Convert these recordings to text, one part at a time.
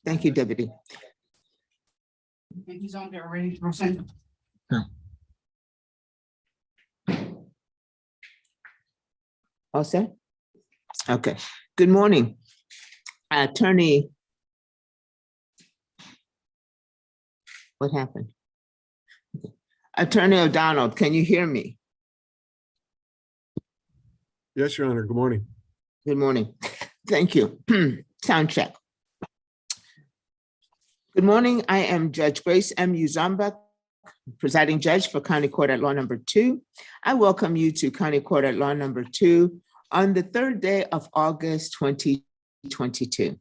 Thank you, Deputy. He's on there already to present. All set? Okay. Good morning. Attorney. What happened? Attorney O'Donnell, can you hear me? Yes, Your Honor. Good morning. Good morning. Thank you. Sound check. Good morning. I am Judge Grace M. Uzambek, presiding judge for County Court at Law Number 2. I welcome you to County Court at Law Number 2 on the third day of August 2022.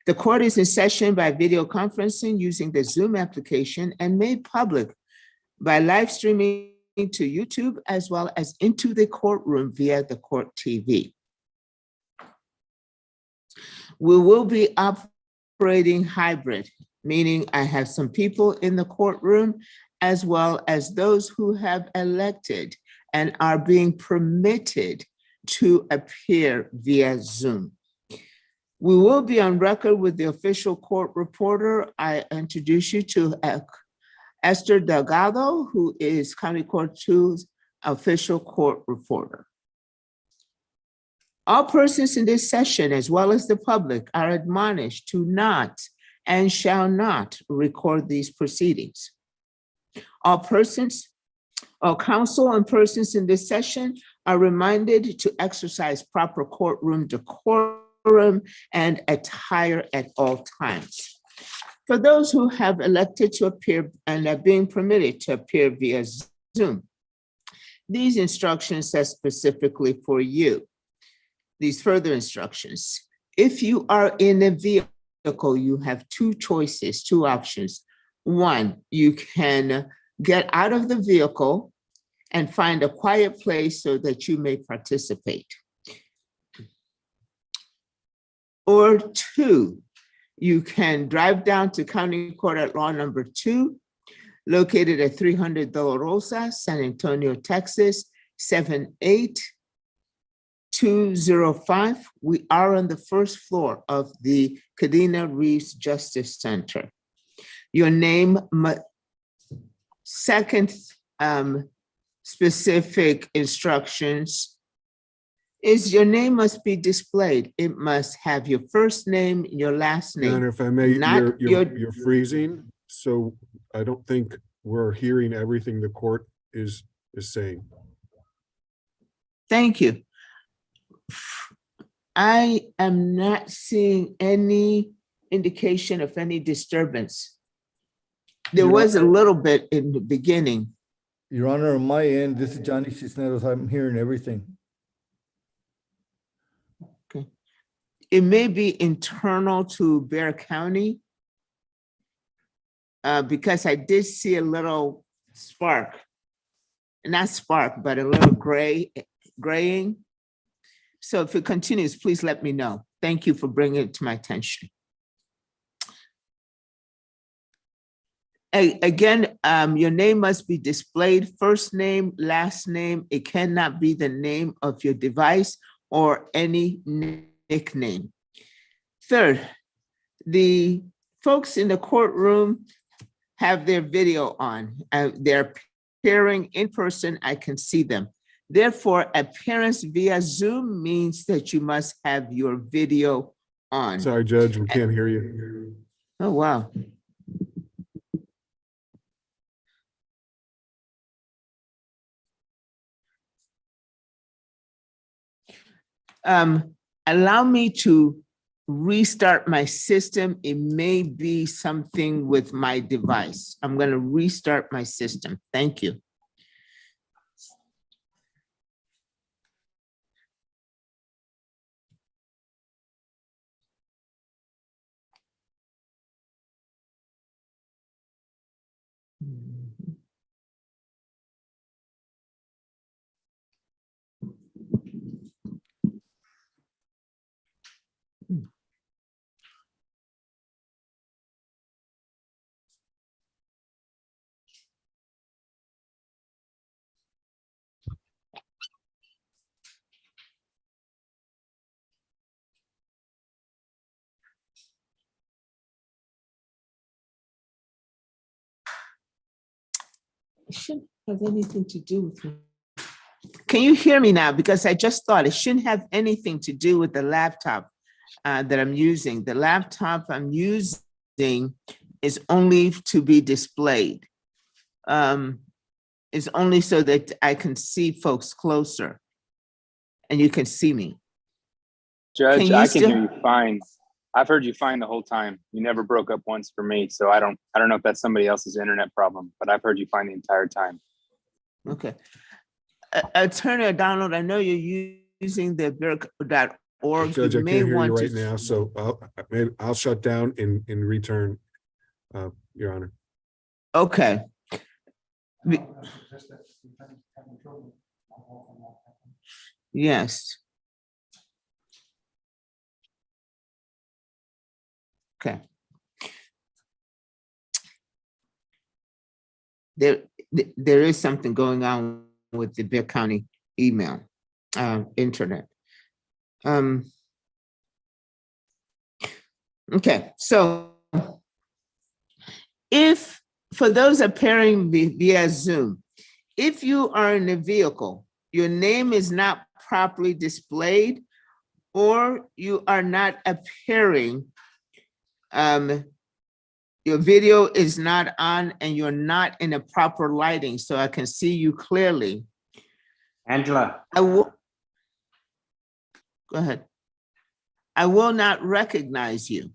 The court is in session by video conferencing using the Zoom application and made public by live streaming to YouTube as well as into the courtroom via the court TV. We will be operating hybrid, meaning I have some people in the courtroom as well as those who have elected and are being permitted to appear via Zoom. We will be on record with the official court reporter. I introduce you to Esther Delgado, who is County Court 2's official court reporter. All persons in this session, as well as the public, are admonished to not and shall not record these proceedings. All counsel and persons in this session are reminded to exercise proper courtroom decorum and attire at all times. For those who have elected to appear and are being permitted to appear via Zoom, these instructions are specifically for you. These further instructions: if you are in a vehicle, you have two choices, two options. One, you can get out of the vehicle and find a quiet place so that you may participate. Or two, you can drive down to County Court at Law Number 2, located at 300 De La Rosa, San Antonio, Texas, 78205. We are on the first floor of the Kadena Reeves Justice Center. Your name, second specific instructions is your name must be displayed. It must have your first name, your last name. Your Honor, if I may, not you're freezing, so I don't think we're hearing everything the court is saying. Thank you. I am not seeing any indication of any disturbance. There was a little bit in the beginning. Your Honor, on my end, this is Johnny Cisneros. I'm hearing everything. Okay. It may be internal to Bexar County because I did see a little spark, not spark, but a little graying. So if it continues, please let me know. Thank you for bringing it to my attention. Again, your name must be displayed, first name, last name. It cannot be the name of your device or any nickname. Third, the folks in the courtroom have their video on. They're appearing in person. I can see them. Therefore, appearance via Zoom means that you must have your video on. Sorry, Judge, we can't hear you. Oh, wow. Allow me to restart my system. It may be something with my device. I'm going to restart my system. Thank you. It shouldn't have anything to do with me. Can you hear me now? Because I just thought it shouldn't have anything to do with the laptop that I'm using. The laptop I'm using is only to be displayed. Is only so that I can see folks closer and you can see me. Judge, you I still- can hear you fine. I've heard you fine the whole time. You never broke up once for me, so I don't know if that's somebody else's internet problem, but I've heard you fine the entire time. Okay. Attorney O'Donnell, I know you're using the Burke.org. Judge, I You may can't hear you want right to. now, so I'll shut down in return, Your Honor. Okay. Yes. Okay. There is something going on with the Bear County email, internet. Okay, so if, for those appearing via Zoom, if you are in a vehicle, your name is not properly displayed, or you are not appearing, your video is not on and you're not in a proper lighting so I can see you clearly. Angela, I will, go ahead. I will not recognize you.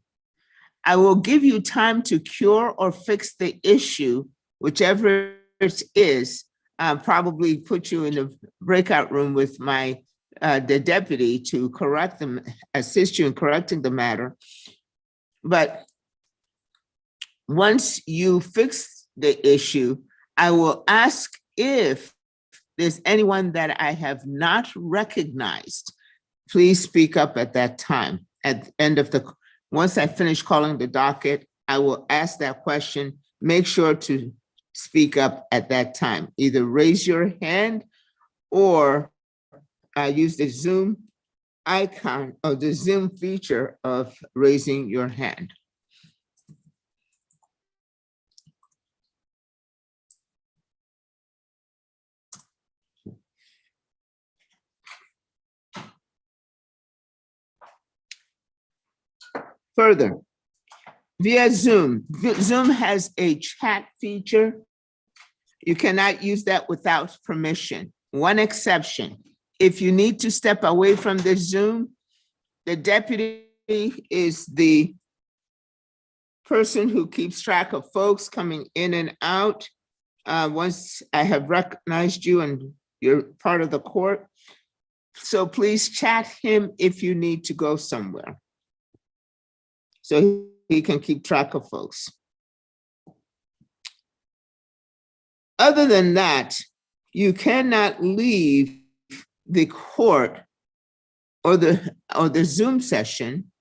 I will give you time to cure or fix the issue, whichever it is, probably put you in the breakout room with the deputy to correct them, assist you in correcting the matter. But once you fix the issue, I will ask if there's anyone that I have not recognized. Please speak up at that time. At the end of once I finish calling the docket, I will ask that question. Make sure to speak up at that time. Either raise your hand or use the Zoom icon or the Zoom feature of raising your hand. Further, via Zoom, Zoom has a chat feature. You cannot use that without permission. One exception, if you need to step away from the Zoom, the deputy is the person who keeps track of folks coming in and out. Once I have recognized you and you're part of the court, so please chat him if you need to go somewhere, so he can keep track of folks. Other than that, you cannot leave the court or the Zoom session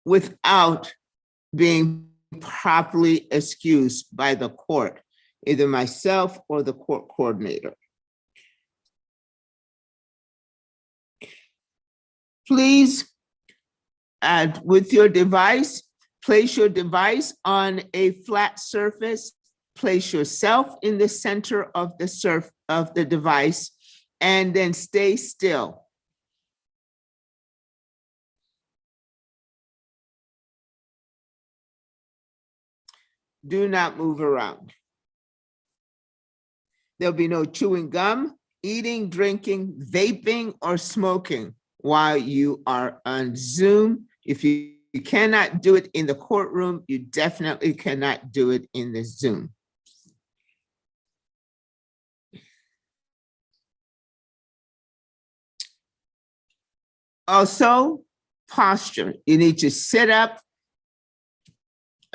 without being properly excused by the court, either myself or the court coordinator. Please, with your device, place your device on a flat surface, place yourself in the center of the device, and then stay still. Do not move around. There'll be no chewing gum, eating, drinking, vaping, or smoking while you are on Zoom. If you cannot do it in the courtroom, you definitely cannot do it in the Zoom. Also, posture. You need to sit up.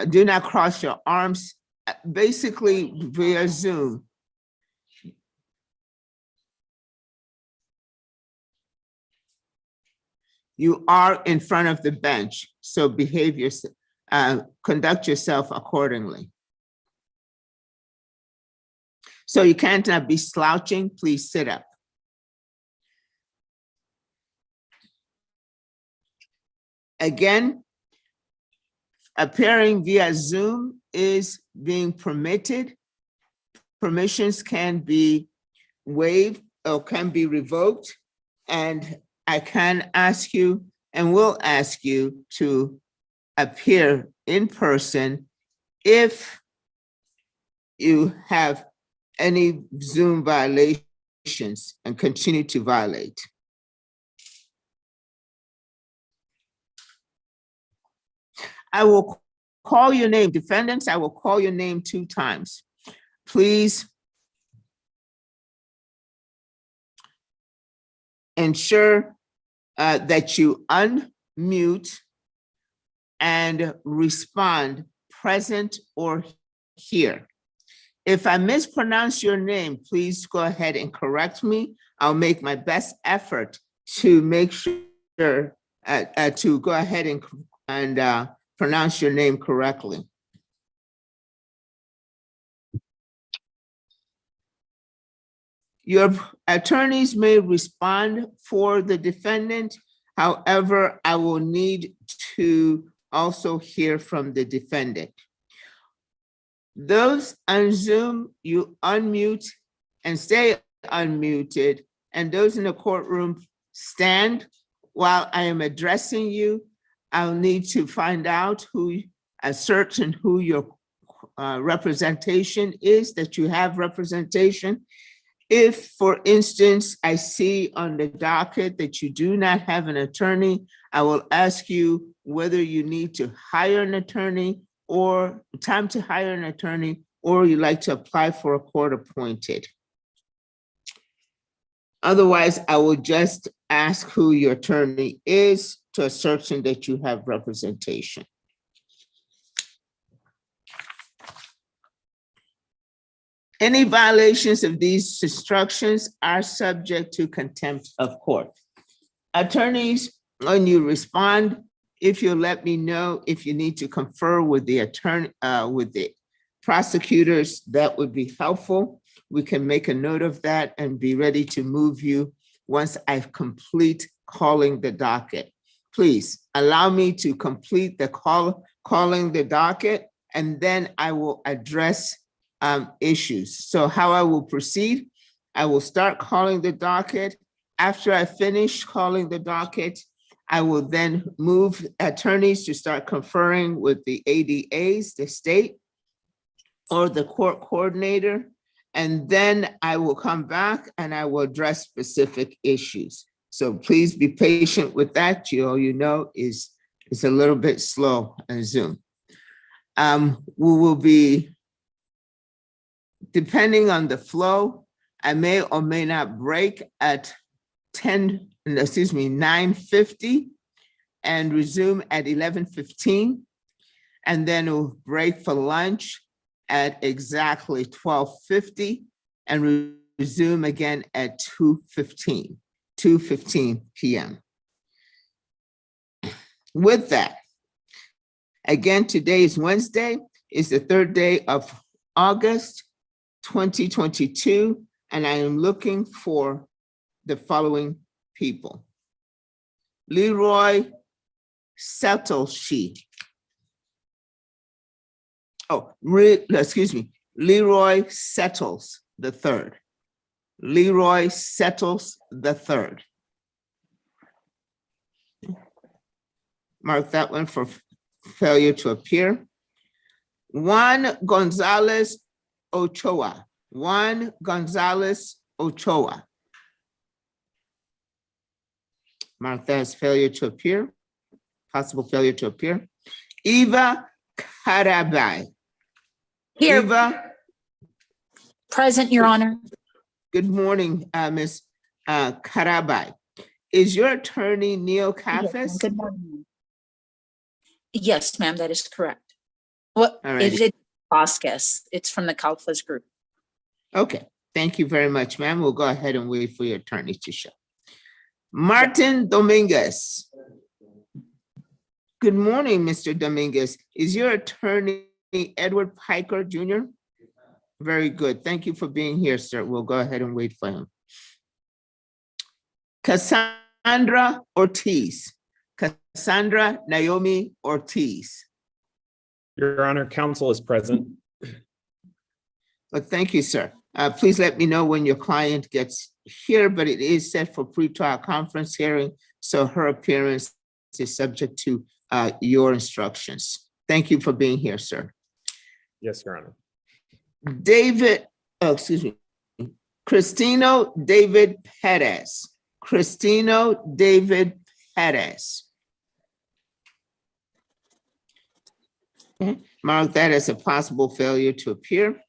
Do not cross your arms basically via Zoom. You are in front of the bench, so conduct yourself accordingly. So you can't be slouching, please sit up. Again, appearing via Zoom is being permitted. Permissions can be waived or can be revoked. And I can ask you and will ask you to appear in person if you have any Zoom violations and continue to violate. I will call your name, defendants, I will call your name 2 times. Please ensure that you unmute and respond present or here. If I mispronounce your name, please go ahead and correct me. I'll make my best effort to make sure to go ahead and pronounce your name correctly. Your attorneys may respond for the defendant. However, I will need to also hear from the defendant. Those on Zoom, you unmute and stay unmuted, and those in the courtroom stand while I am addressing you. I'll need to find out ascertain who your representation is, that you have representation. If, for instance, I see on the docket that you do not have an attorney, I will ask you whether you need to hire an attorney or time to hire an attorney, or you like to apply for a court appointed. Otherwise, I will just ask who your attorney is to ascertain that you have representation. Any violations of these instructions are subject to contempt of court. Attorneys, when you respond, if you'll let me know if you need to confer with the attorney, with the prosecutors, that would be helpful. We can make a note of that and be ready to move you once I complete calling the docket. Please allow me to complete the calling the docket, and then I will address issues. So how I will proceed, I will start calling the docket. After I finish calling the docket, I will then move attorneys to start conferring with the ADAs, the state, or the court coordinator. And then I will come back and I will address specific issues. So please be patient with that. You know, is a little bit slow on Zoom. We will be, depending on the flow, I may or may not break at 9:50 and resume at 11:15. And then we'll break for lunch at exactly 12:50 and resume again at 2:15 p.m. With that, again, today is Wednesday, is the 3rd day of August 2022, and I am looking for the following people. Leroy Settleshe. Leroy Settles III. Leroy Settles III. Mark that one for failure to appear. Juan Gonzalez Ochoa. Juan Gonzalez Ochoa. Mark that as failure to appear, possible failure to appear. Eva Carabay. Here, Eva, present, Your Honor. good morning, Ms. Carabay. Is your attorney Neil Cafes? Good morning. Yes, ma'am, that is correct. What All right. is it? Vasquez. It's from the Calfas Group. Okay, thank you very much, ma'am. We'll go ahead and wait for your attorney to show. Martin Dominguez. Good morning, Mr. Dominguez. Is your attorney Edward Piker Jr.? Very good. Thank you for being here, sir. We'll go ahead and wait for him. Cassandra Ortiz. Cassandra Naomi Ortiz. Your Honor, counsel is present. Well, thank you, sir. Please let me know when your client gets here, but it is set for pre-trial conference hearing, so her appearance is subject to your instructions. Thank you for being here, sir. Yes, Your Honor. David, Cristino David Perez. Cristino David Perez. Okay, mark that as a possible failure to appear.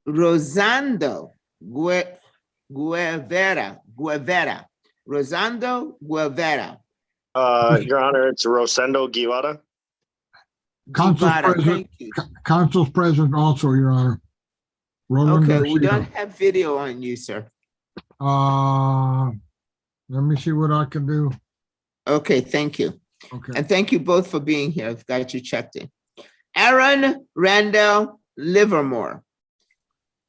Rosando Guevara. Rosando Guevara. Your Honor, it's Rosendo Guevara. Council's Guevara, present, thank you. council's present also, Your Honor. Roland Okay, we Garcia. don't have video on you, sir. Let me see what I can do. Okay, thank you. Okay. And thank you both for being here. I've got you checked in. Aaron Randall Livermore.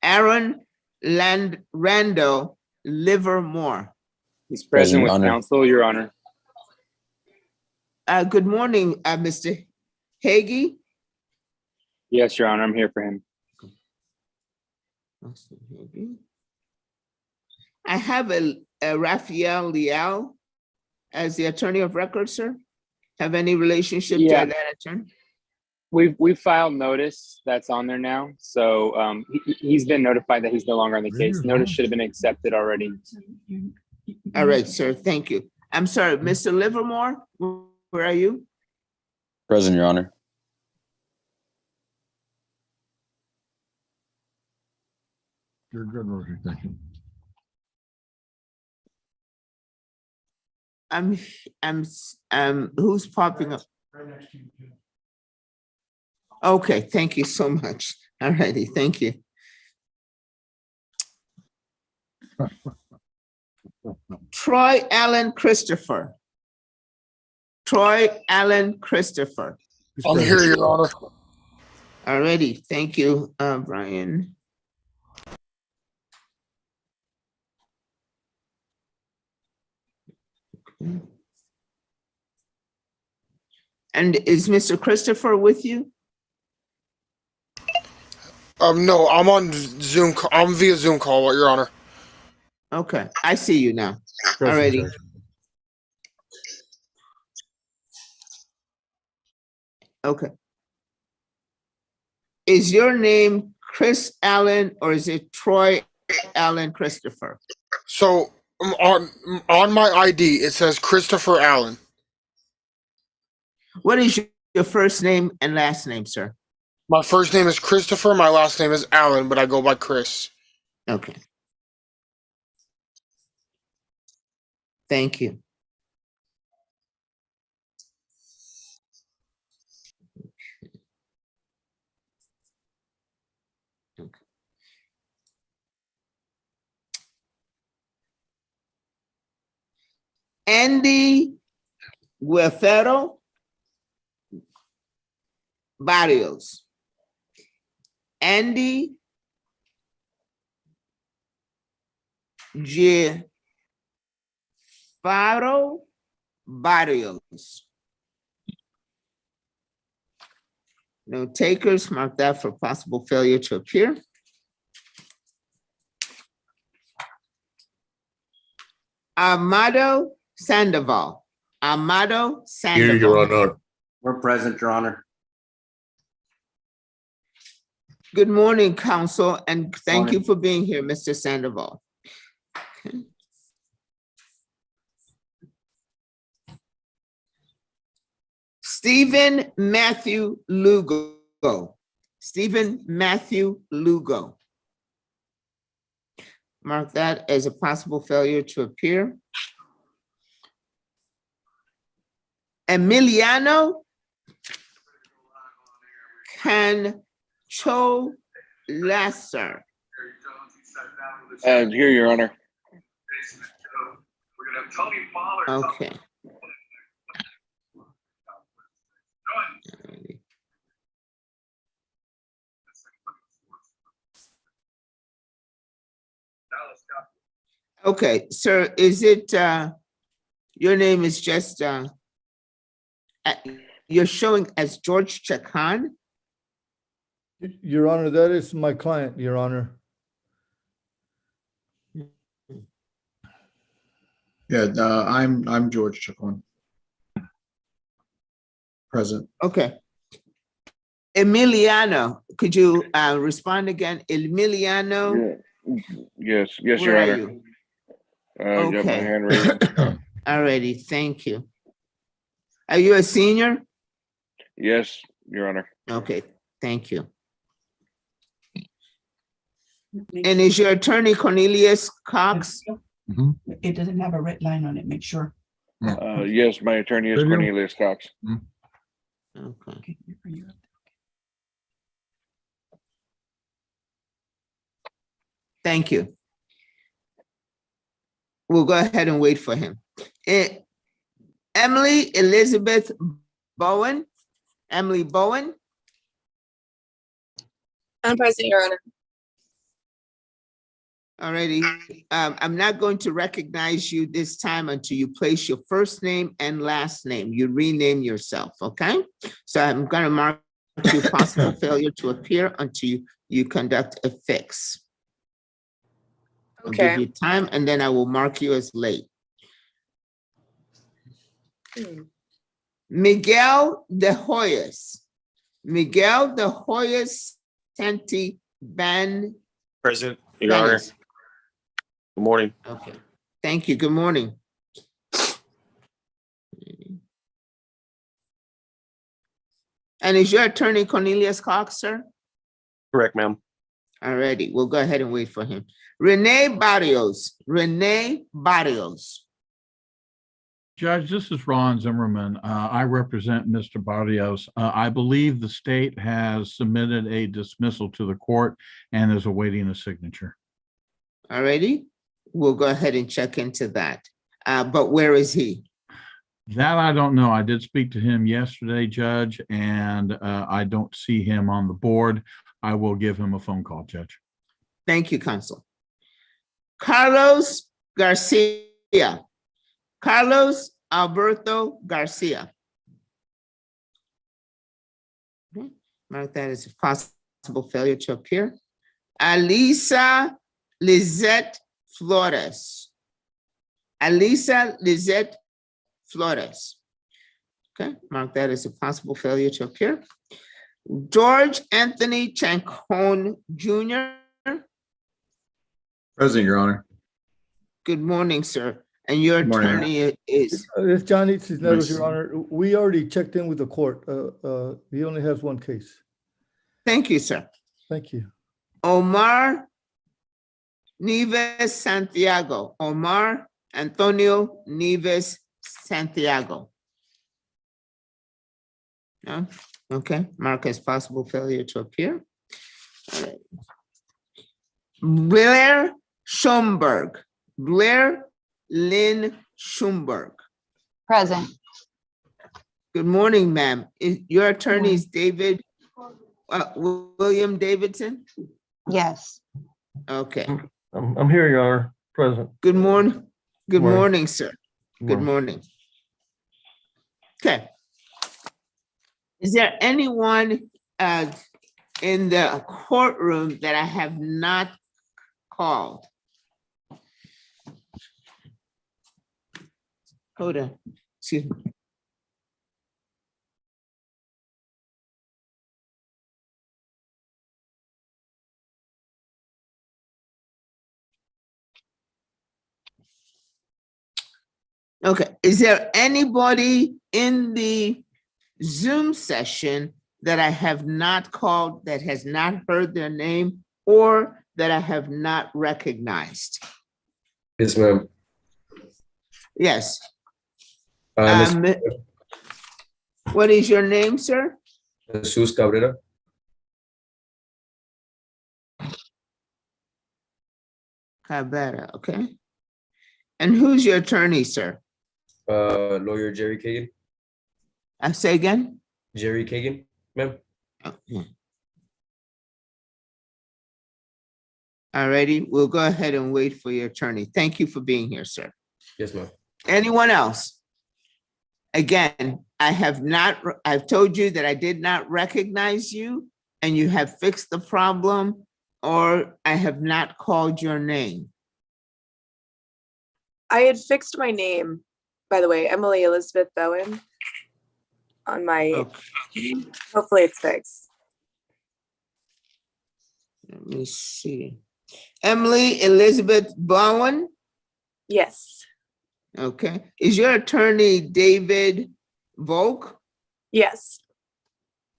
Aaron Randall Livermore. He's present with Present, Honor. counsel, Your Honor. Good morning, Mr. Hagee. Yes, Your Honor, I'm here for him. I have a Raphael Leal as the attorney of record, sir. Have any relationship to Yeah. that attorney? We've filed notice that's on there now. So he's been notified that he's no longer on the case. Notice should have been accepted already. All right, sir, thank you. I'm sorry, Mr. Livermore, where are you? Present, Your Honor. You're good, Rosie. Thank you. Who's popping up? Okay, thank you so much. All righty, thank you. Troy Allen Christopher. Troy Allen Christopher. He's I'm present. here, Your Honor. All righty, thank you, Brian. And is Mr. Christopher with you? No, I'm on Zoom. I'm via Zoom call, Your Honor. Okay, I see you now. Present, righty. Judge. Okay. Is your name Chris Allen or is it Troy Allen Christopher? So on my ID, it says Christopher Allen. What is your first name and last name, sir? My first name is Christopher. My last name is Allen, but I go by Chris. Okay. Thank you. Okay. Andy Guerrero Barrios. Andy Faro Barrios. No takers, mark that for possible failure to appear. Amado Sandoval. Amado Here, Your Sandoval. Honor. We're present, Your Honor. Good morning, counsel, and thank Morning. you for being here, Mr. Sandoval. Okay. Stephen Matthew Lugo. Stephen Matthew Lugo. Mark that as a possible failure to appear. Emiliano Ken Cho Lasser. Here, Your Honor. Okay. Okay, sir, is it, your name is just, you're showing as George Chakan? Your Honor, that is my client, Your Honor. Yeah, I'm George Chacon. Present. Okay. Emiliano, could you respond again? Emiliano, Yes, where are you? Got my Okay. hand raised. Alrighty, thank you. Are you a senior? Yes, Your Honor. Okay, thank you. And is your attorney Cornelius Cox? It doesn't have a red line on it, make sure. Yes, my attorney is Video. Cornelius Cox. Okay. Thank you. We'll go ahead and wait for him. Emily Elizabeth Bowen. Emily Bowen. I'm present, Your Honor. Alrighty, I'm not going to recognize you this time until you place your first name and last name. You rename yourself, okay? So I'm gonna mark you possible failure to appear until you conduct a fix. I'll give Okay. you time and then I will mark you as late. Miguel de Hoyos. Miguel de Hoyos Santi Ban. Present, Your Honor. Banis. Good morning. Okay, thank you. Good morning. And is your attorney Cornelius Cox, sir? Correct, ma'am. Alrighty, we'll go ahead and wait for him. Renee Barrios. Renee Barrios. Judge, this is Ron Zimmerman. I represent Mr. Barrios. I believe the state has submitted a dismissal to the court and is awaiting a signature. Alrighty, we'll go ahead and check into that. But where is he? That I don't know. I did speak to him yesterday, Judge, and I don't see him on the board. I will give him a phone call, Judge. Thank you, Counsel. Carlos Garcia. Carlos Alberto Garcia. Okay, mark that as a possible failure to appear. Alisa Lizette Flores. Alisa Lizette Flores. Okay, mark that as a possible failure to appear. George Anthony Chancon Jr. Present, Your Honor. Good morning, sir. And your Good morning. attorney is, It's Johnny Cisneros, Nice. Your Honor. We already checked in with the court. He only has one case. thank you, sir. Thank you. Omar Nieves Santiago. Omar Antonio Nieves Santiago. No? Okay, mark as possible failure to appear. All right. Blair Schomburg. Blair Lynn Schomburg. Present. Good morning, ma'am. Your attorney is David, William Davidson? Yes. Okay, I'm here, Your Honor. Present. good morning. Good Morning. morning, sir. Good morning. Okay. Is there anyone in the courtroom that I have not called? Hold on, excuse me. Okay, is there anybody in the Zoom session that I have not called, that has not heard their name, or that I have not recognized? Yes, ma'am. Yes. What is your name, sir? Jesus Cabrera. Cabrera, okay. And who's your attorney, sir? Lawyer Jerry Kagan. I say again? Jerry Kagan, ma'am. Okay. Alrighty, we'll go ahead and wait for your attorney. Thank you for being here, sir. Yes, ma'am. Anyone else? Again, I've told you that I did not recognize you and you have fixed the problem, or I have not called your name. I had fixed my name, by the way, Emily Elizabeth Bowen on my, Okay, hopefully it's fixed. let me see. Emily Elizabeth Bowen, Yes, okay. Is your attorney David Volk? yes.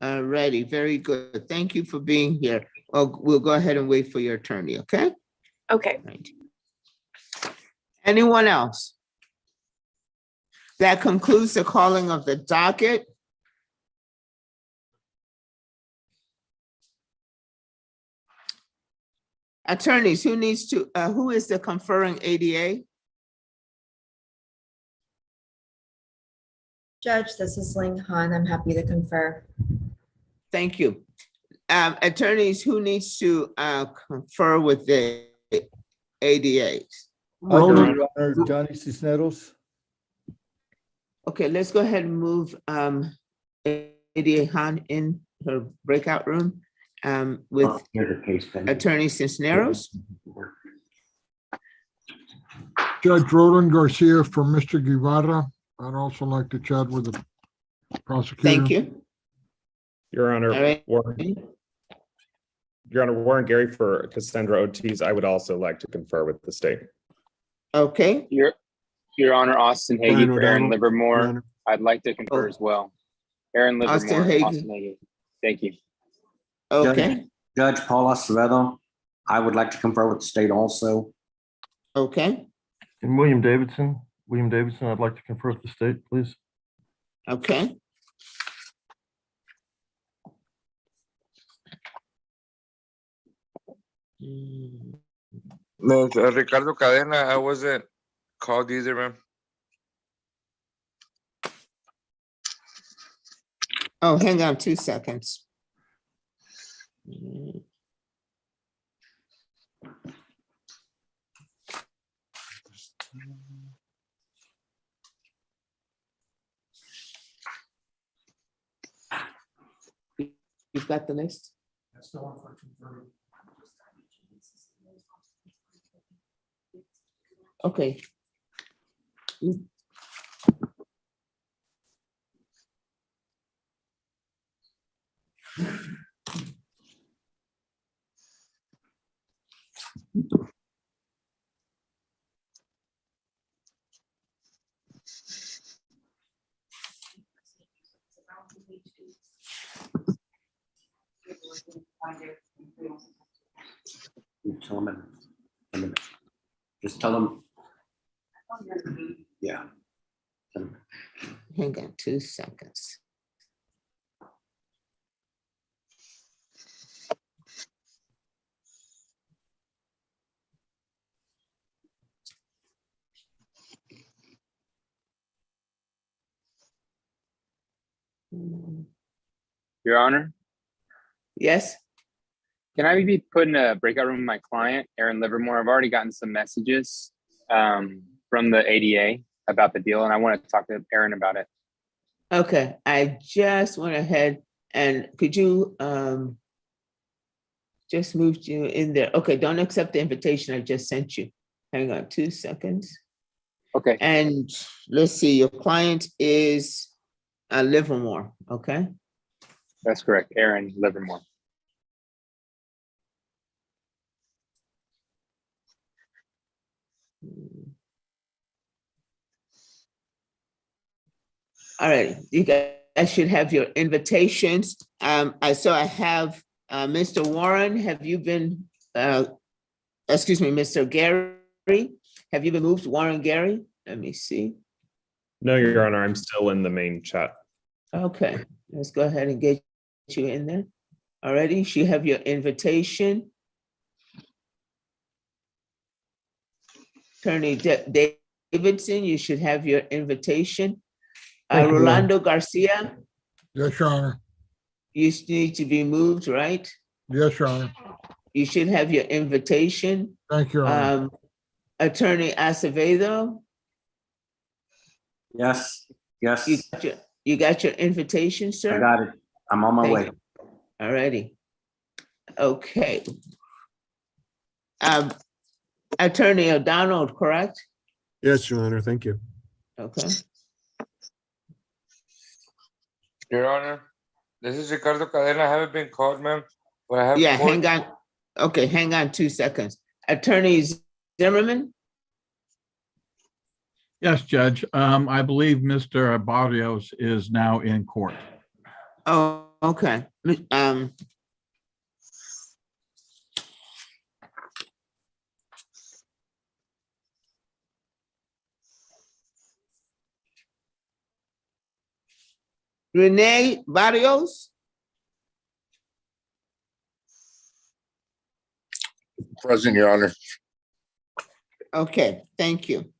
Alrighty, very good. Thank you for being here. We'll go ahead and wait for your attorney, okay? Okay. Right. Anyone else? That concludes the calling of the docket. Attorneys, who is the conferring ADA? Judge, this is Ling Han. I'm happy to confer. Thank you. Attorneys, who needs to confer with the ADAs? Your Honor, Johnny Cisneros. Okay, let's go ahead and move ADA Han in her breakout room with Attorney Cisneros. Judge Roland Garcia for Mr. Guevara. I'd also like to chat with the prosecutor. Thank you. Your Honor, All right. Warren Gary for Cassandra Ortiz. I would also like to confer with the state. Okay. Your Honor, Austin Hagee Brian for Aaron O'Donnell. Livermore. Your Honor. I'd like to confer as well. Aaron Austin Livermore, Hagee. Austin Hagee. Thank you. Okay, Judge Paul Acevedo, I would like to confer with the state also. okay, And William Davidson, I'd like to confer with the state, please. okay. No, Ricardo Cadena, I wasn't called either, ma'am. Oh, hang on 2 seconds. You've got the list? Okay. Tell them just tell them. Yeah. Hang on 2 seconds. Your Honor, Yes, can I be put in a breakout room with my client, Aaron Livermore? I've already gotten some messages from the ADA about the deal, and I want to talk to Aaron about it. okay. I just went ahead and could you just moved you in there. Okay, don't accept the invitation I just sent you. Hang on 2 seconds. Okay. And let's see, your client is Livermore, okay? That's correct, Aaron Livermore. All right, you guys should have your invitations. I have Mr. Warren, have you been, excuse me, Mr. Gary, have you been moved, Warren Gary? Let me see. No, Your Honor, I'm still in the main chat. Okay, let's go ahead and get you in there. Already, you have your invitation. Attorney Davidson, you should have your invitation. Thank you, Your Honor. Rolando Garcia, Yes, Your Honor. you need to be moved, right? Yes, Your Honor. You should have your invitation. Thank you, Your Honor. Attorney Acevedo, Yes, yes, you got your invitation, sir? I got it. I'm on my Thank way. you. Alrighty. Okay. Attorney O'Donnell, correct? Yes, Your Honor, thank you. Okay. Your Honor, this is Ricardo Cadena. I haven't been called, ma'am. But I have. Yeah, court- hang on. Okay, hang on 2 seconds. Attorney Zimmerman? Yes, Judge. I believe Mr. Barrios is now in court. Oh, okay. Renee Barrios? Present, Your Honor. Okay, thank you.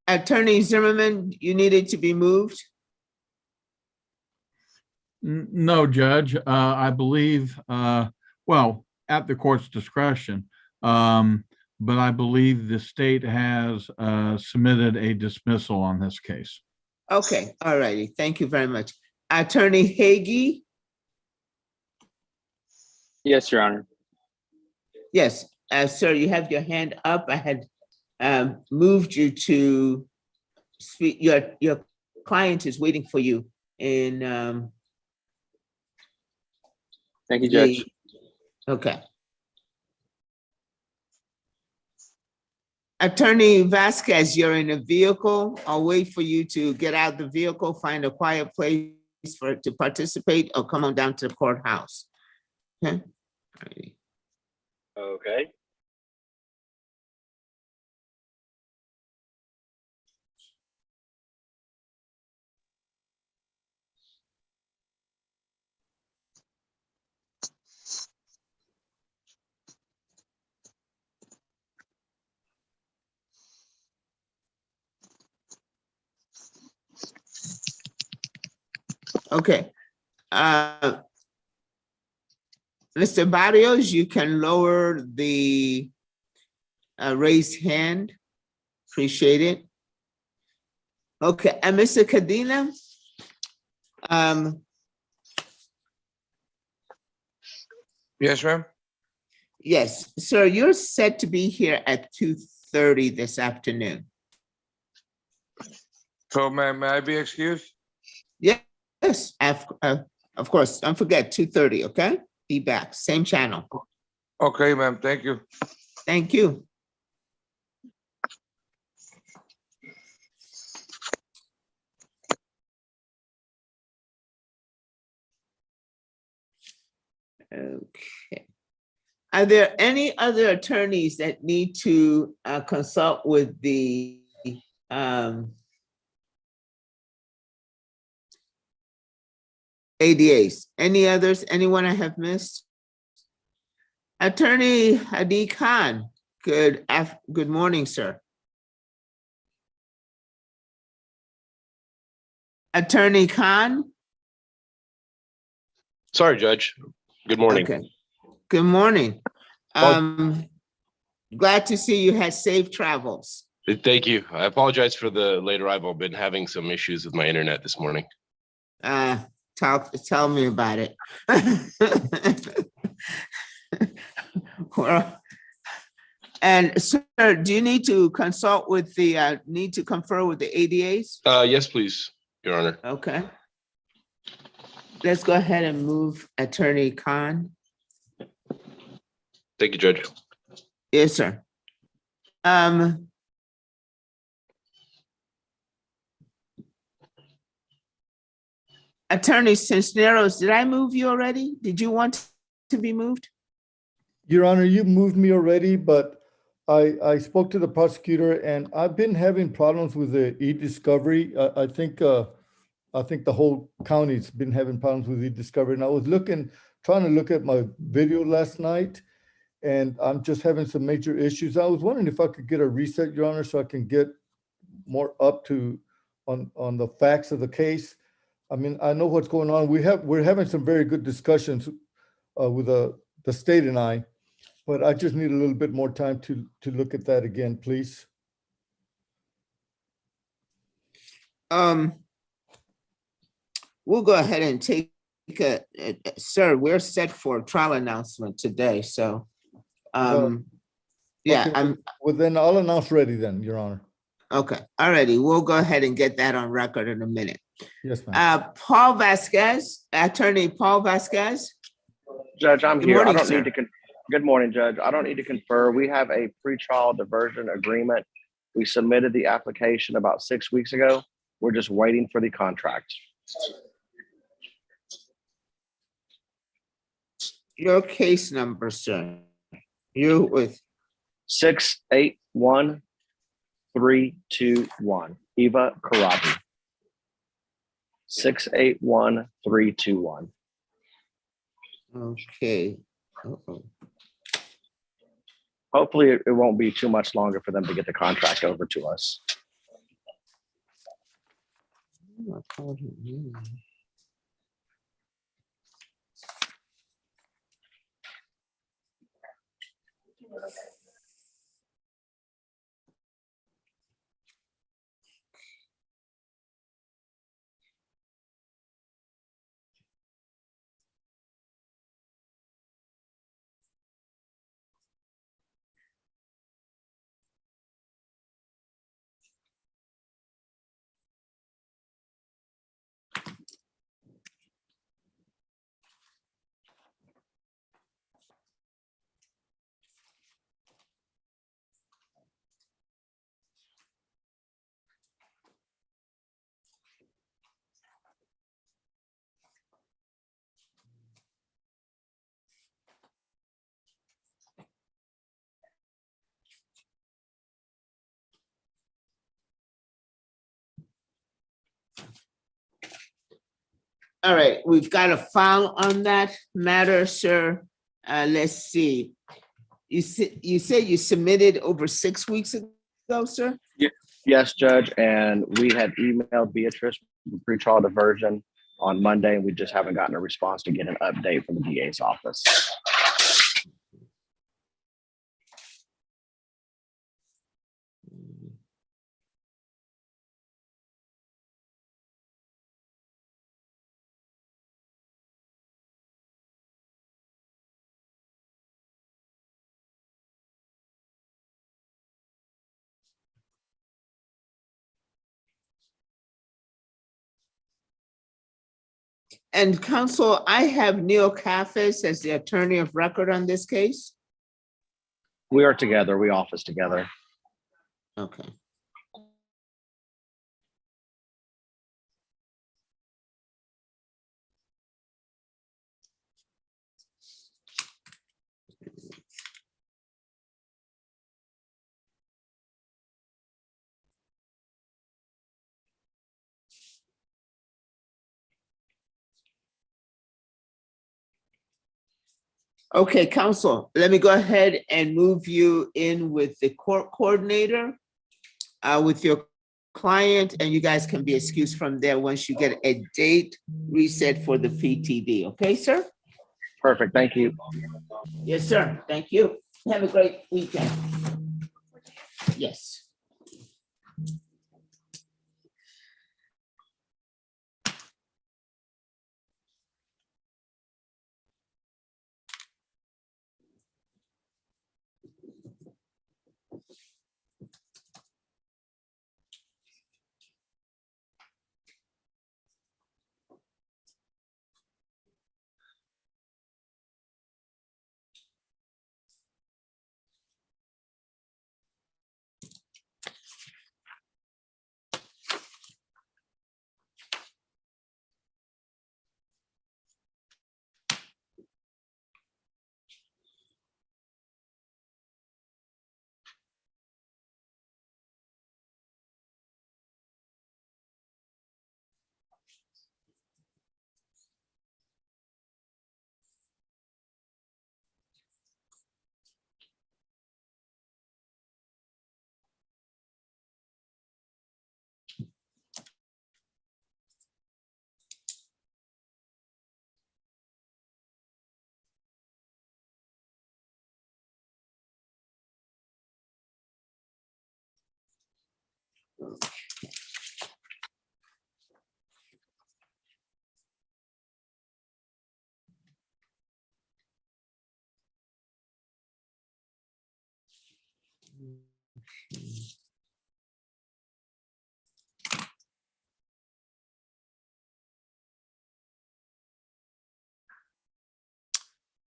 Attorney Zimmerman, you needed to be moved? No, Judge. I believe, well, at the court's discretion, but I believe the state has submitted a dismissal on this case. Okay, all righty. Thank you very much. Attorney Hagee? Yes, Your Honor. Yes, sir, you have your hand up. I had moved you to speak. Your client is waiting for you in Thank you, Judge. Okay. Attorney Vasquez, you're in a vehicle. I'll wait for you to get out the vehicle, find a quiet place to participate, or come on down to the courthouse. Okay. Alrighty. Okay. Okay. Mr. Barrios, you can lower the raised hand. Appreciate it. Okay, and Mr. Cadena? Yes, ma'am. Yes, sir, you're set to be here at 2:30 this afternoon. So may I be excused? Yes, of course, don't forget 2:30, okay? Be back, same channel. Okay, ma'am. Thank you. Thank you. Okay. Are there any other attorneys that need to consult with the ADAs? Any others? Anyone I have missed? Attorney Hadi Khan, good morning, sir. Attorney Khan? Sorry, Judge. Good morning. Okay. Good morning. Glad to see you had safe travels. Thank you. I apologize for the late arrival. I've been having some issues with my internet this morning. Tell me about it. Well, and sir, do you need to consult with the, need to confer with the ADAs? Yes, please, Your Honor. Okay. Let's go ahead and move Attorney Khan. Thank you, Judge. Yes, sir. Attorney Cisneros, did I move you already? Did you want to be moved? Your Honor, you moved me already, but I spoke to the prosecutor and I've been having problems with the e-discovery. I think the whole county's been having problems with e-discovery. And I was trying to look at my video last night, and I'm just having some major issues. I was wondering if I could get a reset, Your Honor, so I can get more up to on the facts of the case. I mean, I know what's going on. We're having some very good discussions with the state and I, but I just need a little bit more time to look at that again, please. We'll go ahead and take sir, we're set for a trial announcement today, so. Yeah, Okay, well, then I'll announce ready then, Your Honor. okay, all righty, we'll go ahead and get that on record in a minute. Yes, ma'am. Paul Vasquez, Attorney Paul Vasquez. Judge, I'm Good here. morning, I don't sir. need to. Good morning, Judge. I don't need to confer. We have a pretrial diversion agreement. We submitted the application about 6 weeks ago. We're just waiting for the contract. Your case number, sir. You with 681321. Eva Karabi. 681321. okay. Hopefully, it won't be too much longer for them to get the contract over to us. All right, we've got a file on that matter, sir. Let's see. You said you submitted over 6 weeks ago, sir? Yes, Judge. And we had emailed Beatrice from pretrial diversion on Monday, and we just haven't gotten a response to get an update from the DA's office. And counsel, I have Neil Kaffis as the attorney of record on this case. We are together. We office together. Okay. Okay, counsel, let me go ahead and move you in with the court coordinator with your client, and you guys can be excused from there once you get a date reset for the PTD. Okay, sir? Perfect. Thank you. Yes, sir. Thank you. Have a great weekend. Yes.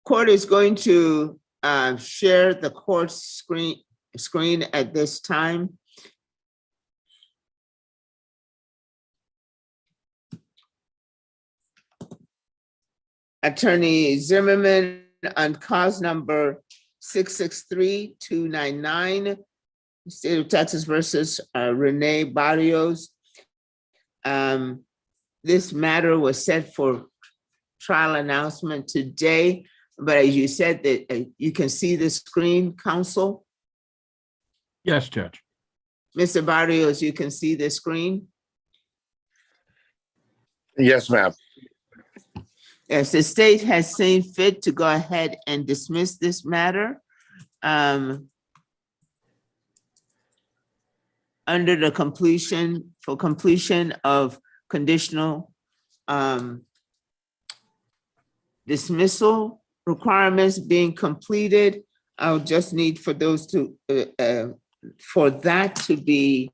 Court is going to share the court screen at this time. Attorney Zimmerman on cause number 663-299, State of Texas versus Renee Barrios. This matter was set for trial announcement today, but as you said that you can see the screen, counsel. Yes, Judge. Mr. Barrios, you can see the screen? Yes, ma'am. Yes, the state has seen fit to go ahead and dismiss this matter. Under the completion of conditional dismissal requirements being completed, I'll just need for those to, for that to be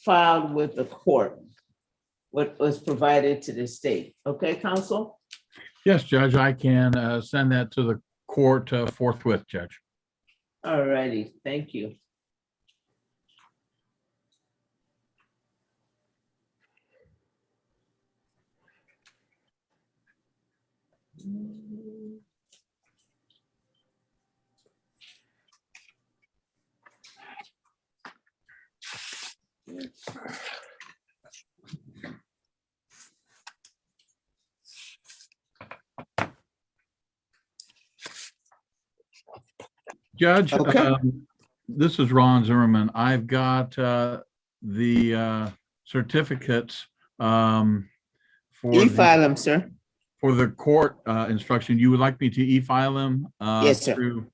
filed with the court, what was provided to the state. Okay, counsel? Yes, Judge, I can send that to the court forthwith, Judge. All righty, thank you. Judge, Okay. This is Ron Zimmerman. I've got the certificates for E-file them, sir. for the court instruction. You would like me to e-file them? Yes, sir.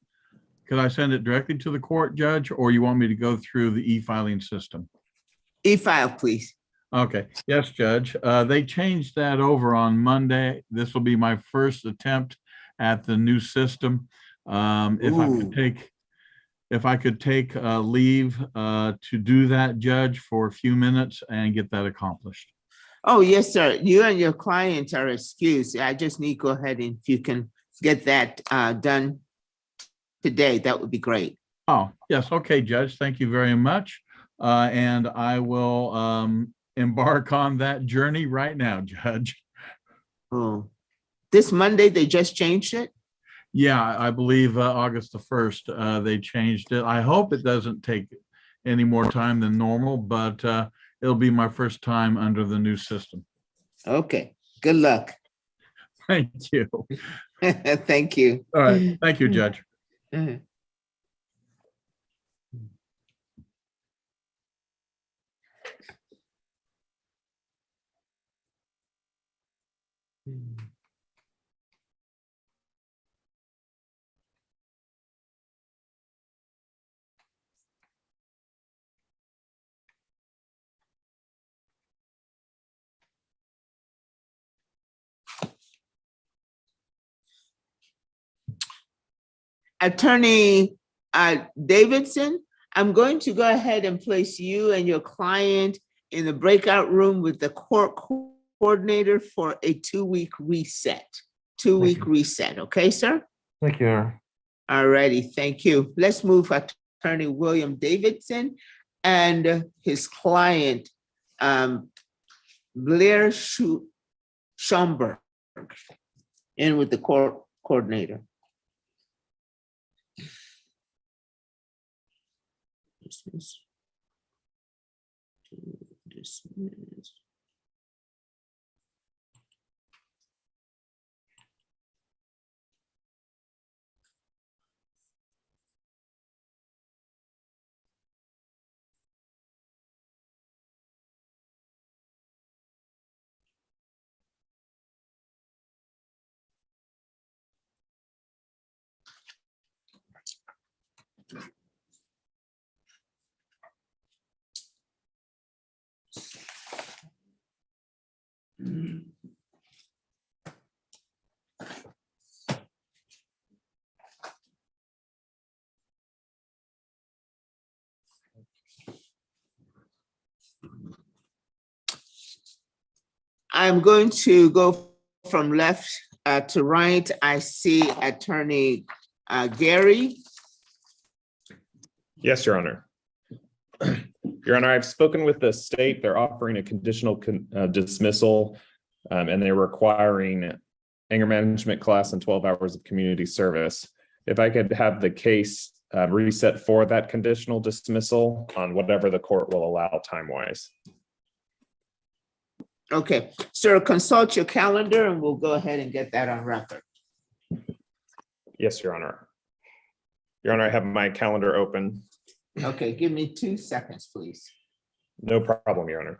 Could I send it directly to the court, Judge, or you want me to go through the e-filing system? E-file, please. Okay, yes, Judge. They changed that over on Monday. This will be my first attempt at the new system. If I could take leave to do that, Judge, for a few minutes and get that accomplished. Oh, yes, sir. You and your client are excused. I just need to go ahead and if you can get that done today, that would be great. Oh, yes. Okay, Judge. Thank you very much. And I will embark on that journey right now, Judge. Oh, this Monday, they just changed it? Yeah, I believe August the 1st, they changed it. I hope it doesn't take any more time than normal, but it'll be my first time under the new system. Okay, good luck. Thank you. Thank you. All right. Thank you, Judge. Mhm. Attorney Davidson, I'm going to go ahead and place you and your client in the breakout room with the court coordinator for a 2-week reset. 2-week reset, okay, sir? Thank you, Aaron. All righty, thank you. Let's move Attorney William Davidson and his client, Blair Schomburg, in with the court coordinator. Dismiss. Dismiss. I'm going to go from left to right. I see Attorney Gary. Yes, Your Honor. Your Honor, I've spoken with the state. They're offering a conditional dismissal, and they're requiring anger management class and 12 hours of community service. If I could have the case reset for that conditional dismissal on whatever the court will allow time-wise. Okay, sir, consult your calendar and we'll go ahead and get that on record. Yes, Your Honor. Your Honor, I have my calendar open. Okay, give me 2 seconds, please. No problem, Your Honor.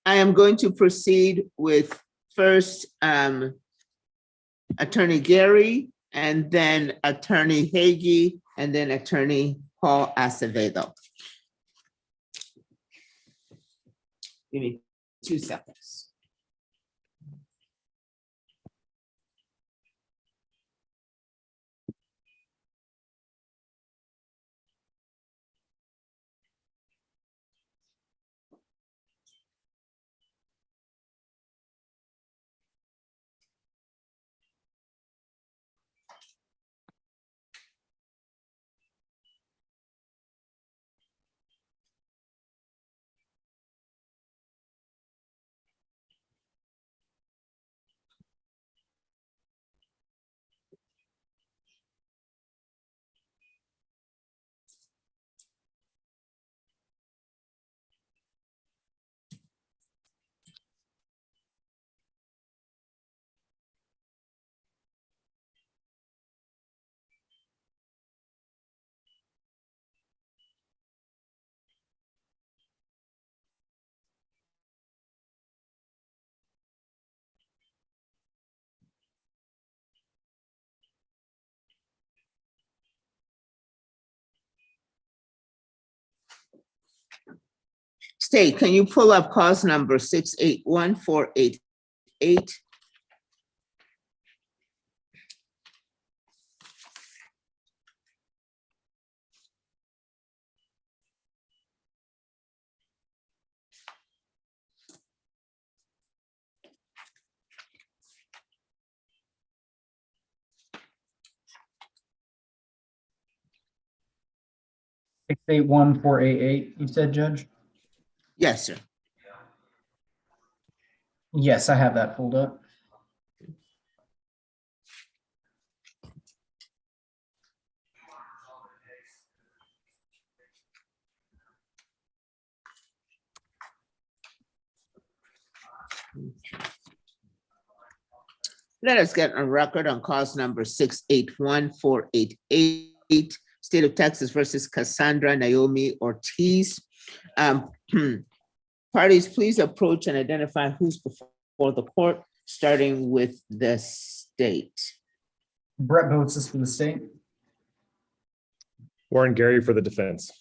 I am going to proceed with first Attorney Gary, and then Attorney Hagee, and then Attorney Paul Acevedo. Give me 2 seconds. State, can you pull up cause number 681-488? Six eight one four eight eight, you said, Judge? Yes, sir. Yes, I have that pulled up. Let us get a record on cause number 681-488, State of Texas versus Cassandra Naomi Ortiz. Parties, please approach and identify who's before the court, starting with the state. Brett Boats is for the state. Warren Gary for the defense.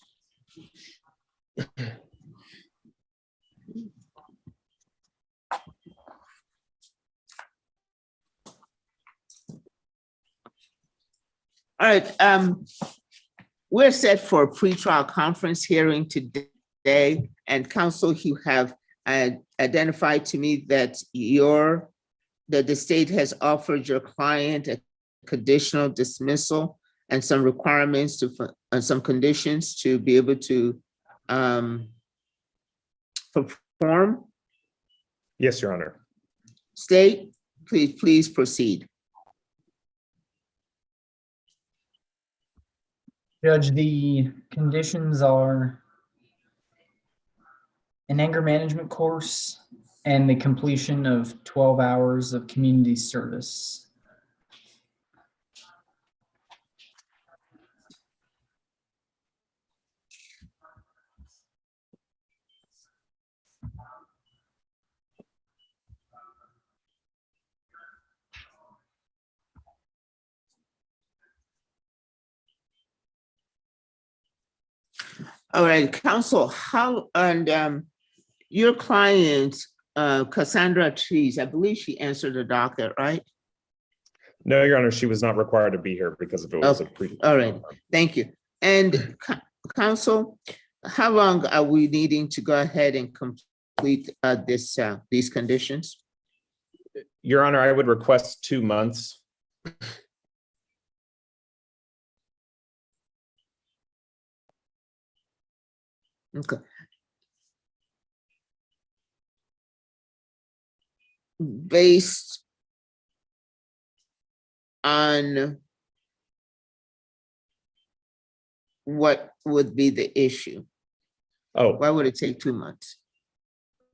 All right, we're set for a pretrial conference hearing today, and counsel, you have identified to me that the state has offered your client a conditional dismissal and some requirements and some conditions to be able to perform. Yes, Your Honor. State, please proceed. Judge, the conditions are an anger management course and the completion of 12 hours of community service. All right, counsel, your client, Cassandra Ortiz, I believe she answered the docket, right? No, Your Honor, she was not required to be here because if it was a pre. All right, thank you. And counsel, how long are we needing to go ahead and complete these conditions? Your Honor, I would request 2 months. Okay. Based on what would be the issue? Oh, why would it take 2 months?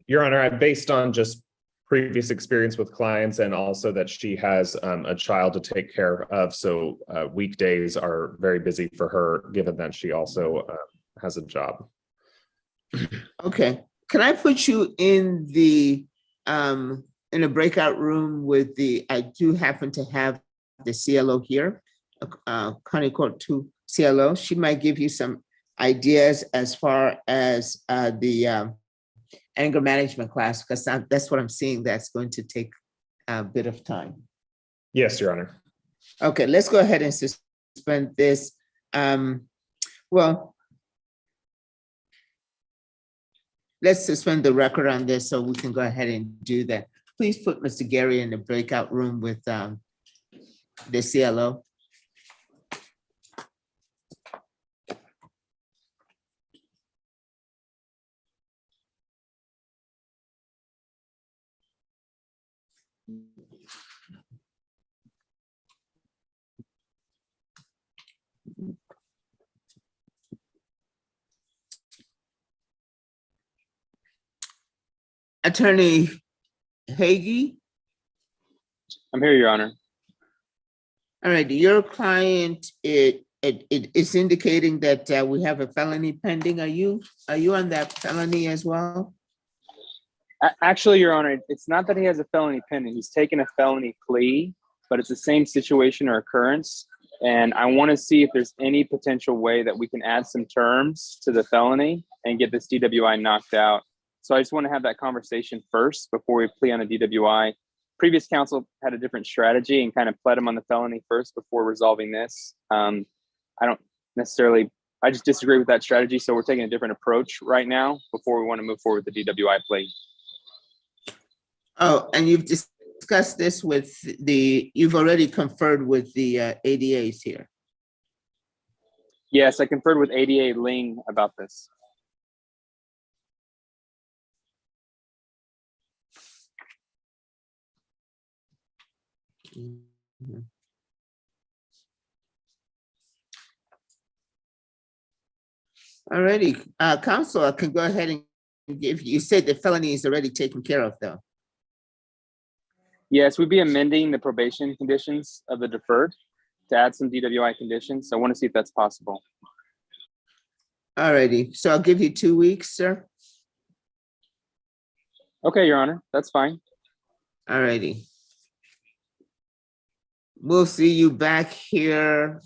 Your Honor, based on just previous experience with clients and also that she has a child to take care of. So weekdays are very busy for her, given that she also has a job. Okay, can I put you in a breakout room with I do happen to have the CLO here, County Court 2 CLO. She might give you some ideas as far as the anger management class, because that's what I'm seeing that's going to take a bit of time. Yes, Your Honor. Okay, let's go ahead and suspend this. Well, let's suspend the record on this so we can go ahead and do that. Please put Mr. Gary in the breakout room with the CLO. Attorney Hagee? I'm here, Your Honor. All right, your client, it is indicating that we have a felony pending. Are you on that felony as well? Actually, Your Honor, it's not that he has a felony pending. He's taken a felony plea, but it's the same situation or occurrence. And I want to see if there's any potential way that we can add some terms to the felony and get this DWI knocked out. So I just want to have that conversation first before we plea on the DWI. Previous council had a different strategy and kind of pled him on the felony first before resolving this. I don't necessarily, I just disagree with that strategy. So we're taking a different approach right now before we want to move forward with the DWI plea. Oh, and you've discussed this with you've already conferred with the ADAs here. Yes, I conferred with ADA Ling about this. Mhm. Alrighty, council, I can go ahead and give, you said the felony is already taken care of though. Yes, we'd be amending the probation conditions of the deferred to add some DWI conditions. So I want to see if that's possible. Alrighty, so I'll give you 2 weeks, sir. Okay, Your Honor, that's fine. Alrighty. We'll see you back here.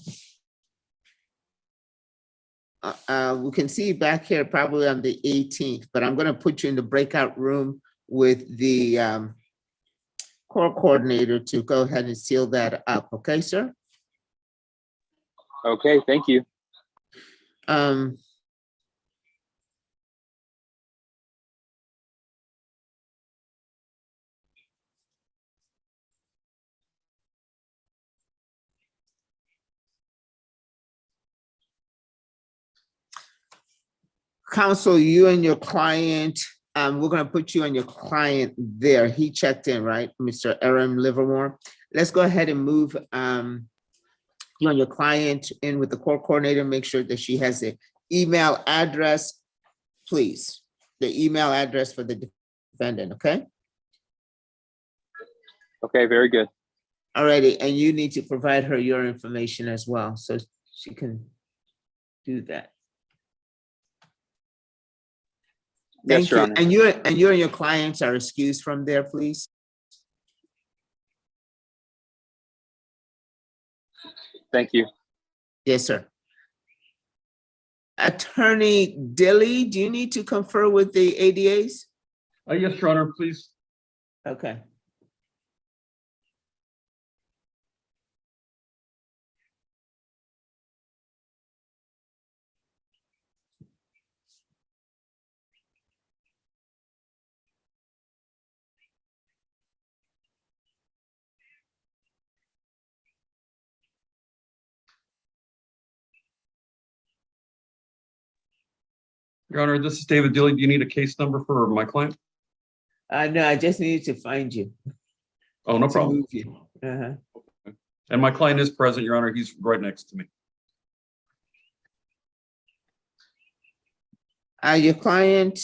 We can see you back here probably on the 18th, but I'm gonna put you in the breakout room with the court coordinator to go ahead and seal that up, okay, sir? Okay, thank you. Counsel, you and your client, we're gonna put you and your client there. He checked in, right? Mr. Aaron Livermore. Let's go ahead and move you and your client in with the court coordinator, make sure that she has the email address, please. The email address for the defendant, okay? Okay, very good. Alrighty, and you need to provide her your information as well, so she can do that. Yes, Thank Your you. Honor. And you and your clients are excused from there, please. Thank you. Yes, sir. Attorney Dilly, do you need to confer with the ADAs? Yes, Your Honor, please. Okay. Your Honor, this is David Dilly. Do you need a case number for my client? No, I just needed to find you. Oh, no to problem. move you. Uh-huh. And my client is present, Your Honor. He's right next to me. Your client.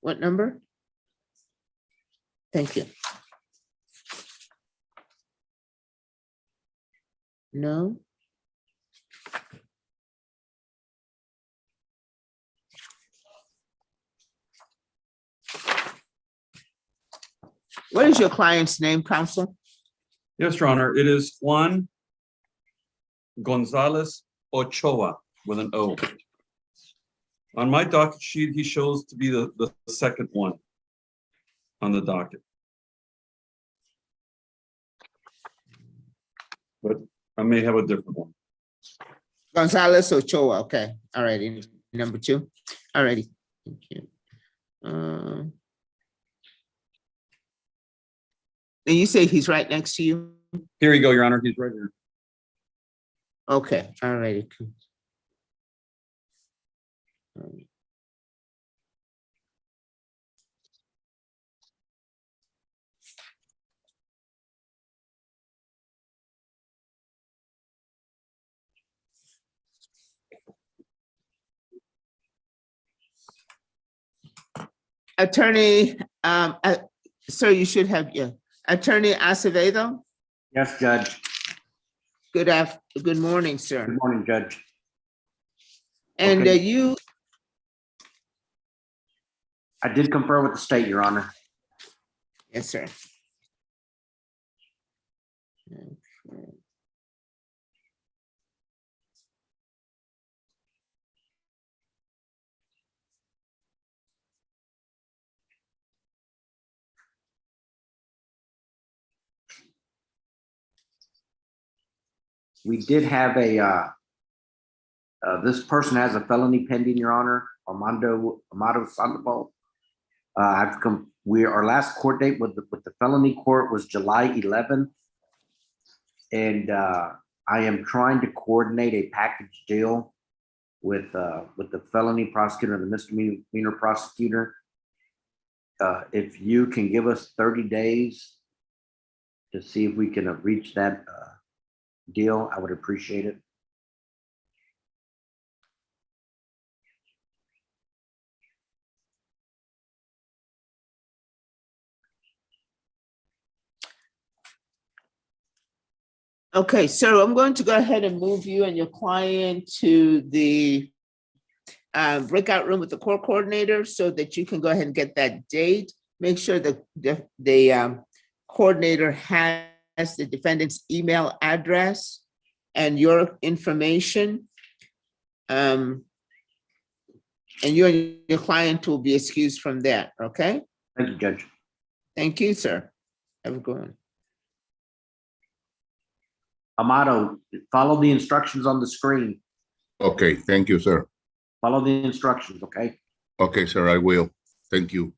What number? Thank you. No. What is your client's name, counsel? Yes, Your Honor. It is Juan Gonzalez Ochoa with an O. On my docket sheet, he shows to be the second one on the docket. But I may have a different one. Gonzalez Ochoa, okay, all righty, number 2, all righty, thank you. And you say he's right next to you? Here you go, Your Honor, he's right here. Okay, all righty. Attorney, Sir, you should have, yeah. Attorney Acevedo, Yes, Judge. good morning, sir. Good morning, Judge. And Okay. you, I did confer with the state, Your Honor. yes, sir. Okay. We did have this person has a felony pending, Your Honor, Amado Sandoval. Our last court date with the felony court was July 11th. And I am trying to coordinate a package deal with the felony prosecutor and the misdemeanor prosecutor. If you can give us 30 days to see if we can reach that deal, I would appreciate it. Okay, so I'm going to go ahead and move you and your client to the breakout room with the court coordinator so that you can go ahead and get that date. Make sure that the coordinator has the defendant's email address and your information. And you and your client will be excused from that, okay? Thank you, Judge. Thank you, sir. Have a good one. Amado, follow the instructions on the screen. Okay, thank you, sir. Follow the instructions, okay? Okay, sir, I will. Thank you.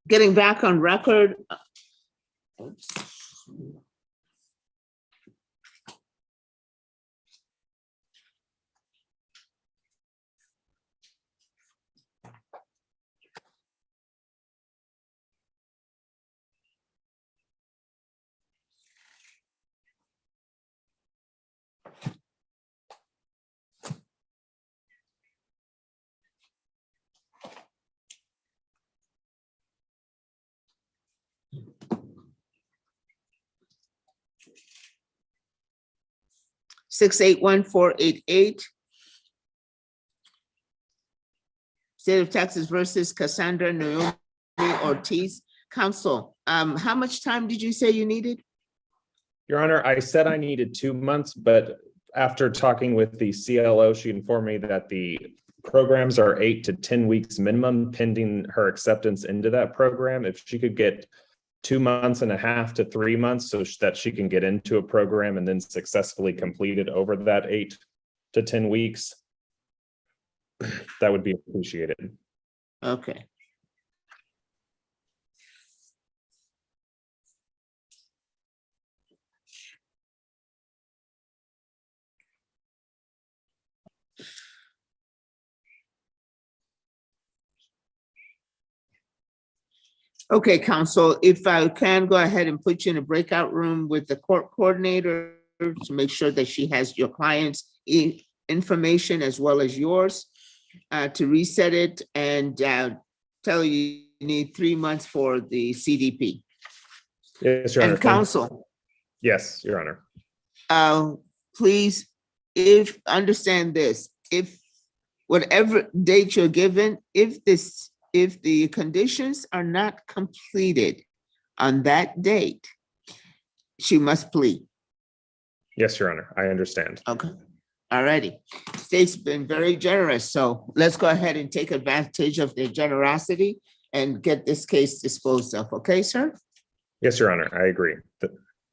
Getting back on record. Oops. Six 681-488. State of Texas versus Cassandra Naomi Ortiz. Counsel, how much time did you say you needed? Your Honor, I said I needed 2 months, but after talking with the CLO, she informed me that the programs are 8 to 10 weeks minimum pending her acceptance into that program. If she could get 2.5 months to 3 months so that she can get into a program and then successfully complete it over that 8 to 10 weeks, that would be appreciated. Okay. Okay, counsel, if I can go ahead and put you in a breakout room with the court coordinator to make sure that she has your client's information as well as yours to reset it and tell you need 3 months for the CDP. Yes, Your Honor. And counsel. Yes, Your Honor. Please, understand this, if whatever date you're given, if the conditions are not completed on that date, She must plead. Yes, Your Honor, I understand. Okay. All righty. State's been very generous, so let's go ahead and take advantage of their generosity and get this case disposed of. Okay, sir? Yes, Your Honor, I agree.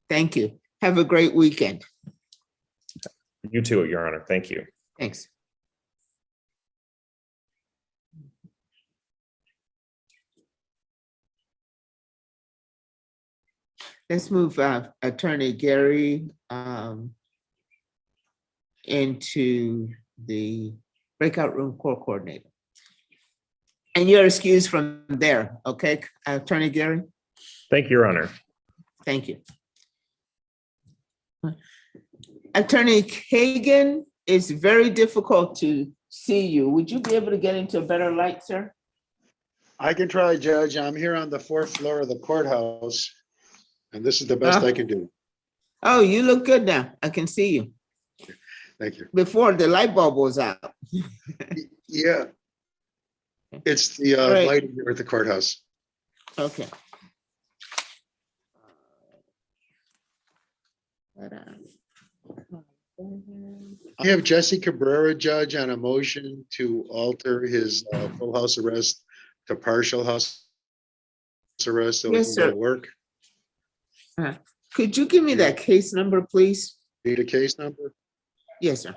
Thank you. Have a great weekend. You too, Your Honor. Thank you. Thanks. Let's move Attorney Gary into the breakout room court coordinator. And you're excused from there, okay, Attorney Gary? Thank you, Your Honor. Thank you. Attorney Kagan, it's very difficult to see you. Would you be able to get into a better light, sir? I can try, Judge. I'm here on the 4th floor of the courthouse, and this is the best I can do. Oh, you look good now. I can see you. Thank you. Before the light bulb was out. Yeah. It's the Right. lighting here at the courthouse. Okay. I have Jesse Cabrera, Judge, on a motion to alter his full house arrest to partial house arrest so he Yes, can go sir. to work. Could you give me that case number, please? Need a case number? Yes, sir.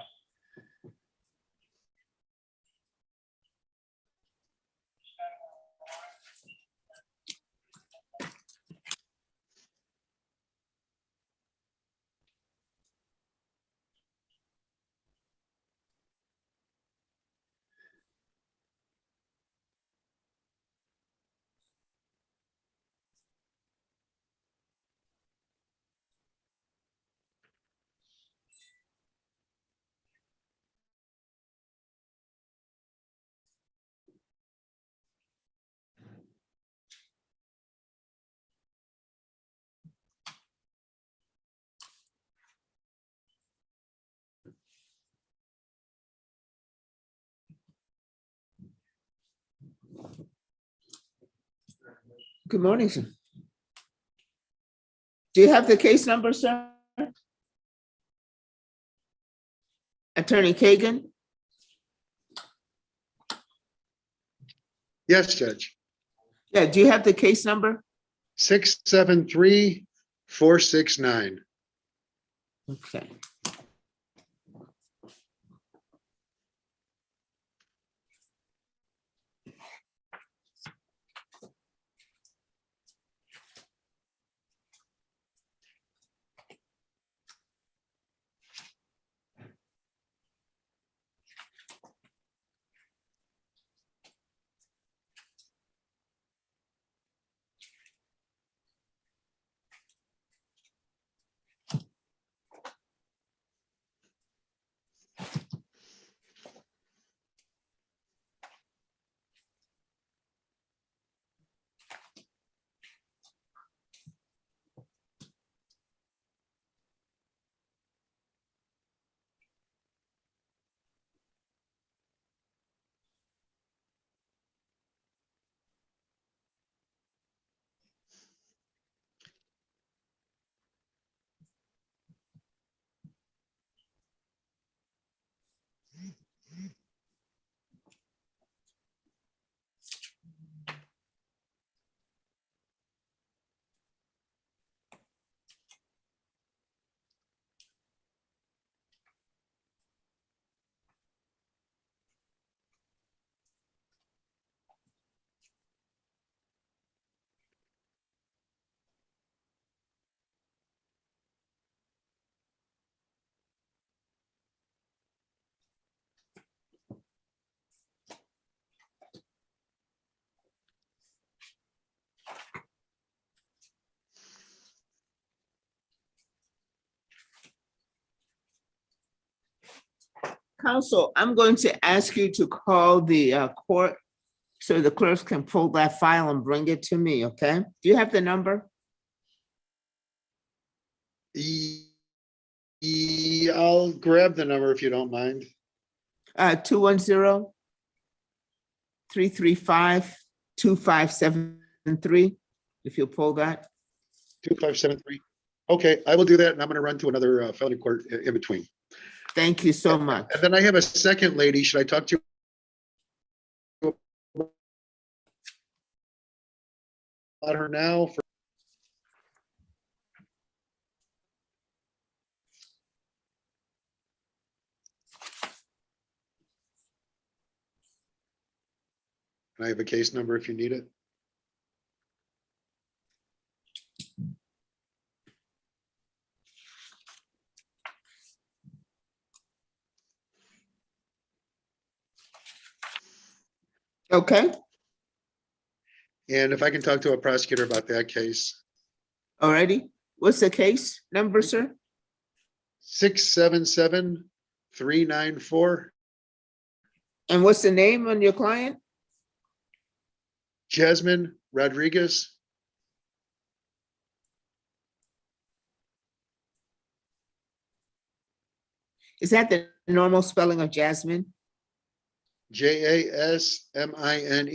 Good morning, sir. Do you have the case number, sir? Attorney Kagan? Yes, Judge. Yeah, do you have the case number? 673469. Okay. Counsel, I'm going to ask you to call the court so the clerks can pull that file and bring it to me, okay? Do you have the number? I'll grab the number if you don't mind. 210-335-2573, if you'll pull that. 2573. Okay, I will do that, and I'm gonna run to another felony court in between. Thank you so much. And then I have a second lady. Should I talk to you about her now? And I have a case number if you need it. Okay, And if I can talk to a prosecutor about that case. alrighty. What's the case number, sir? 677-394. And what's the name on your client? Jasmine Rodriguez. Is that the normal spelling of Jasmine? Jasmine.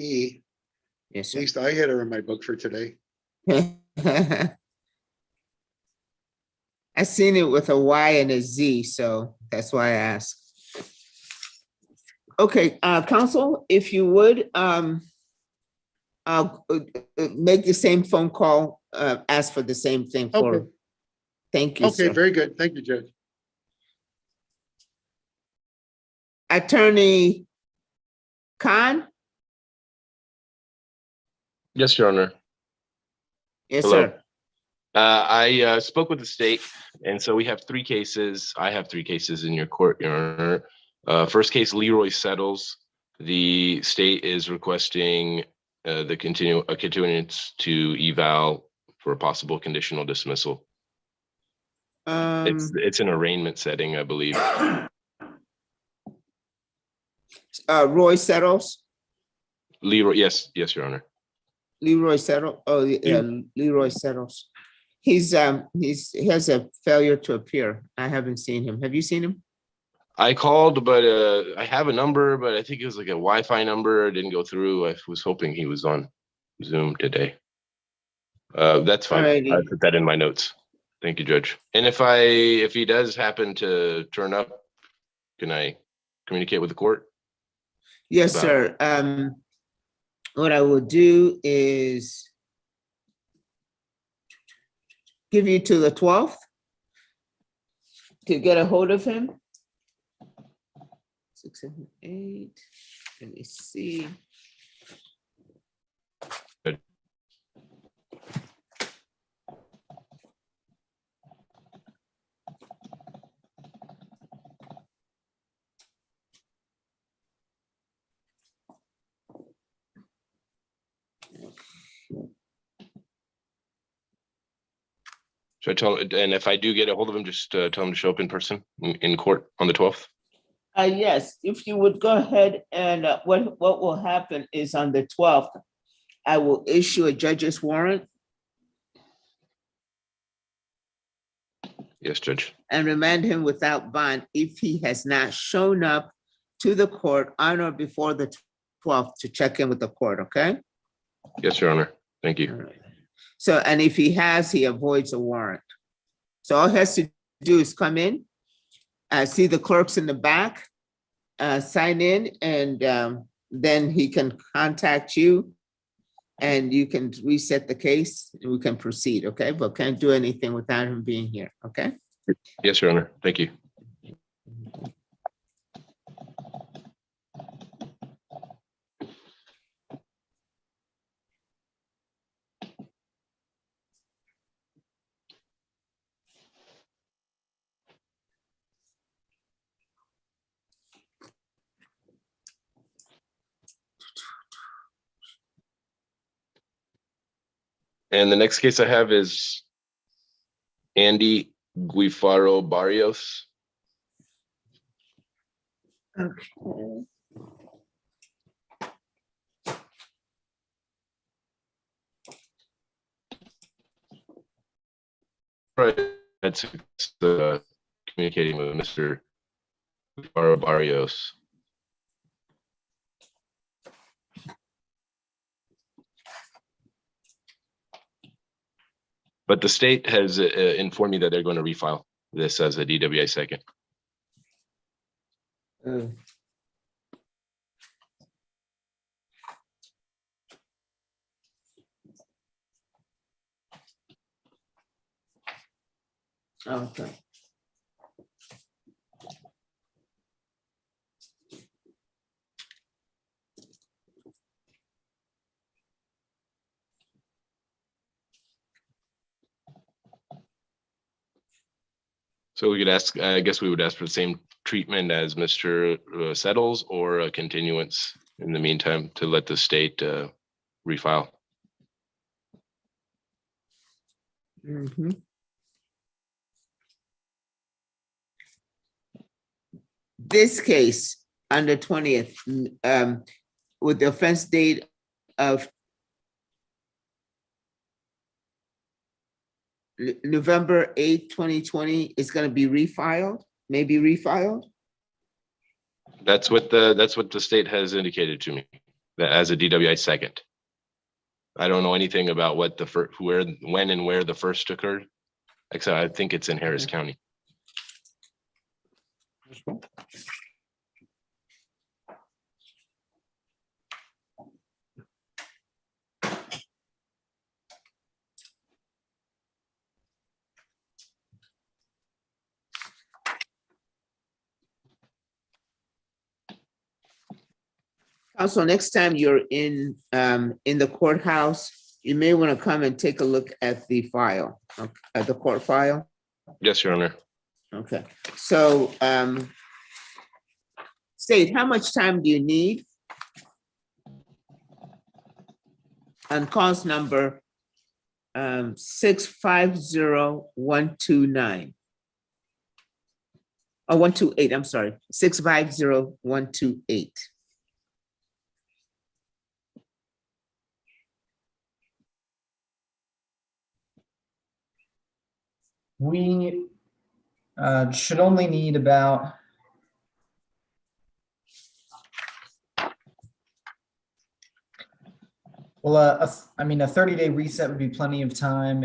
Yes, At sir. least I had her in my book for today. I seen it with a Y and a Z, so that's why I asked. Okay, counsel, if you would, make the same phone call, ask for the same thing for. Okay. Thank you, Okay, sir. very good. Thank you, Judge. Attorney Khan? Yes, Your Honor. Yes, Hello. sir. I spoke with the state, and so we have 3 cases. I have 3 cases in your court, Your Honor. First case, Leroy settles. The state is requesting a continuance to eval for a possible conditional dismissal. It's an arraignment setting, I believe. Roy settles, Leroy, yes, Your Honor. Leroy settle, oh, yeah, Leroy settles. He has a failure to appear. I haven't seen him. Have you seen him? I called, but I have a number, but I think it was like a Wi-Fi number. It didn't go through. I was hoping he was on Zoom today. That's fine. Alrighty. I put that in my notes. Thank you, Judge. And if he does happen to turn up, can I communicate with the court? Yes, About- sir. What I will do is give you to the 12th to get a hold of him. 6, 7, 8. Let me see. Good. Should I tell, and if I do get a hold of him, just tell him to show up in person in court on the 12th? Yes, if you would go ahead and what will happen is on the 12th, I will issue a judge's warrant Yes, Judge. and remand him without bond if he has not shown up to the court on or before the 12th to check in with the court, okay? Yes, Your Honor. Thank you. So, and if he has, he avoids a warrant. So all he has to do is come in, see the clerks in the back, sign in, and then he can contact you and you can reset the case and we can proceed, okay? But can't do anything without him being here, okay? Yes, Your Honor. Thank you. And the next case I have is Andy Guifaro Barrios. Okay. Right. That's communicating with Mr. Guifaro Barrios. But the state has informed me that they're going to refile this as a DWI second. Okay. So we could ask, I guess we would ask for the same treatment as Mr. Settles, or a continuance in the meantime to let the state refile. Mhm. This case under 20th, with the offense date of November 8th, 2020, is going to be refiled, maybe refiled? That's what the state has indicated to me, that as a DWI second. I don't know anything about what the first, where, when and where the first occurred. Except I think it's in Harris County. Also, next time you're in the courthouse, you may want to come and take a look at the file, at the court file. Yes, Your Honor. Okay, so State, how much time do you need? On cause number 650129. Oh, 128, I'm sorry, 650128. We should only need about I mean, a 30-day reset would be plenty of time.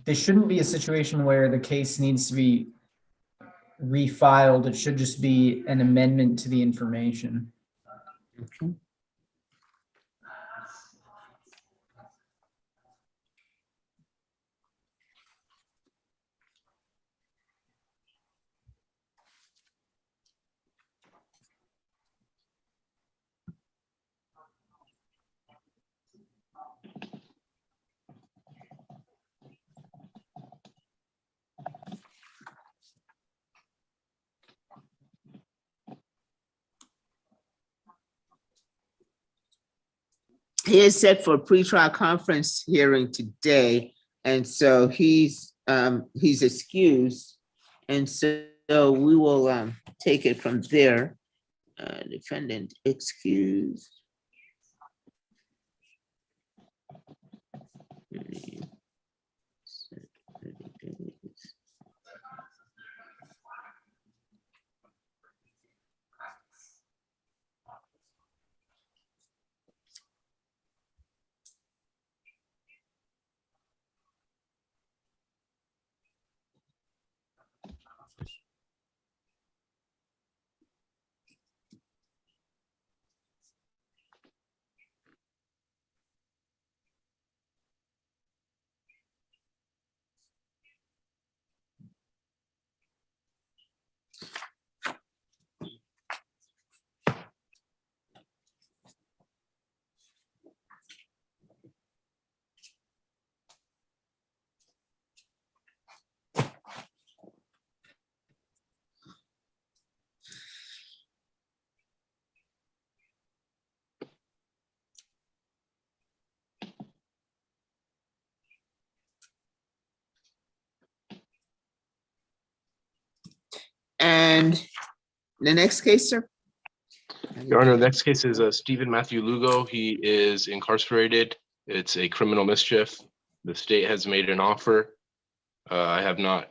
There shouldn't be a situation where the case needs to be refiled. It should just be an amendment to the information. Okay. He is set for a pretrial conference hearing today, and so he's excused, and so we will take it from there. Defendant excused. And the next case, sir? Your Honor, the next case is Stephen Matthew Lugo. He is incarcerated. It's a criminal mischief. The state has made an offer. I have not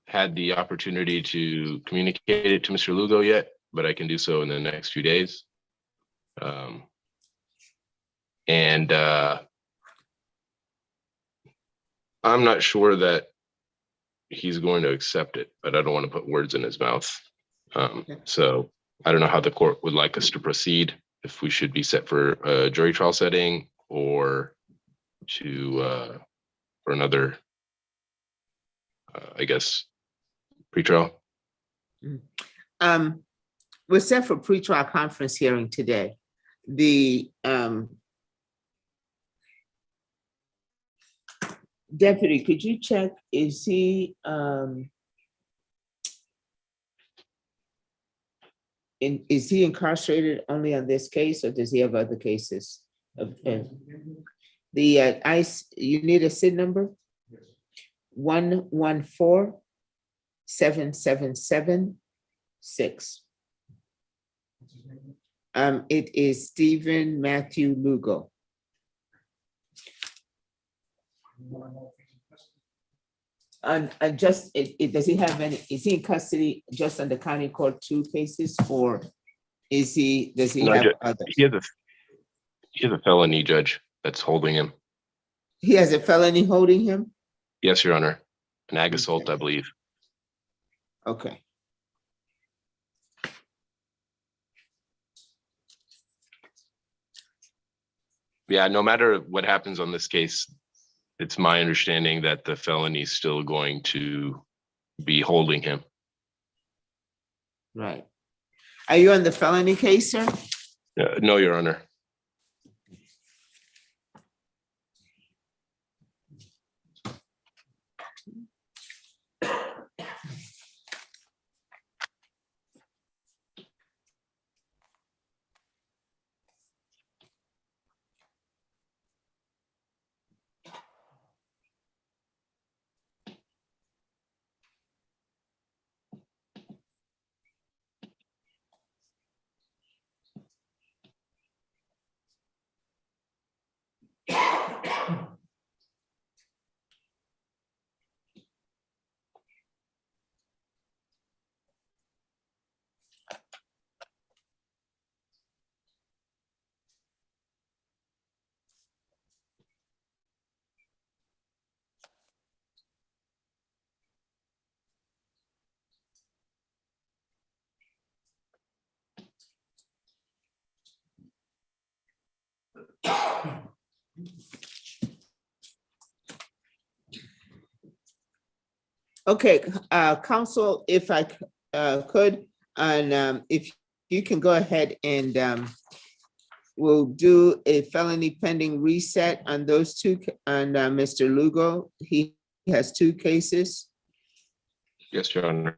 had the opportunity to communicate it to Mr. Lugo yet, but I can do so in the next few days. I'm not sure that he's going to accept it, but I don't want to put words in his mouth. So I don't know how the court would like us to proceed, if we should be set for a jury trial setting or to for another, I guess, pretrial. We're set for pretrial conference hearing today. The deputy, could you check, is he is he incarcerated only on this case, or does he have other cases? The ICE, you need a SID number? 114777-6. It is Stephen Matthew Lugo. And just, does he have any, is he in custody just on the county court 2 cases, or does he No, have others? he has a felony, Judge, that's holding him. He has a felony holding him? Yes, Your Honor. An ag assault, I believe. Okay. Yeah, no matter what happens on this case, it's my understanding that the felony is still going to be holding him. Right. Are you on the felony case, sir? No, Your Honor. Okay, counsel, if I could, and if you can go ahead and we'll do a felony pending reset on those 2, and Mr. Lugo, he has 2 cases. Yes, Your Honor.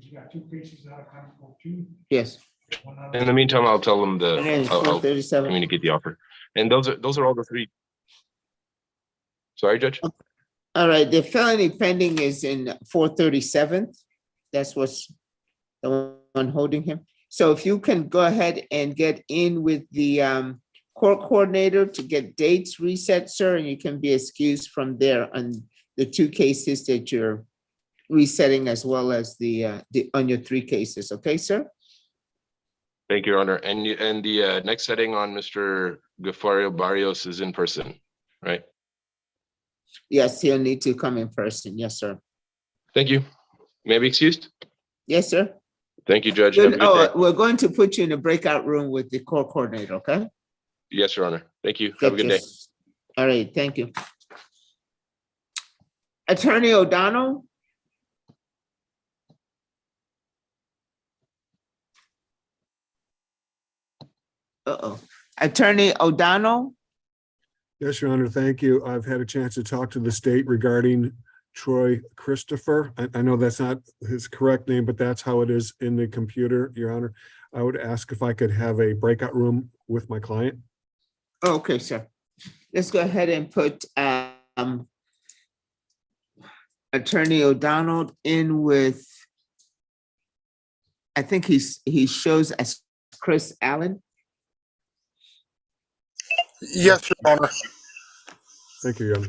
You got 2 cases out of county court 2. Yes. In the meantime, I'll tell them And then I'll 437. communicate the offer. And those are all the 3. Sorry, Judge? All right, the felony pending is in 437th. That's what's the one holding him. So if you can go ahead and get in with the court coordinator to get dates reset, sir, and you can be excused from there on the 2 cases that you're resetting, as well as the on your 3 cases. Okay, sir? Thank you, Your Honor. And the next setting on Mr. Gafario Barrios is in person, right? Yes, he'll need to come in person. Yes, sir. Thank you. May I be excused? Yes, sir. Thank you, Judge. Have a good day. We're going to put you in a breakout room with the court coordinator, okay? Yes, Your Honor. Thank you. Have a good day. All right, thank you. Attorney O'Donnell? Attorney O'Donnell? Yes, Your Honor, thank you. I've had a chance to talk to the state regarding Troy Christopher. I know that's not his correct name, but that's how it is in the computer, Your Honor. I would ask if I could have a breakout room with my client. Okay, sir. Let's go ahead and put Attorney O'Donnell in with, I think he shows as Chris Allen. Yes, Your Honor. Thank you, Your Honor.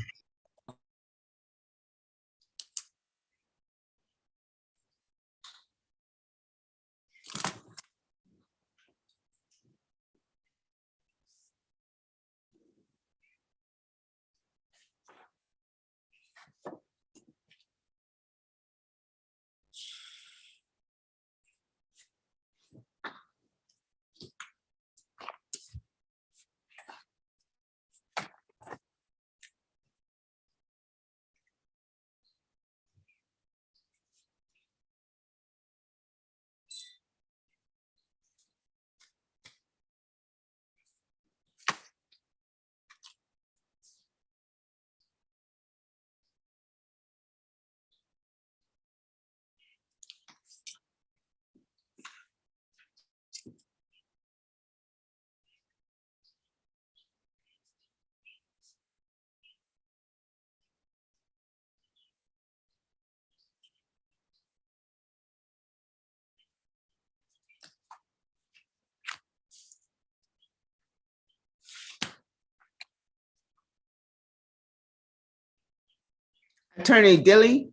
Attorney Dilly?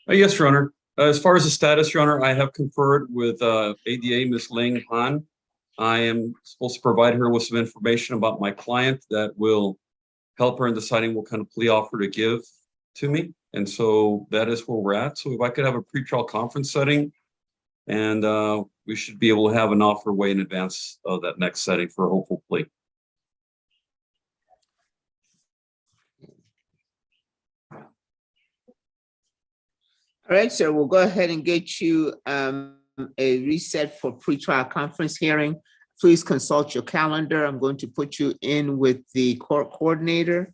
Yes, Your Honor. As far as the status, Your Honor, I have conferred with ADA Ms. Ling Han. I am supposed to provide her with some information about my client that will help her in deciding what kind of plea offer to give to me. And so that is where we're at. So if I could have a pretrial conference setting, and we should be able to have an offer way in advance of that next setting for a hopeful plea. All right, sir, we'll go ahead and get you a reset for pretrial conference hearing. Please consult your calendar. I'm going to put you in with the court coordinator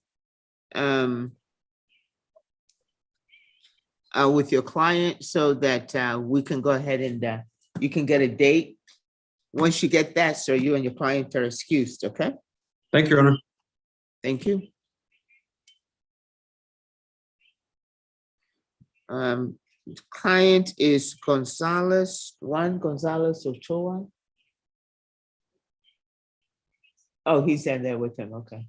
with your client so that we can go ahead and you can get a date. Once you get that, sir, you and your client are excused, okay? Thank you, Your Honor. Thank you. Client is Juan Gonzalez Ochoa. Oh, he's in there with him, okay.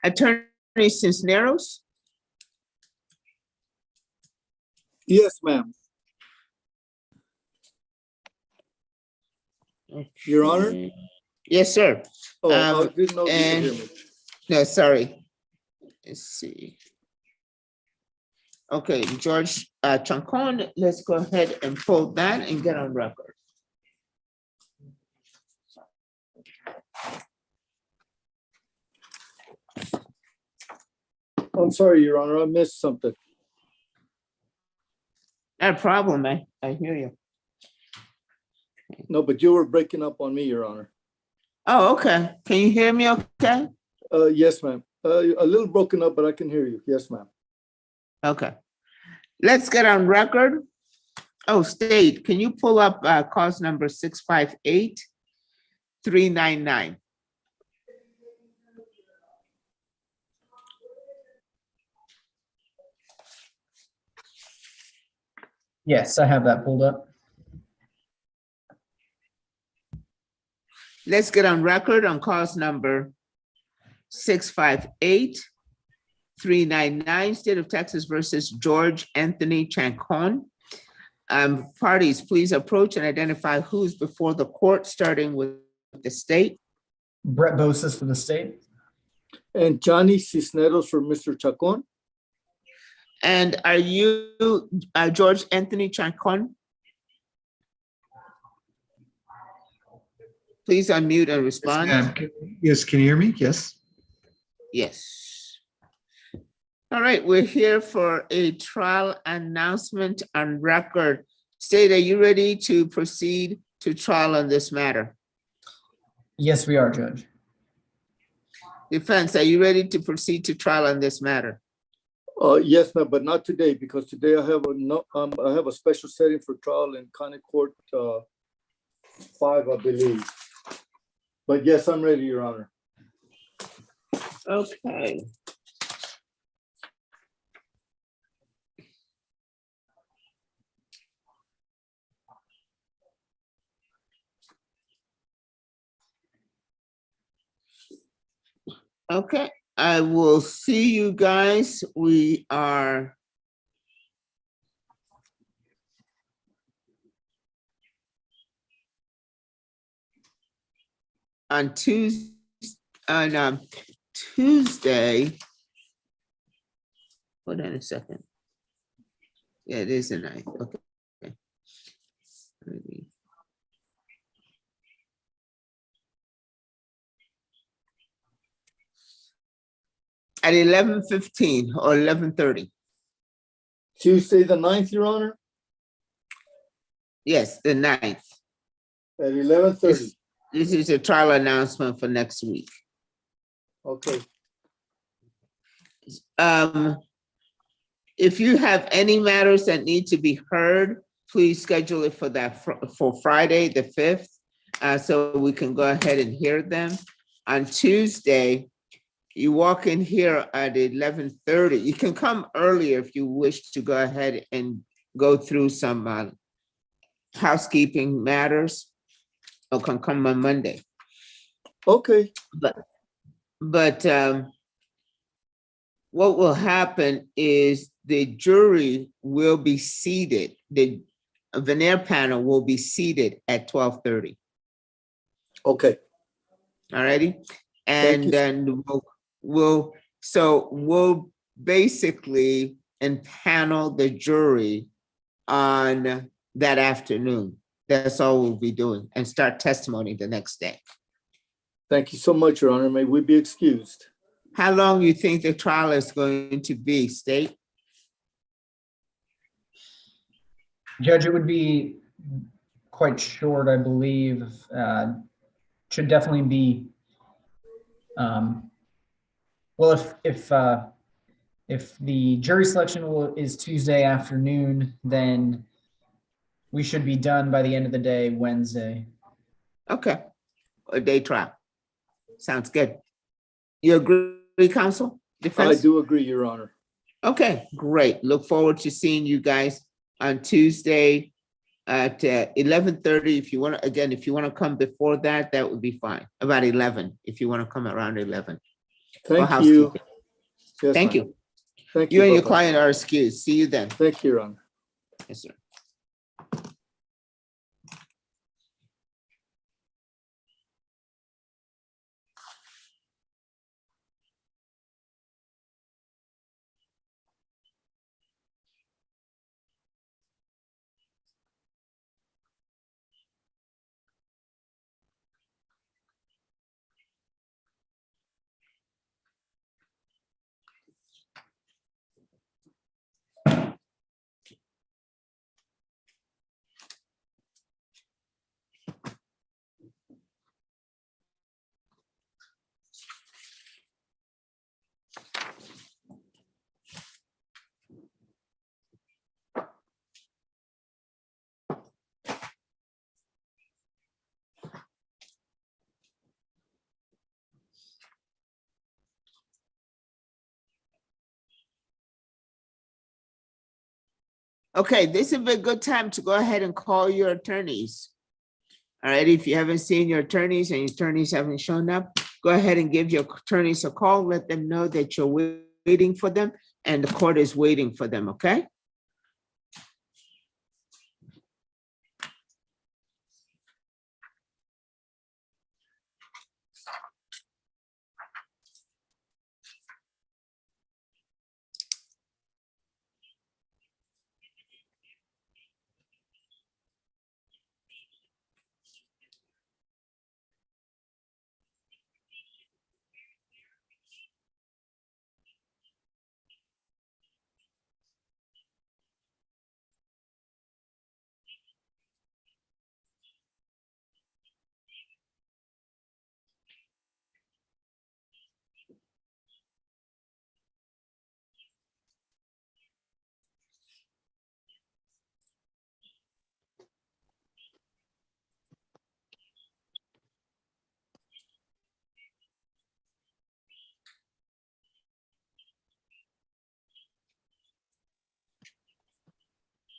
Attorney Cisneros? Yes, ma'am. Your Honor? Yes, sir. Oh, I didn't know you could and- hear me. No, sorry. Let's see. Okay, George Chancon, let's go ahead and pull that and get on record. I'm sorry, Your Honor, I missed something. Not a problem, I hear you. No, but you were breaking up on me, Your Honor. Oh, okay. Can you hear me okay? Yes, ma'am. A little broken up, but I can hear you. Yes, ma'am. Okay. Let's get on record. Oh, State, can you pull up cause number 658-399? Yes, I have that pulled up. Let's get on record on cause number 658-399, State of Texas versus George Anthony Chancon. Parties, please approach and identify who's before the court, starting with the state. Brett Bosis for the state. And Johnny Cisneros for Mr. Chacon. And are you George Anthony Chancon? Please unmute and respond. Yes, can you hear me? Yes. Yes. All right, we're here for a trial announcement on record. State, are you ready to proceed to trial on this matter? Yes, we are, Judge. Defense, are you ready to proceed to trial on this matter? Yes, ma'am, but not today, because today I have a special setting for trial in County Court 5, I believe. But yes, I'm ready, Your Honor. Okay. Okay, I will see you guys. We are on Tuesday. Hold on a second. Yeah, it is the 9th. Okay. At 11:15 or 11:30. Tuesday, the 9th, Your Honor? Yes, the 9th. At 11:30. This is a trial announcement for next week. Okay. If you have any matters that need to be heard, please schedule it for that for Friday, the 5th, so we can go ahead and hear them. On Tuesday, You walk in here at 11:30. You can come earlier if you wish to go ahead and go through some housekeeping matters, or can come on Monday. Okay, But what will happen is the jury will be seated. The veneer panel will be seated at 12:30. okay. All righty. Thank you. And then we'll basically impanel the jury on that afternoon. That's all we'll be doing, and start testimony the next day. Thank you so much, Your Honor. May we be excused? How long you think the trial is going to be, State? Judge, it would be quite short, I believe. Should definitely be, well, if the jury selection is Tuesday afternoon, then we should be done by the end of the day, Wednesday. Okay, a day trial. Sounds good. You agree, counsel? I Defense? do agree, Your Honor. Okay, great. Look forward to seeing you guys on Tuesday at 11:30. If you want to, again, if you want to come before that, that would be fine. About 11, if you want to come around 11. for Thank you. housekeeping. Yes, Thank ma'am. you. Thank You and your Bye-bye. client are excused. See you then. Thank you, Your Honor. Yes, sir. Okay, this is a good time to go ahead and call your attorneys. All right, if you haven't seen your attorneys and your attorneys haven't shown up, go ahead and give your attorneys a call. Let them know that you're waiting for them and the court is waiting for them, okay?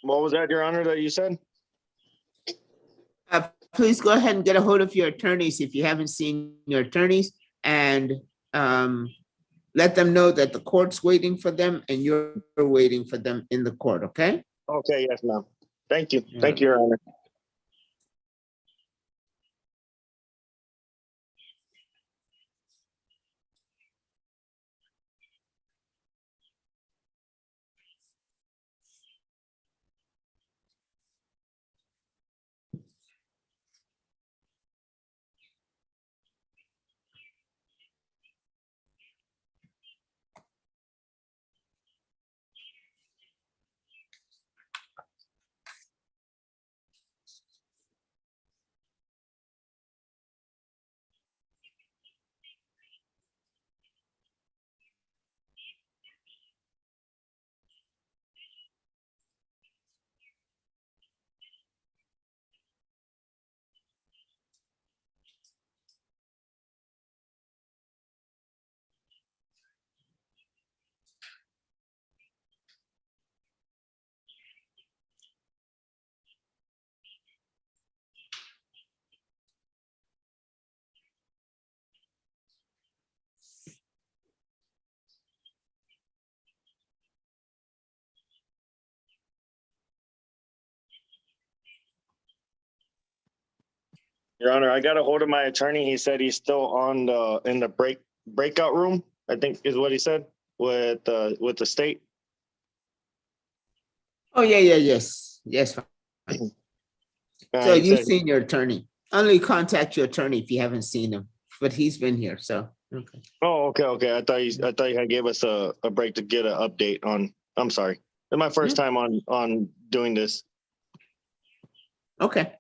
What was that, Your Honor, that you said? Please go ahead and get a hold of your attorneys if you haven't seen your attorneys, and let them know that the court's waiting for them and you're waiting for them in the court, okay? Okay, yes, ma'am. Thank you. Thank you, Your Honor. Your Honor, I got a hold of my attorney. He said he's still on in the breakout room, I think is what he said, with the state. Oh, yeah, yes. So He you've said- seen your attorney. Only contact your attorney if you haven't seen him, but he's been here, so, okay. Oh, okay. I thought you had gave us a break to get an update on. I'm sorry. It's my first time on doing this. Okay.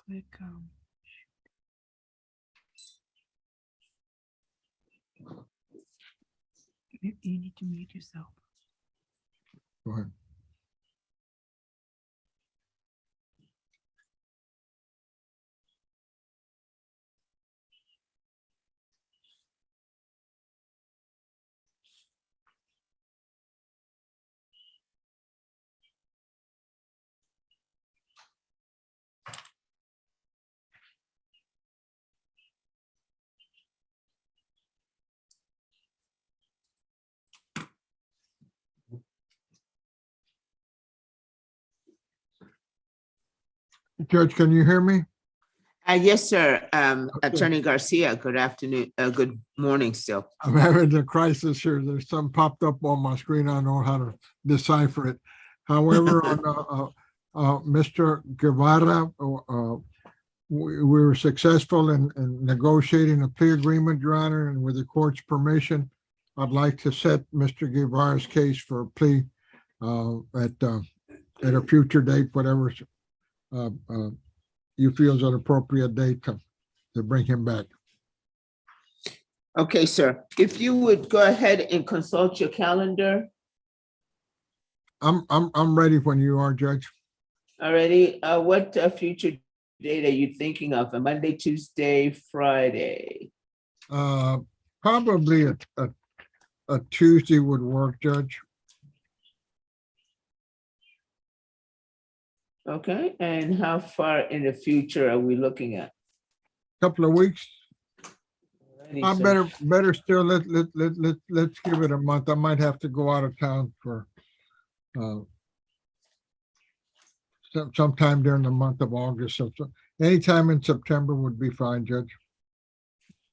Click, you need to mute yourself. Go ahead. Judge, can you hear me? Yes, sir. Attorney Garcia, good afternoon, good morning still. I'm having a crisis here. There's some popped up on my screen. I don't know how to decipher it. However, on Mr. Guevara, we were successful in negotiating a plea agreement, Your Honor, and with the court's permission, I'd like to set Mr. Guevara's case for a plea at a future date, whatever you feel is an appropriate date to bring him back. Okay, sir. If you would go ahead and consult your calendar. I'm ready when you are, Judge. Already, what future date are you thinking of? A Monday, Tuesday, Friday? Probably a Tuesday would work, Judge. Okay, and how far in the future are we looking at? Couple of weeks. Alrighty, I sir. better still let's give it a month. I might have to go out of town for sometime during the month of August. So anytime in September would be fine, Judge.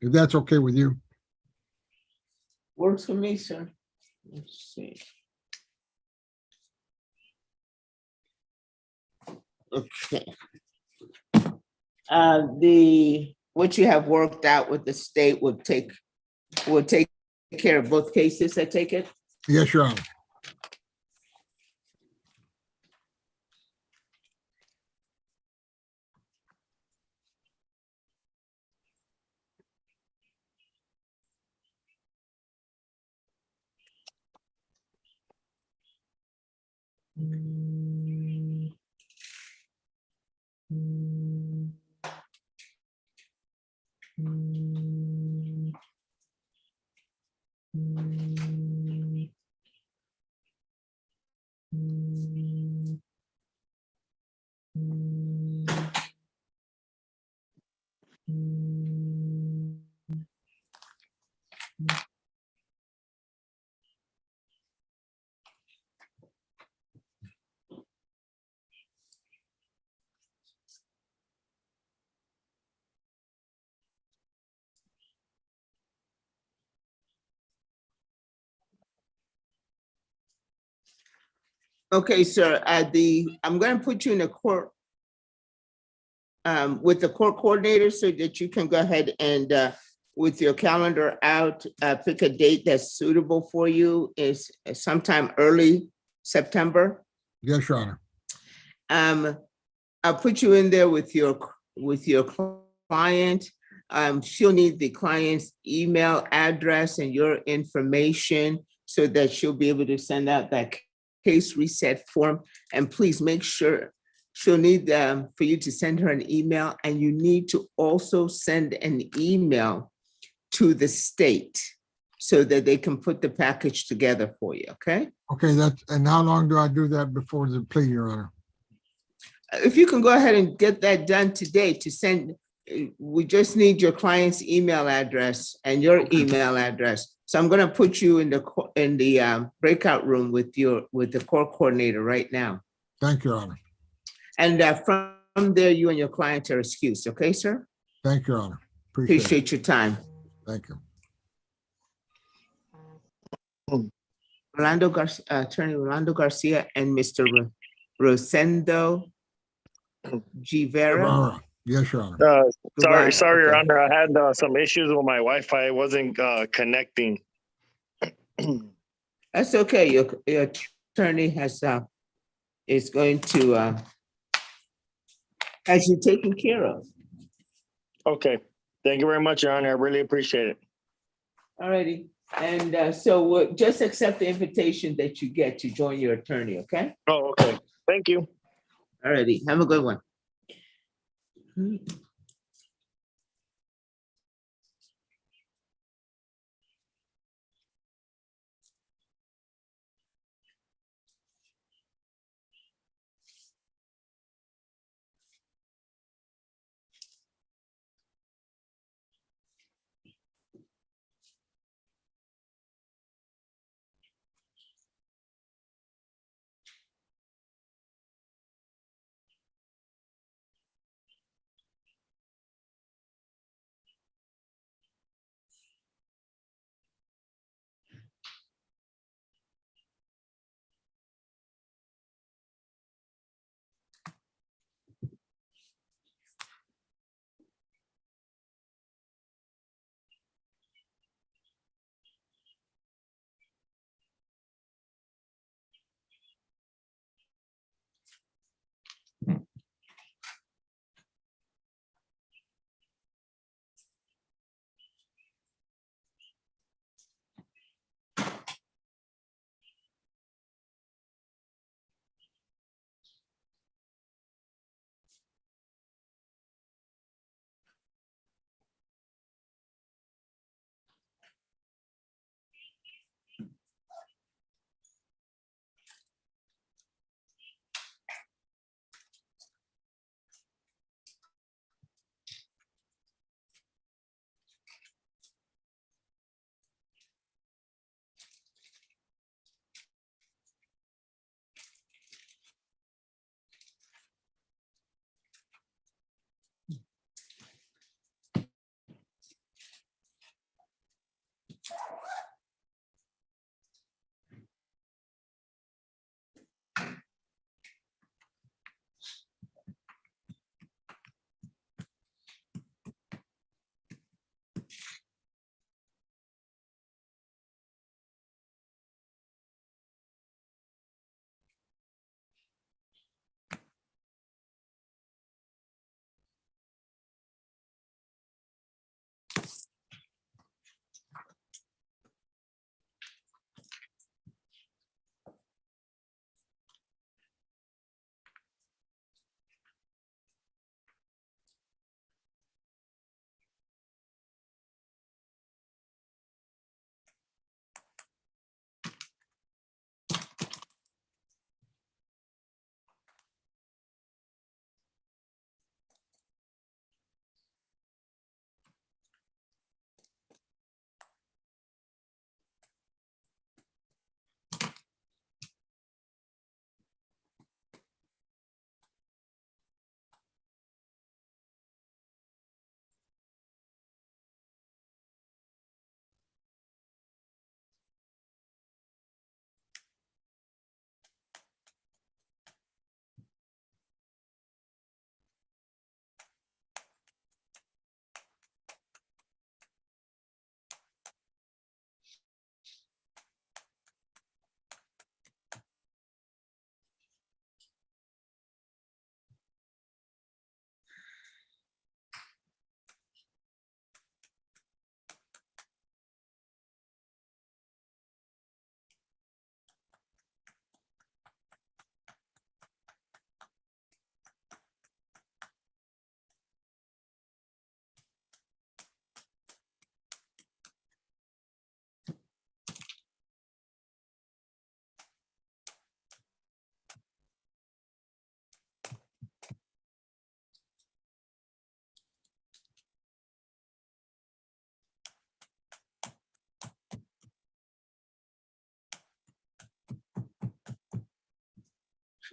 If that's okay with you. Works for me, sir. Let's see. Okay. What you have worked out with the state will take care of both cases, I take it? Yes, Your Honor. Okay, sir, I'm gonna put you in the court with the court coordinator so that you can go ahead and with your calendar out, pick a date that's suitable for you. Is sometime early September. Yes, Your Honor. I'll put you in there with your client. She'll need the client's email address and your information so that she'll be able to send out that case reset form. And please make sure she'll need for you to send her an email, and you need to also send an email to the state so that they can put the package together for you, okay? Okay, and how long do I do that before the plea, Your Honor? If you can go ahead and get that done today to send, we just need your client's email address and your email address. So I'm gonna put you in the breakout room with the court coordinator right now. Thank you, Your Honor. And from there, you and your client are excused, okay, sir? Thank you, Your Honor. Appreciate your time. Thank you. Attorney Rolando Garcia and Mr. Rosendo Givera. Yes, Your Honor. Sorry, Your Honor. I had some issues with my Wi-Fi. It wasn't connecting. That's okay. Your attorney is going to Has you taken care of? Okay. Thank you very much, Your Honor. I really appreciate it. All righty. And so we'll just accept the invitation that you get to join your attorney, okay? Oh, okay. Thank you. All righty. Have a good one.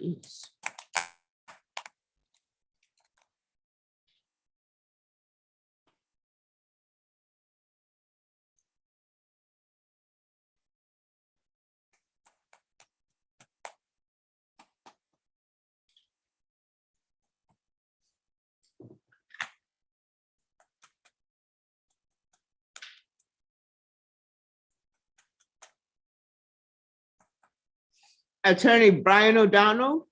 Jeez. Attorney Brian O'Donnell.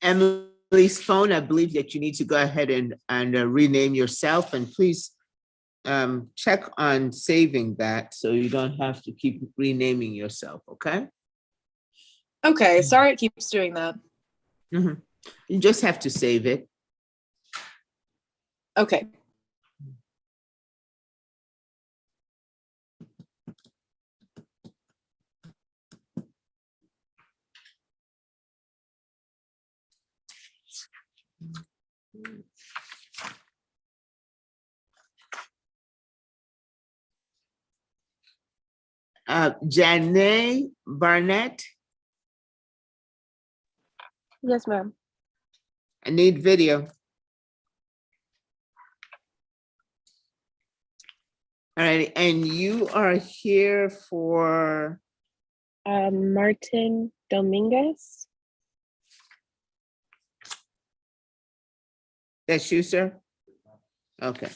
Emily's phone, I believe that you need to go ahead and rename yourself, and please check on saving that so you don't have to keep renaming yourself, okay? Okay, sorry it keeps doing that. Mhm. You just have to save it. Okay. Janae Barnett, Yes, ma'am. I need video. All right, and you are here for, Martin Dominguez. that's you, sir? Okay.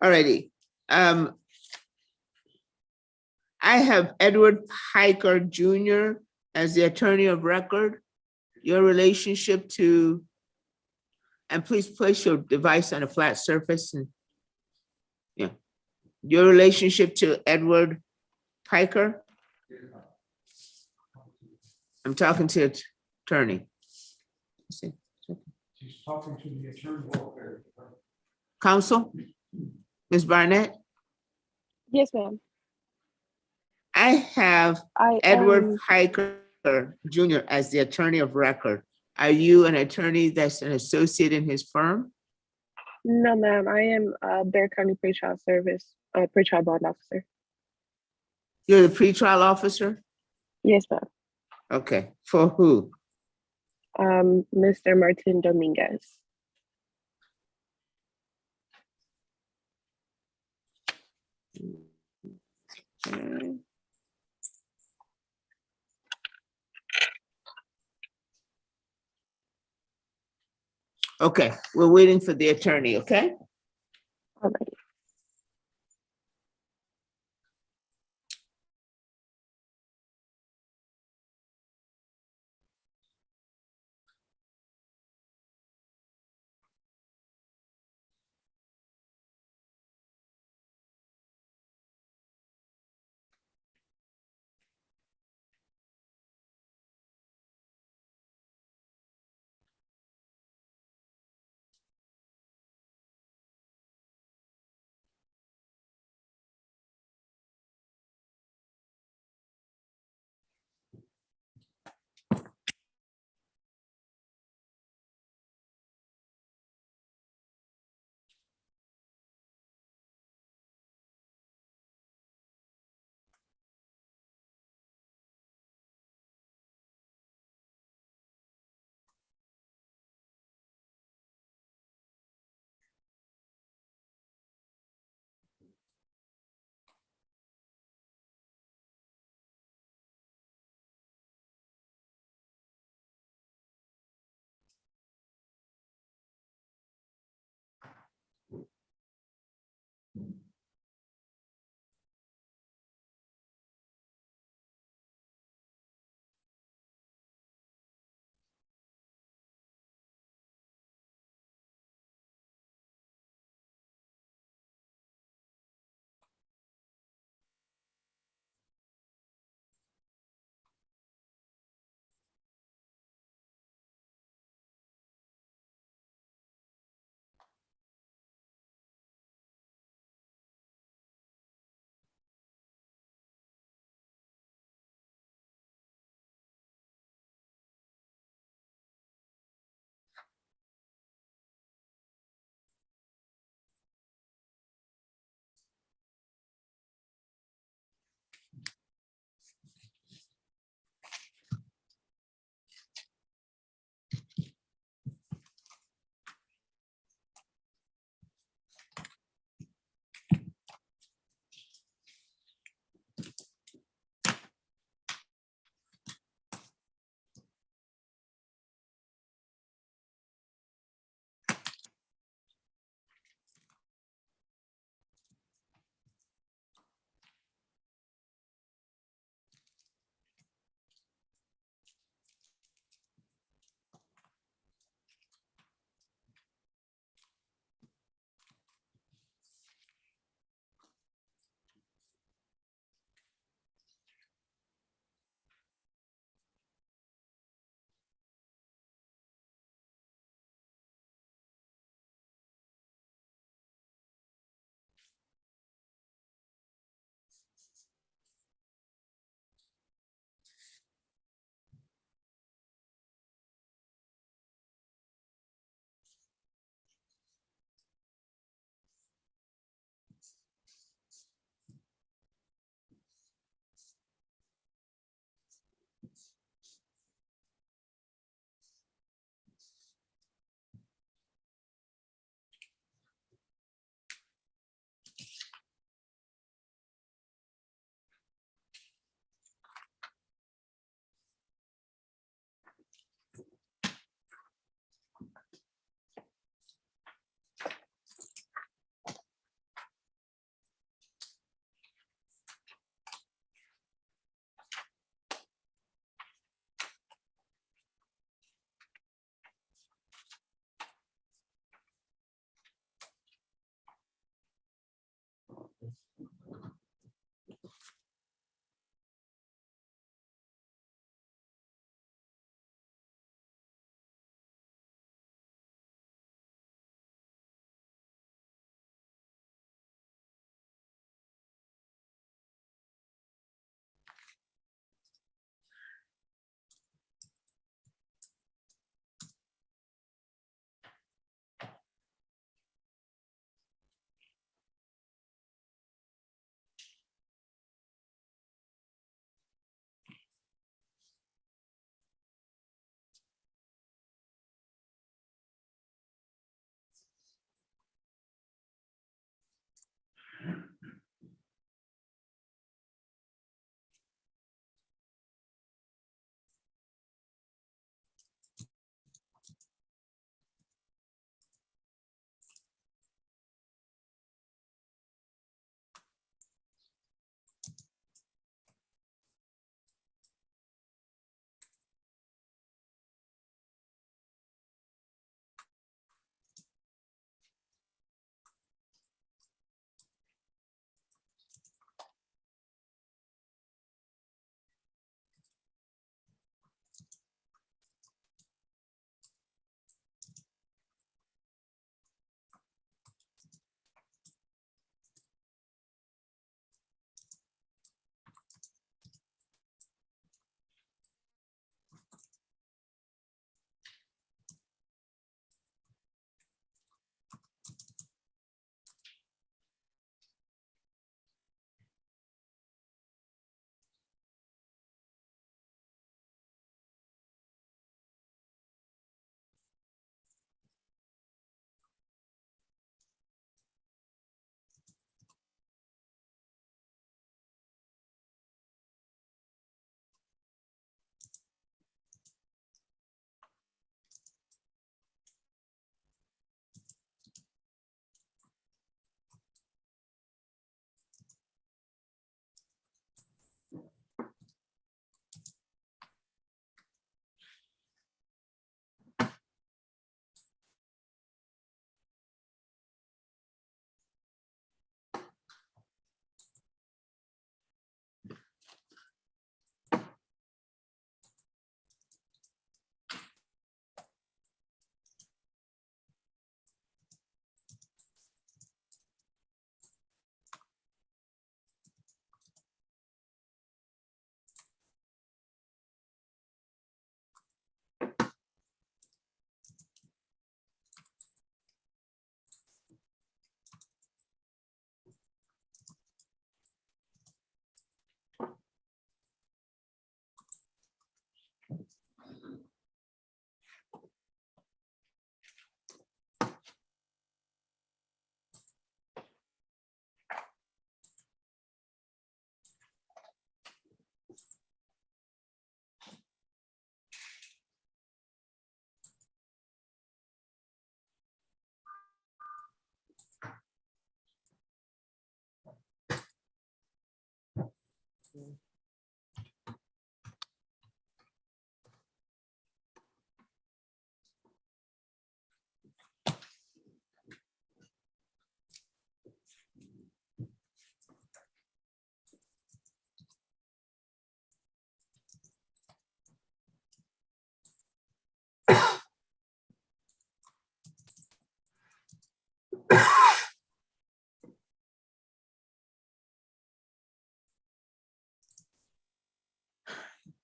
Alrighty. I have Edward Piker Jr. as the attorney of record. Your relationship to, and please place your device on a flat surface and, yeah. Your relationship to Edward Piker? I'm talking to attorney. She's talking to the attorney. Counsel? Ms. Barnett? Yes, ma'am. I have I Edward Piker Jr. as the attorney of record. Are you an attorney that's an associate in his firm? No, ma'am. I am Bear County Pretrial Service, pretrial bond officer. You're the pretrial officer? Yes, ma'am. Okay, for who? Mr. Martin Dominguez. Okay, we're waiting for the attorney, okay? All right.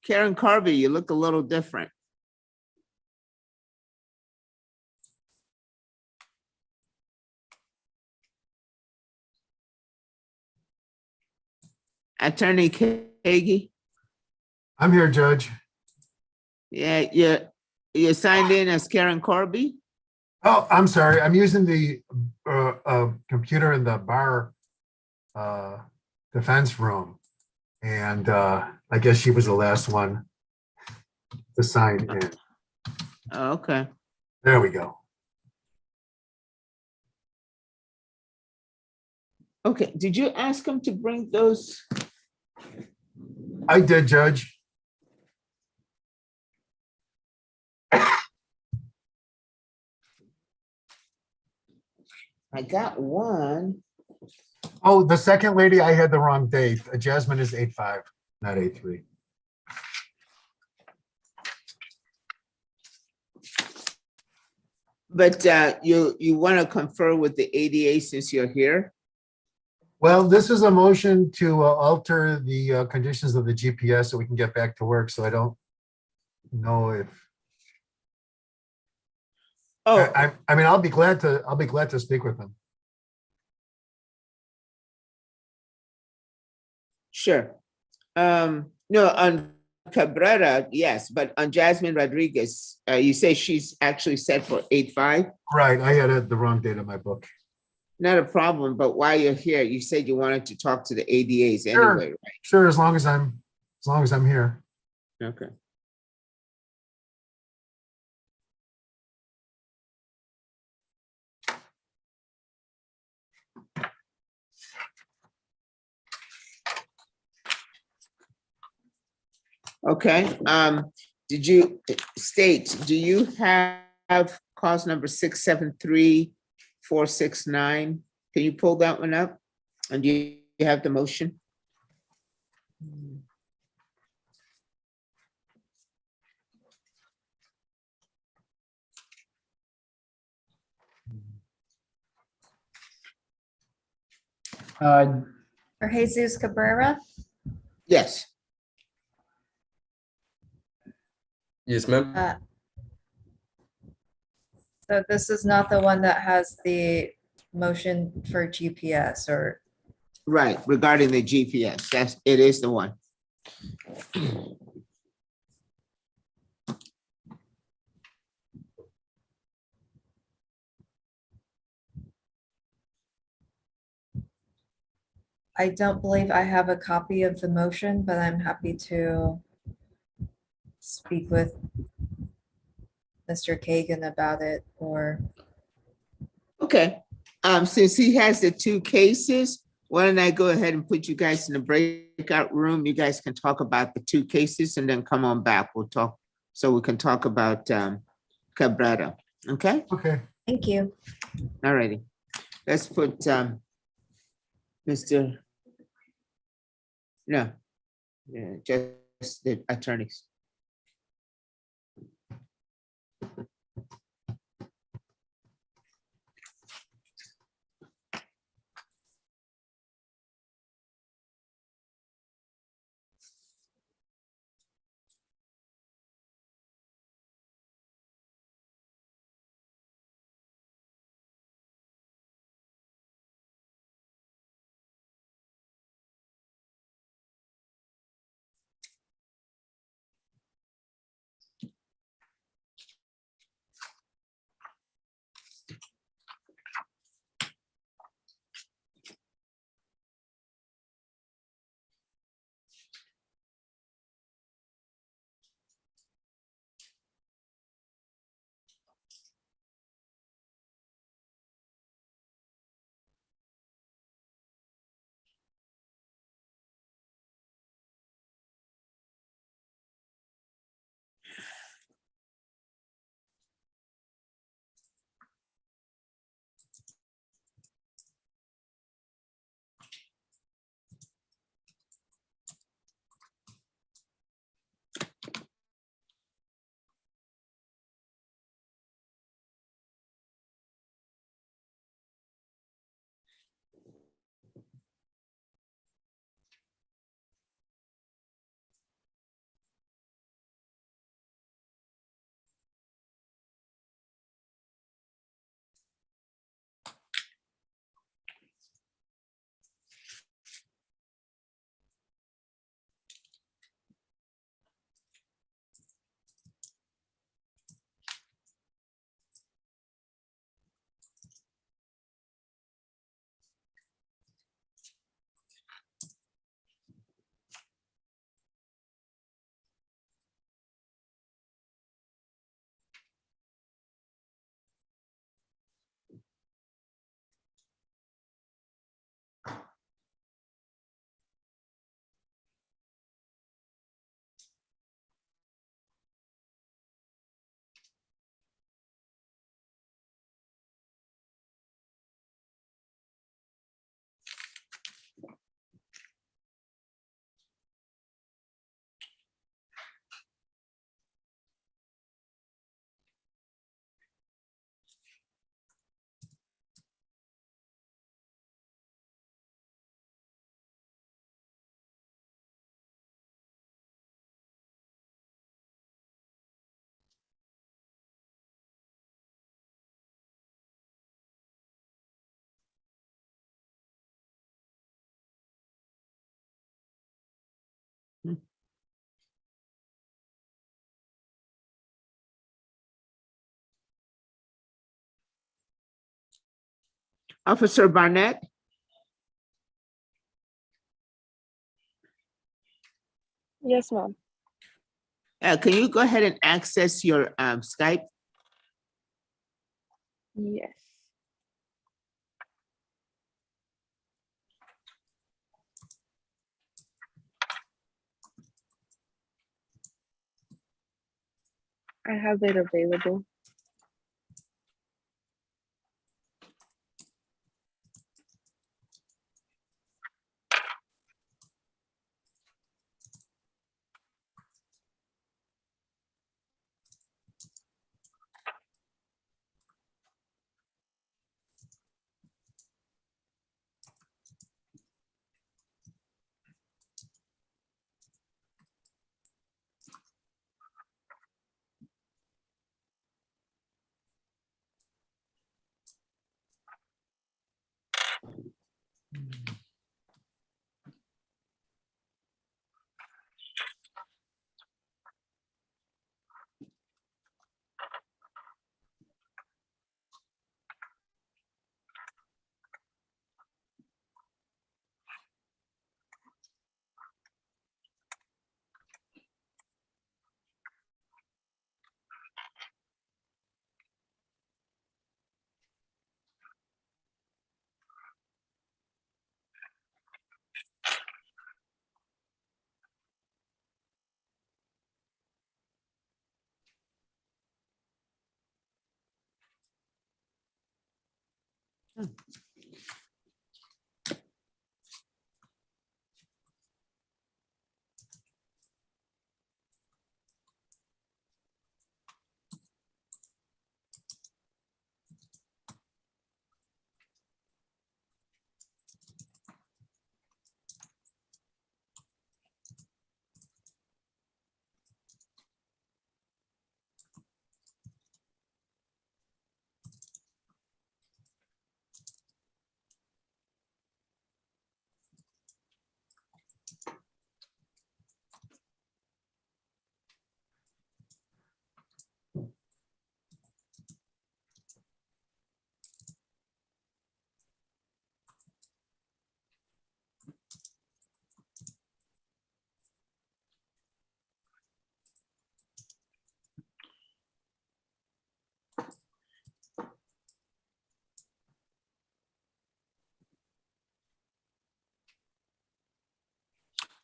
Karen Carvey, you look a little different. Attorney Kagi? I'm here, Judge. Yeah, you signed in as Karen Corby? Oh, I'm sorry. I'm using the computer in the bar defense room. And I guess she was the last one to sign in. Oh, okay. There we go. Okay, did you ask him to bring those? I did, Judge. I got one. Oh, the second lady, I had the wrong date. Jasmine is 8/5, not 8/3. But you want to confer with the ADA since you're here? Well, this is a motion to alter the conditions of the GPS so we can get back to work. So I don't know if. Oh, I mean, I'll be glad to speak with them. sure. No, on Cabrera, yes, but on Jasmine Rodriguez, you say she's actually set for 8/5? Right, I had the wrong date in my book. Not a problem, but while you're here, you said you wanted to talk to the ADAs Sure. anyway, right? Sure, as long as I'm here. Okay. Okay, did you state, do you have cause number 673-469? Can you pull that one up? And do you have the motion? For Jesus Cabrera? Yes. Yes, ma'am. So this is not the one that has the motion for GPS or, Right, regarding the GPS, it is the one. I don't believe I have a copy of the motion, but I'm happy to speak with Mr. Kagan about it or. Okay, since he has the two cases, why don't I go ahead and put you guys in the breakout room? You guys can talk about the two cases and then come on back. We'll talk, so we can talk about Cabrera, okay? Okay. Thank you. All righty. Let's put Mr. No, yeah, just the attorneys. Officer Barnett? Yes, ma'am. Can you go ahead and access your Skype? Yes. I have it available.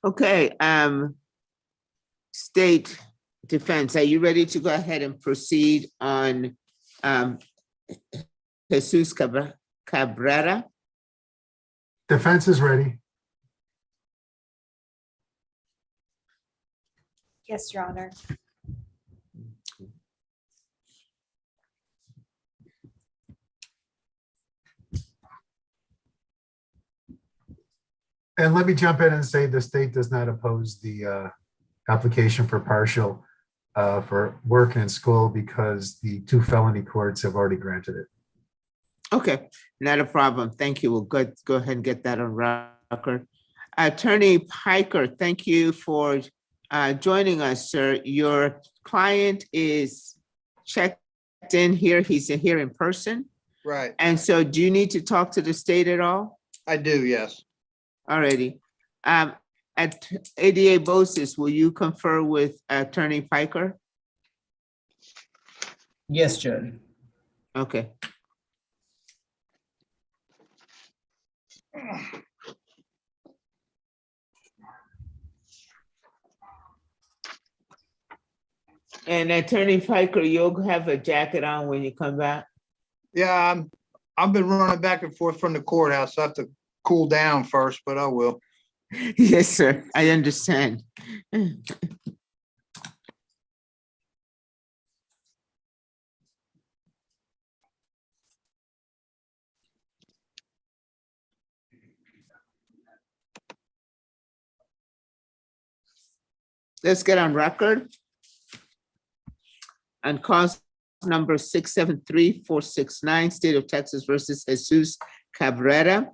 Okay, State Defense, are you ready to go ahead and proceed on Jesus Cabrera? Defense is ready. Yes, Your Honor. And let me jump in and say the state does not oppose the application for partial for work and school because the 2 felony courts have already granted it. Okay, not a problem. Thank you. We'll go ahead and get that on record. Attorney Piker, thank you for joining us, sir. Your client is checked in here. He's here in person. Right. And so do you need to talk to the state at all? I do, yes. Alrighty. At ADA BOSIS, will you confer with Attorney Piker? Yes, Judge. Okay. And Attorney Piker, you'll have a jacket on when you come back? Yeah, I've been running back and forth from the courthouse. So I have to cool down first, but I will. Yes, sir. I understand. Let's get on record. On cause number 673-469, State of Texas versus Jesus Cabrera.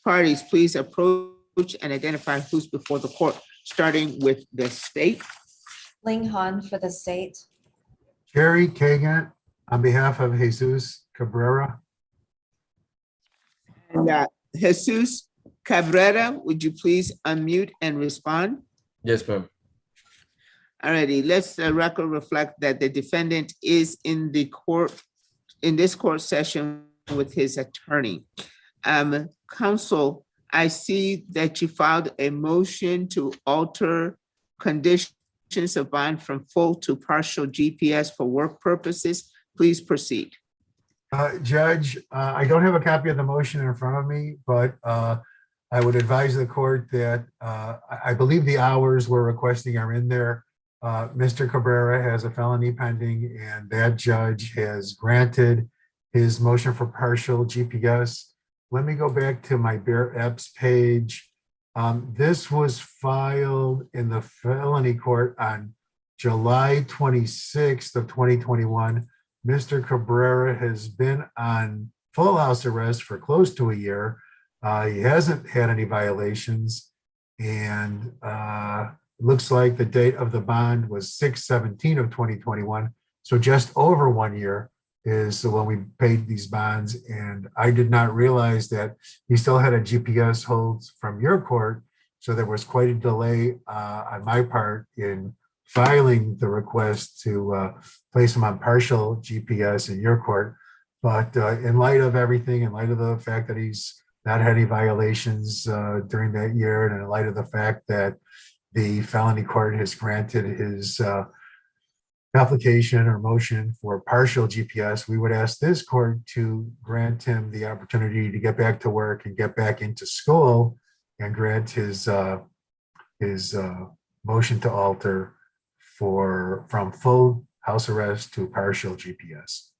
Parties, please approach and identify who's before the court, starting with the state. Ling Han for the state. Jerry Kagan on behalf of Jesus Cabrera. And Jesus Cabrera, would you please unmute and respond? Yes, ma'am. Alrighty, let's the record reflect that the defendant is in the court, in this court session with his attorney. Counsel, I see that you filed a motion to alter conditions of bond from full to partial GPS for work purposes. Please proceed. Judge, I don't have a copy of the motion in front of me, but I would advise the court that I believe the hours we're requesting are in there. Mr. Cabrera has a felony pending, and that judge has granted his motion for partial GPS. Let me go back to my Bear Epps page. This was filed in the felony court on July 26th of 2021. Mr. Cabrera has been on full house arrest for close to a year. He hasn't had any violations, and looks like the date of the bond was 6/17 of 2021. So just over 1 year is when we paid these bonds. And I did not realize that he still had a GPS hold from your court. So there was quite a delay on my part in filing the request to place him on partial GPS in your court. But in light of everything, in light of the fact that he's not had any violations during that year, and in light of the fact that the felony court has granted his application or motion for partial GPS, we would ask this court to grant him the opportunity to get back to work and get back into school, and grant his motion to alter from full house arrest to partial GPS.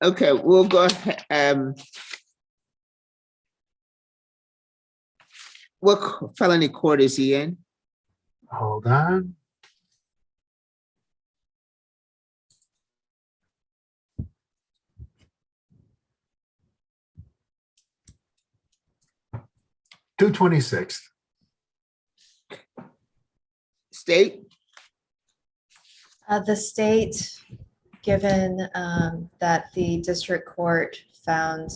Okay, we'll go ahead. What felony court is he in? Hold on. $226,000. State? The state, given that the district court found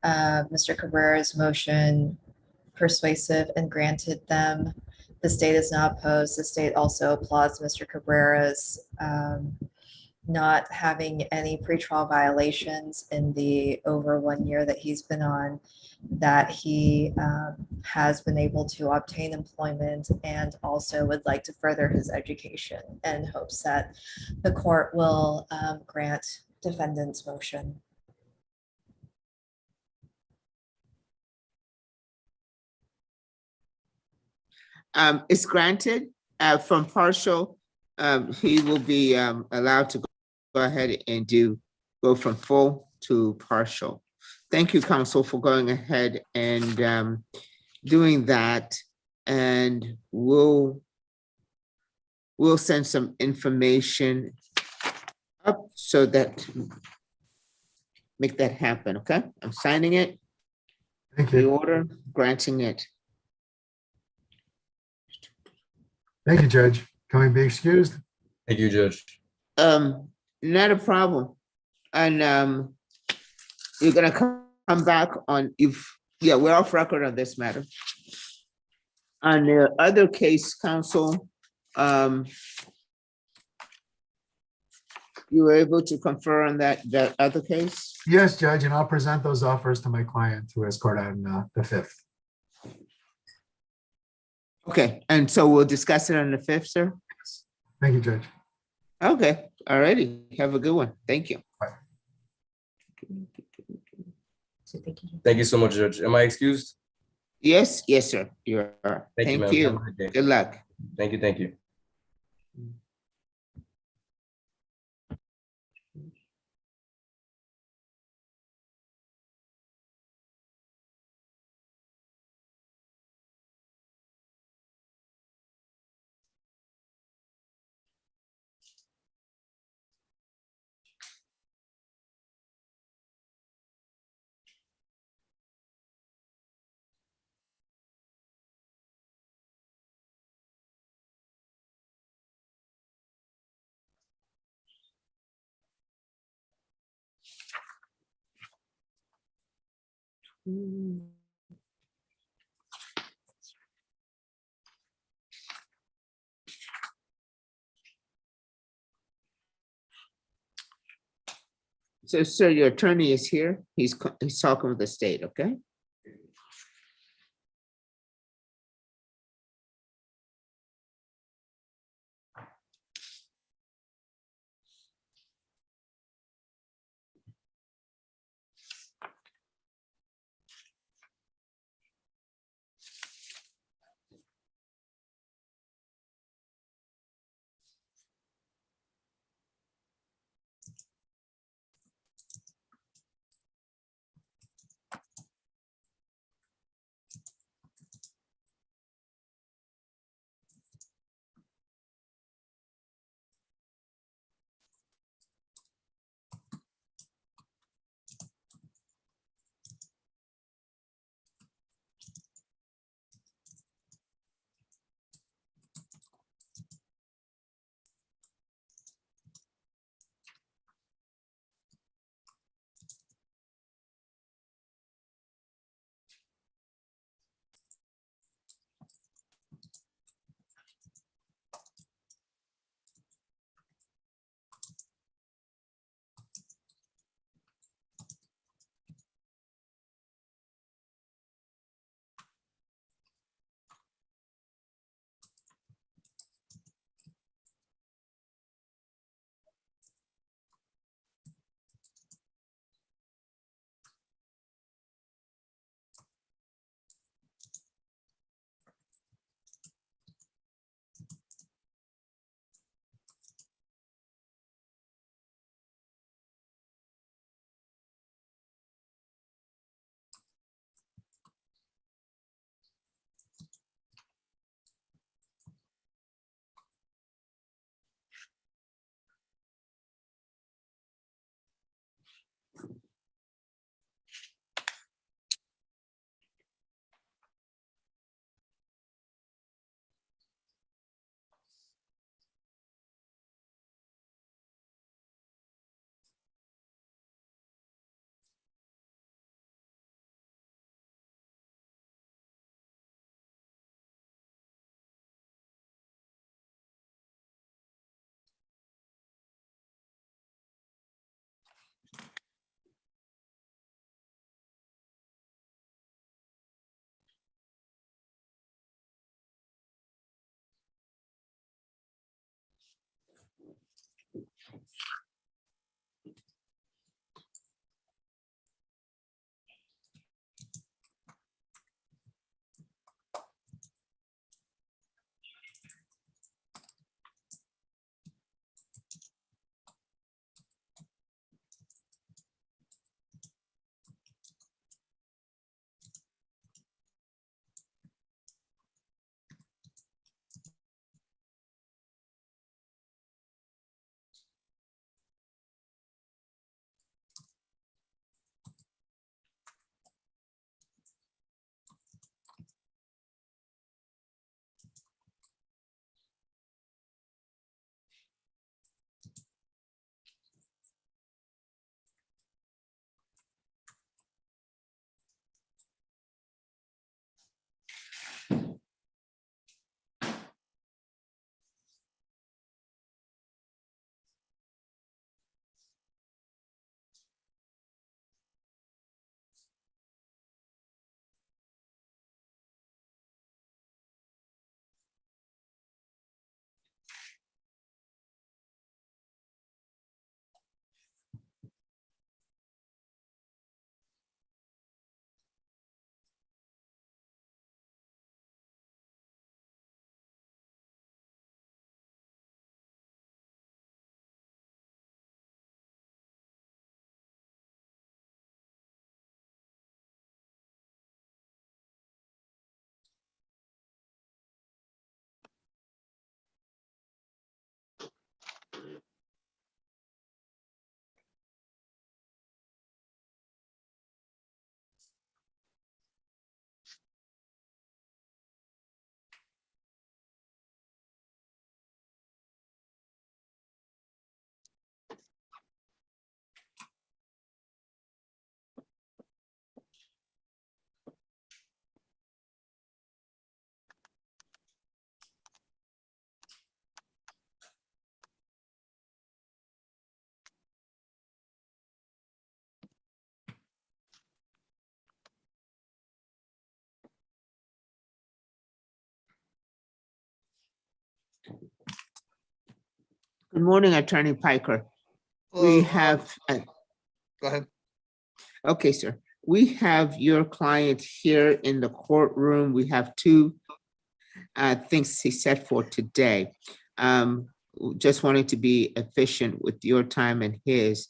Mr. Cabrera's motion persuasive and granted them, the state is not opposed. The state also applauds Mr. Cabrera's not having any pretrial violations in the over 1 year that he's been on, that he has been able to obtain employment and also would like to further his education, and hopes that the court will grant defendant's motion. It's granted from partial. He will be allowed to go ahead and go from full to partial. Thank you, counsel, for going ahead and doing that. And we'll send some information up so that make that happen. Okay, I'm signing it. Thank The you. order granting it. Thank you, Judge. Can we be excused? Thank you, Judge. Not a problem. And you're gonna come back on we're off record on this matter. On the other case, counsel, you were able to confer on that other case? Yes, Judge, and I'll present those offers to my client who has court on the 5th. Okay, and so we'll discuss it on the 5th, sir? Thank you, Judge. Okay, all righty. Have a good one. Thank you. Thank you so much, Judge. Am I excused? Yes, sir. You are. Thank you, ma'am. Thank you. Have a good day. Good luck. Thank you. So, sir, your attorney is here. He's talking with the state, okay? Good morning, Attorney Piker. We have, Go ahead. okay, sir. We have your client here in the courtroom. We have two things he set for today. Just wanting to be efficient with your time and his.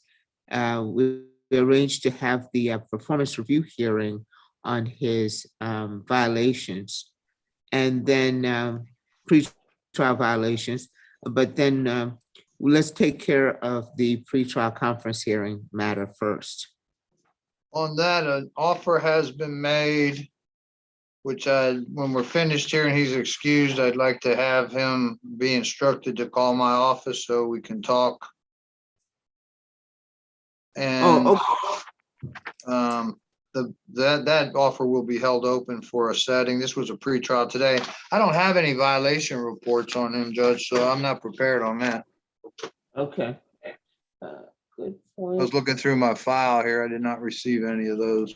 We arranged to have the performance review hearing on his violations and then pre-trial violations. But then let's take care of the pre-trial conference hearing matter first. On that, an offer has been made, which when we're finished here and he's excused, I'd like to have him be instructed to call my office so we can talk. And that offer will be held open for a setting. This was a pretrial today. I don't have any violation reports on him, Judge, so I'm not prepared on that. Okay. Good I point. was looking through my file here. I did not receive any of those.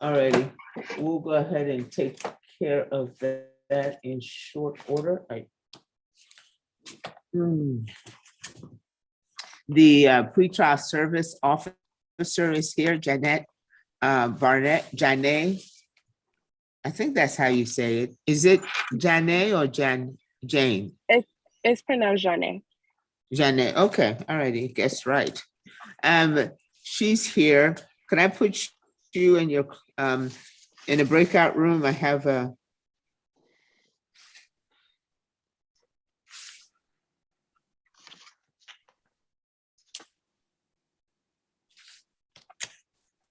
Alrighty, we'll go ahead and take care of that in short order. The pretrial service officer is here, Janet Barnett, Janae. I think that's how you say it. Is it Janae or Jane? It's pronounced Janae. Janae, okay, alrighty, guess right. She's here. Can I put you in your in a breakout room? I have a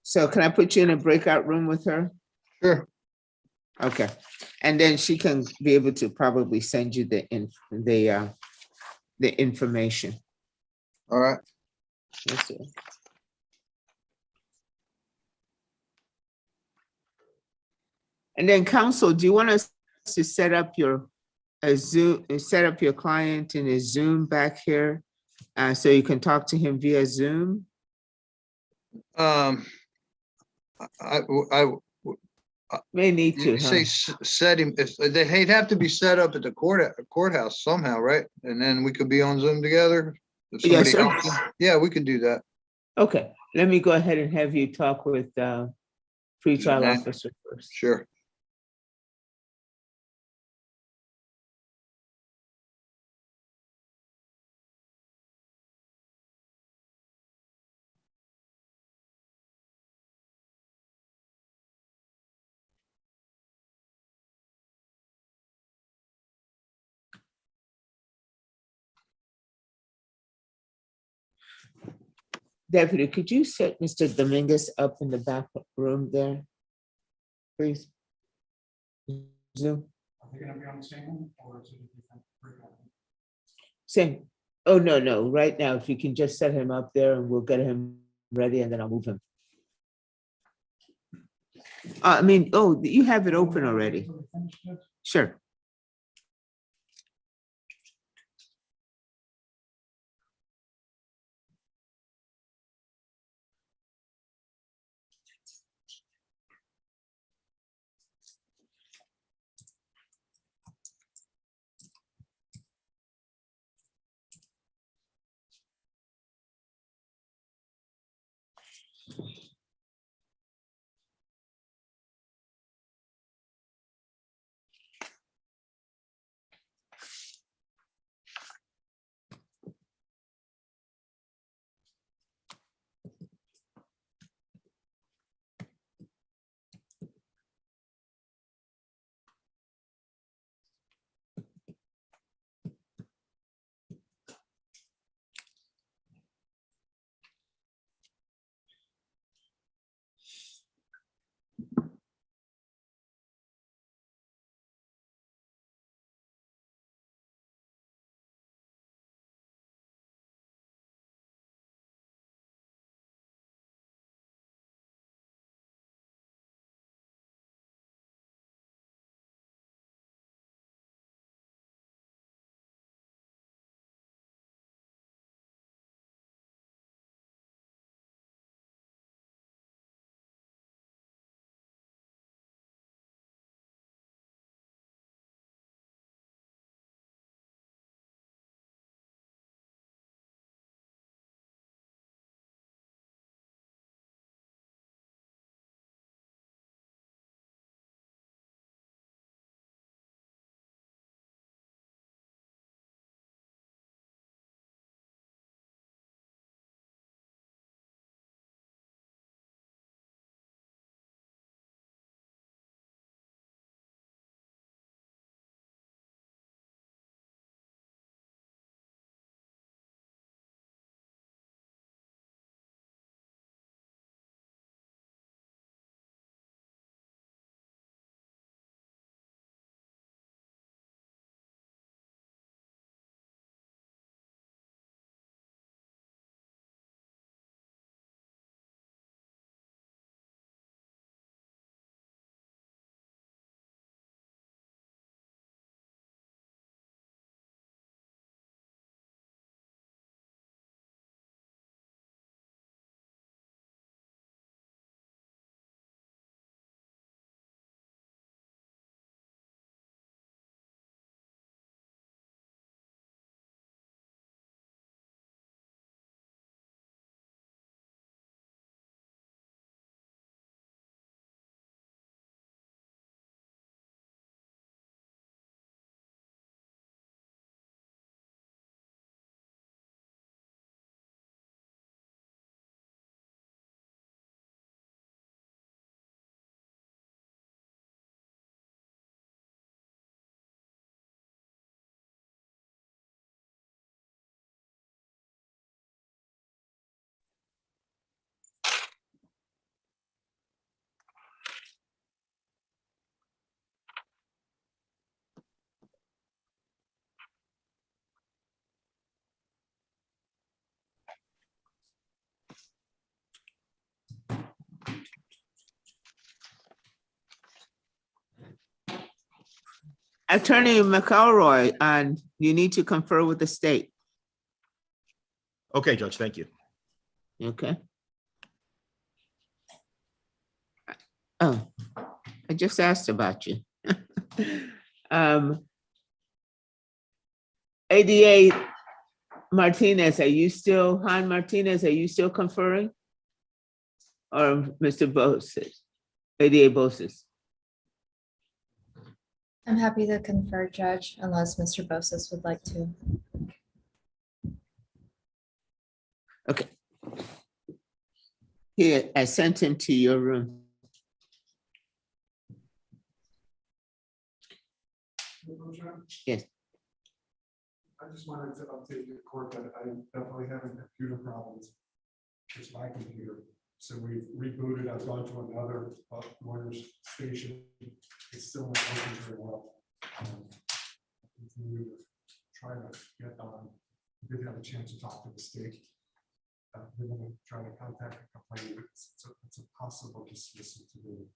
so can I put you in a breakout room with her? Sure. Okay, and then she can be able to probably send you the information. All right. Let's see. And then counsel, do you want us to set up your Zoom, set up your client in a Zoom back here so you can talk to him via Zoom? I may need to. Say set him. If he'd have to be set up at the courthouse somehow, right? And then we could be on Zoom together. If Yes, somebody sir. helps him. Yeah, we could do that. Okay, let me go ahead and have you talk with pretrial Yeah. officer first. Sure. Deputy, could you set Mr. Dominguez up in the back room there, please? Zoom. Are they gonna be on the same one or is it a different breakout? Same. Oh, no. Right now, if you can just set him up there and we'll get him ready and then I'll move him. I mean, oh, you have it open already. Sure. Attorney McElroy, and you need to confer with the state, Okay, Judge, thank you. okay? Oh, I just asked about you. ADA Martinez, are you still, Han Martinez, are you still conferring? Or Mr. Boses, ADA Boses? I'm happy to confer, Judge, unless Mr. Bosis would like to. Okay. Here, I sent him to your room. Yes. I just wanted to update the court that I'm definitely having computer problems. It's my computer. So we rebooted. I've gone to another lawyer's station. It's still not working very well. Continue to try to get on. We did have a chance to talk to the state. We're going to try to contact the complainant. It's a possible dismissal today.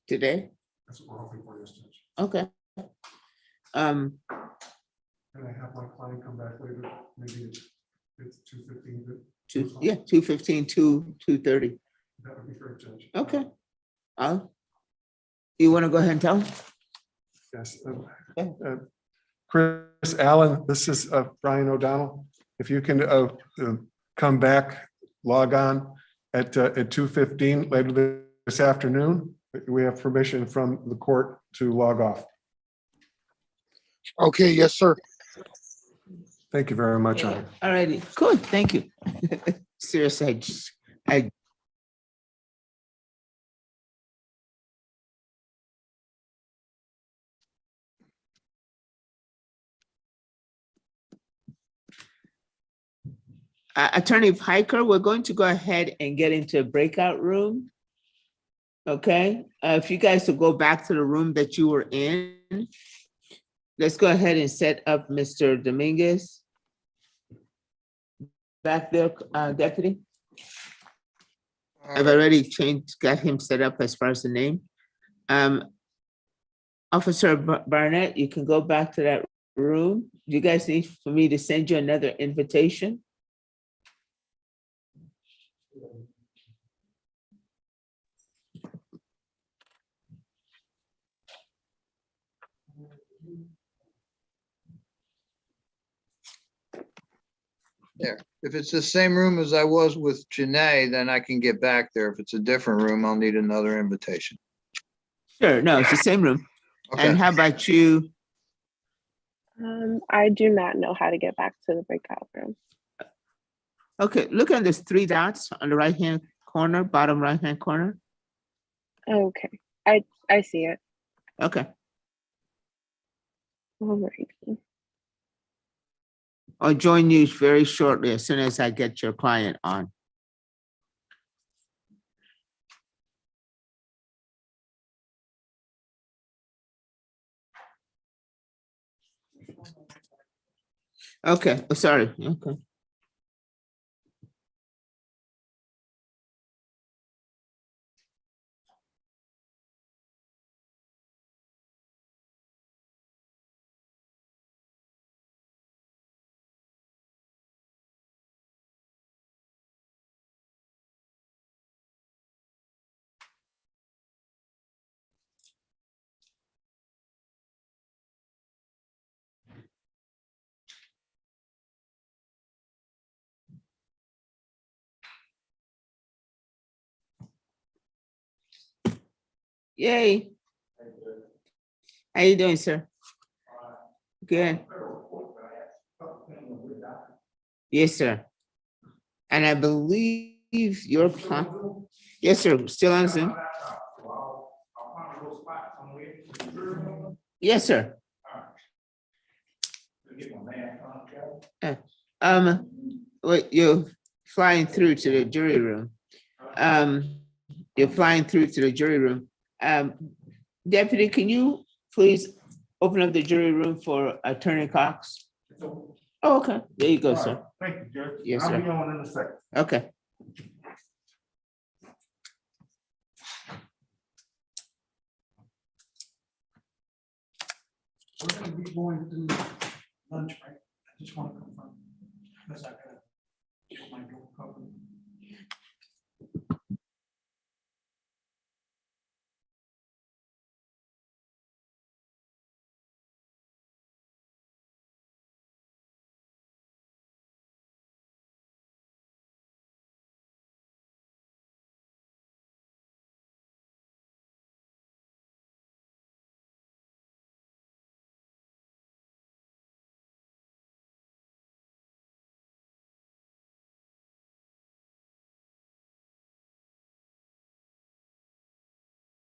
Today? That's what we're hoping for, yes, Judge. Okay. Can I have my client come back later? Maybe it's 2:15. 2:15, 2:30. That would be great, Judge. Okay. You want to go ahead and tell him? Yes. Chris Allen, this is Brian O'Donnell. If you can come back, log on at 2:15 later this afternoon. We have permission from the court to log off. Okay, yes, sir. Thank you very much. Honor. All righty, good, thank you. Seriously, I Attorney Piker, we're going to go ahead and get into a breakout room. Okay, if you guys will go back to the room that you were in. Let's go ahead and set up Mr. Dominguez. Back there, Deputy. I've already got him set up as far as the name. Officer Barnett, you can go back to that room. You guys need for me to send you another invitation? There. If it's the same room as I was with Janae, then I can get back there. If it's a different room, I'll need another invitation. Sure, no, it's the same room. Okay. And how about you? I do not know how to get back to the breakout room. Okay, look at these three dots on the right-hand corner, bottom right-hand corner. Okay, I see it. Okay. All right. I'll join you very shortly as soon as I get your client on. Okay, oh, sorry, okay. Yay. How you doing, sir? Good. Yes, sir. And I believe your client, yes, sir, still on Zoom? Yes, sir. Wait, you're flying through to the jury room. You're flying through to the jury room. Deputy, can you please open up the jury room for Attorney Cox? Oh, okay. There you go, sir. Thank you, Judge. Yes, I'll sir. be on in a second. Okay. We're gonna be going to lunch break. I just want to confirm. Because I gotta get my door covered.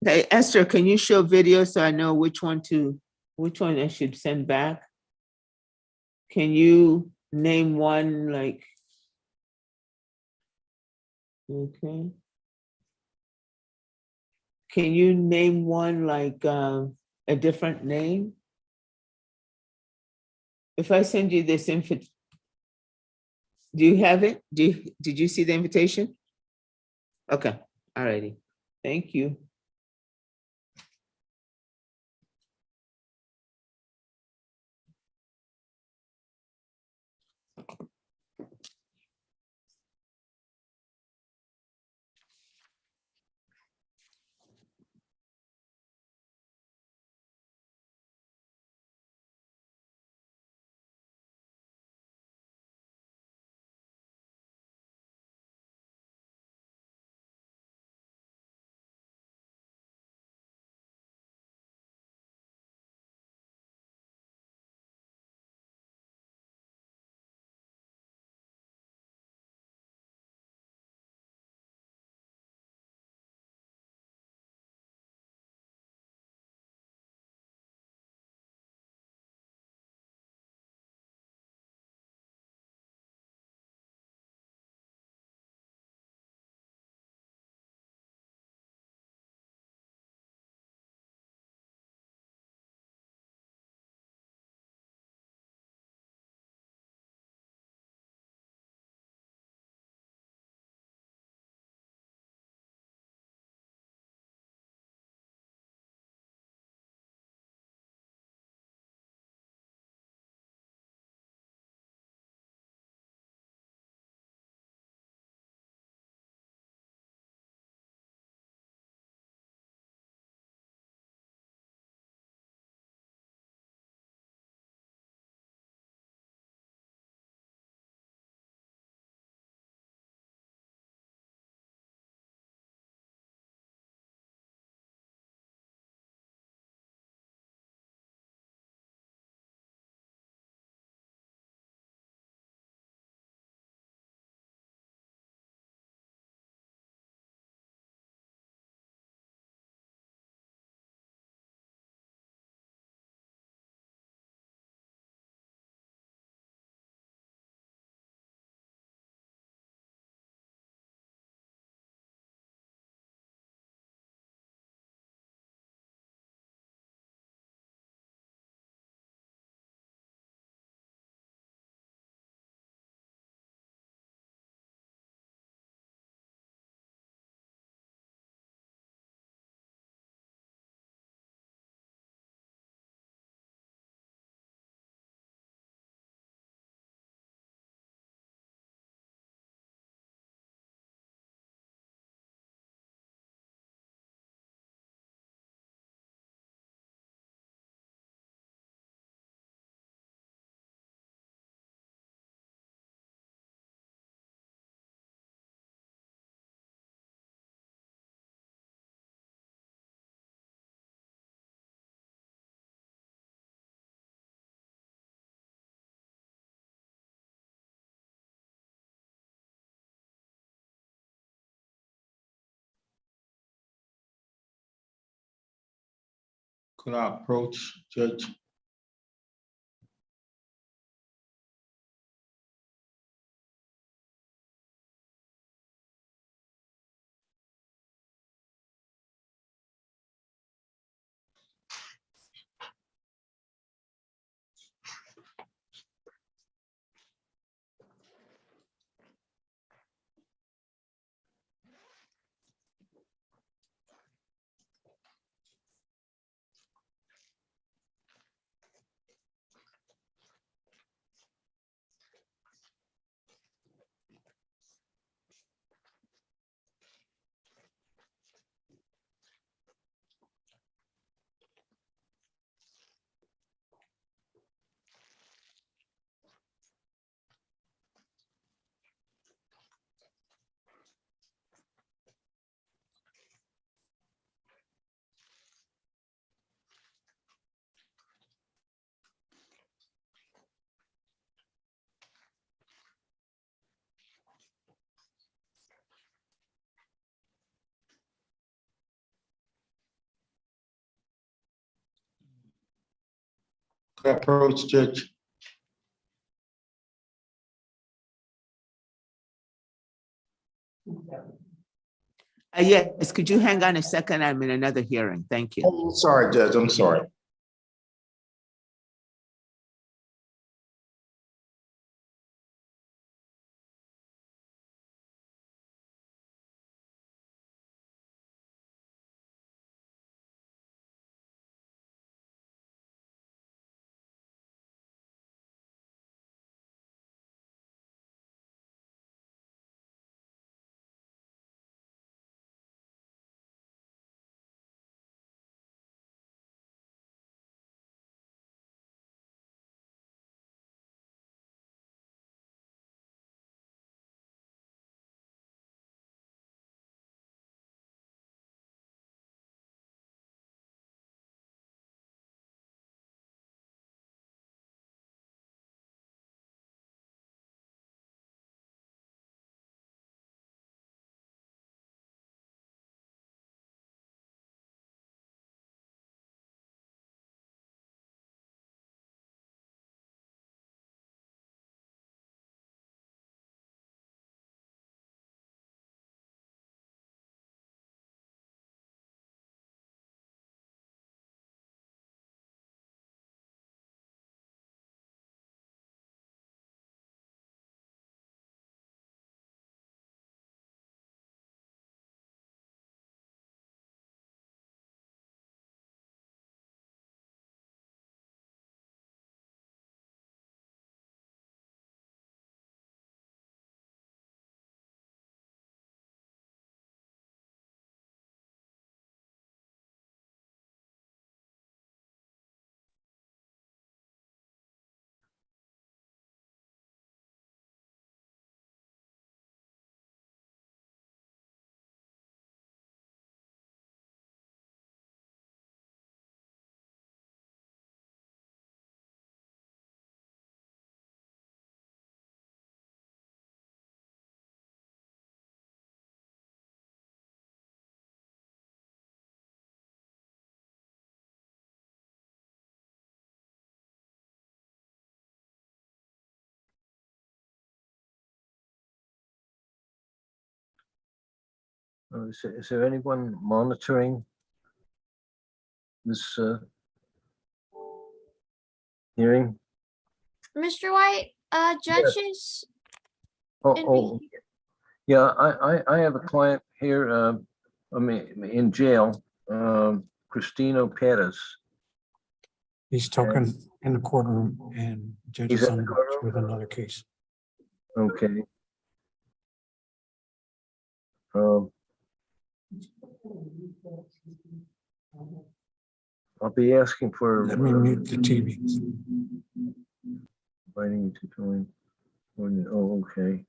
Okay, Esther, can you show video so I know which one I should send back? Can you name one like? Okay. Can you name one like a different name? If I send you this info, do you have it? Did you see the invitation? Okay, all righty. Thank you. Could I approach Judge? approach, Judge. Yes, could you hang on a second? I'm in another hearing. Thank you. Oh, sorry, Judge, I'm sorry. Is there anyone monitoring this hearing? Mr. White, judges. Oh, yeah, I have a client here, I mean, in jail, Cristino Perez. He's talking in the courtroom and judge He's is in the on courtroom? with another case. Okay. I'll be asking for. Let me mute the TV. Inviting to join. Oh, okay.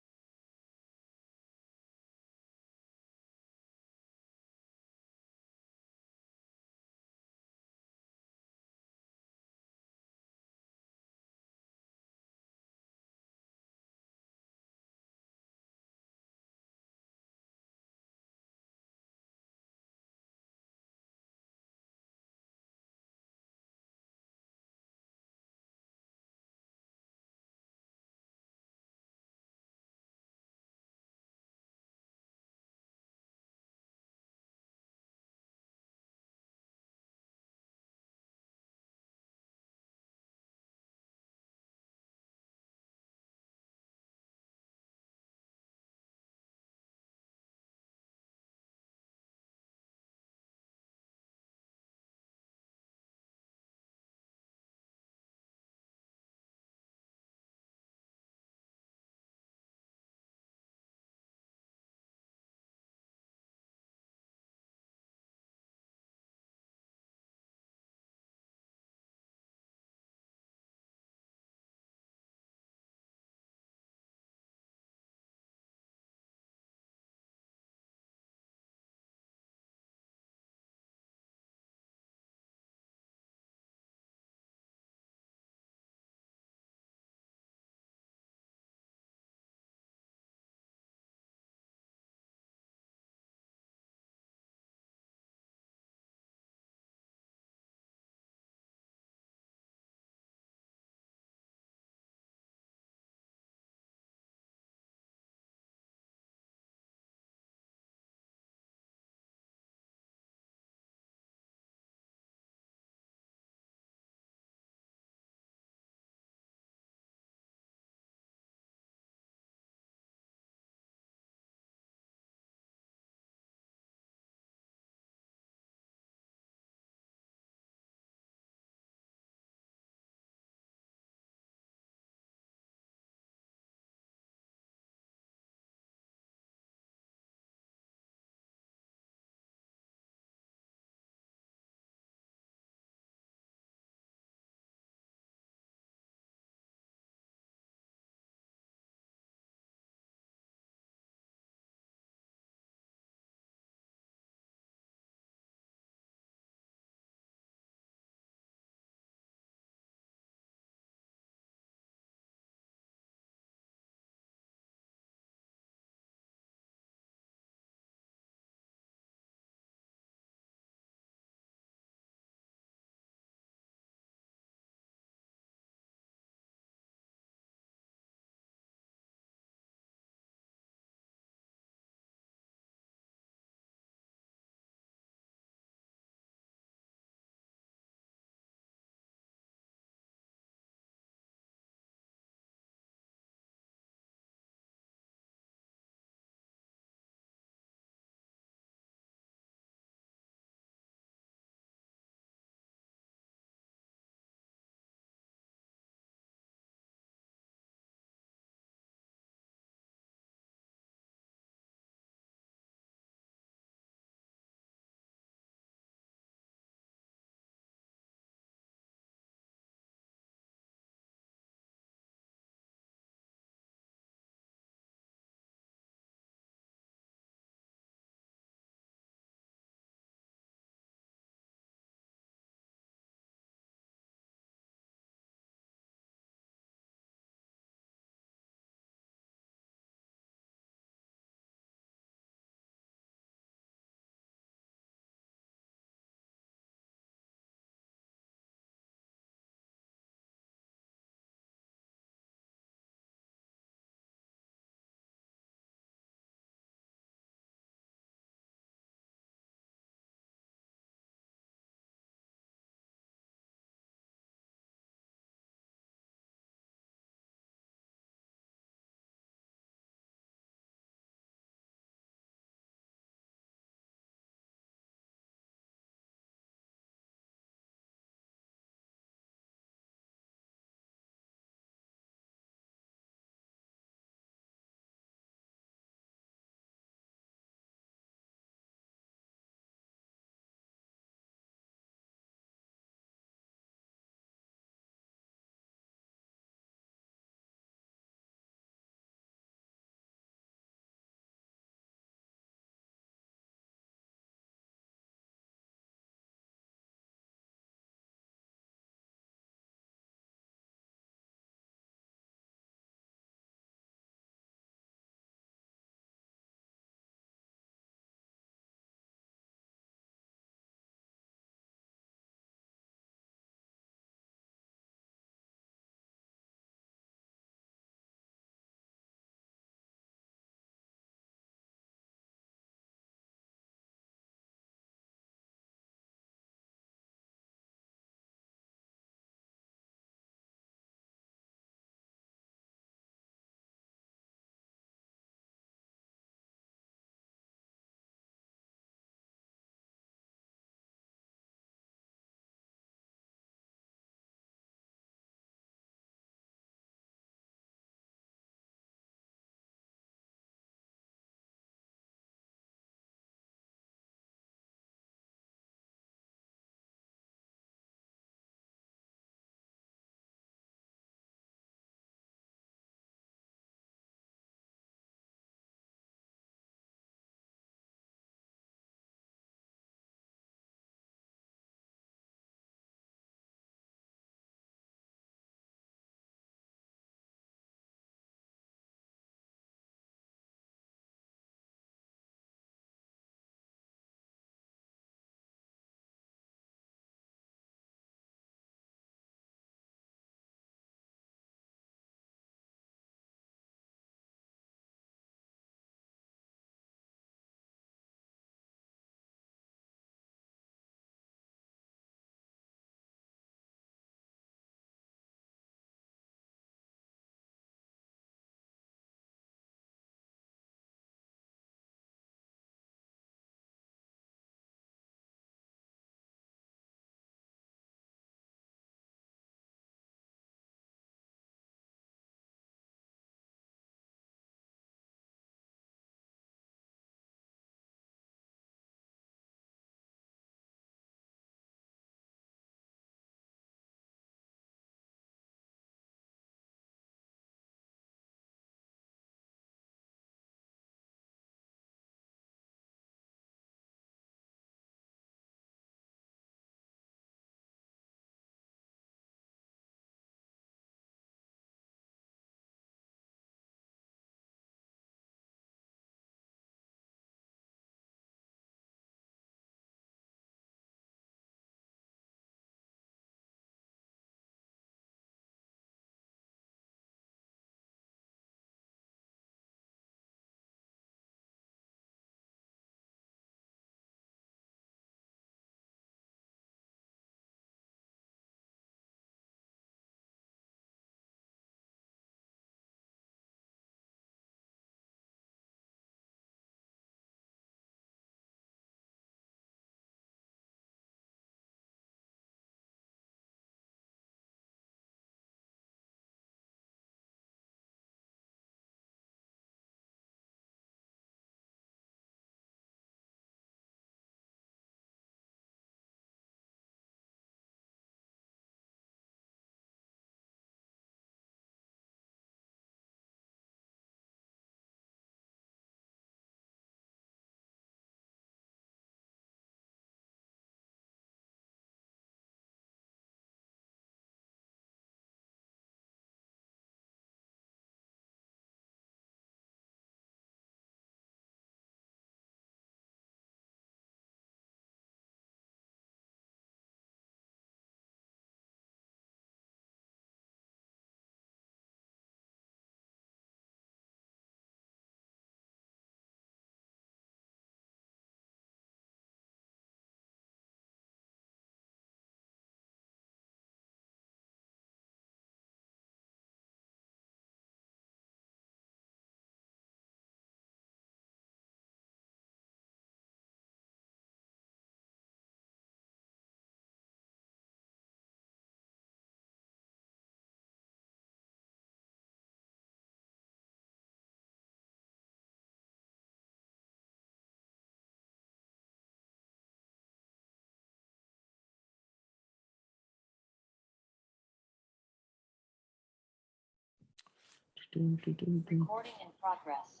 Recording in progress.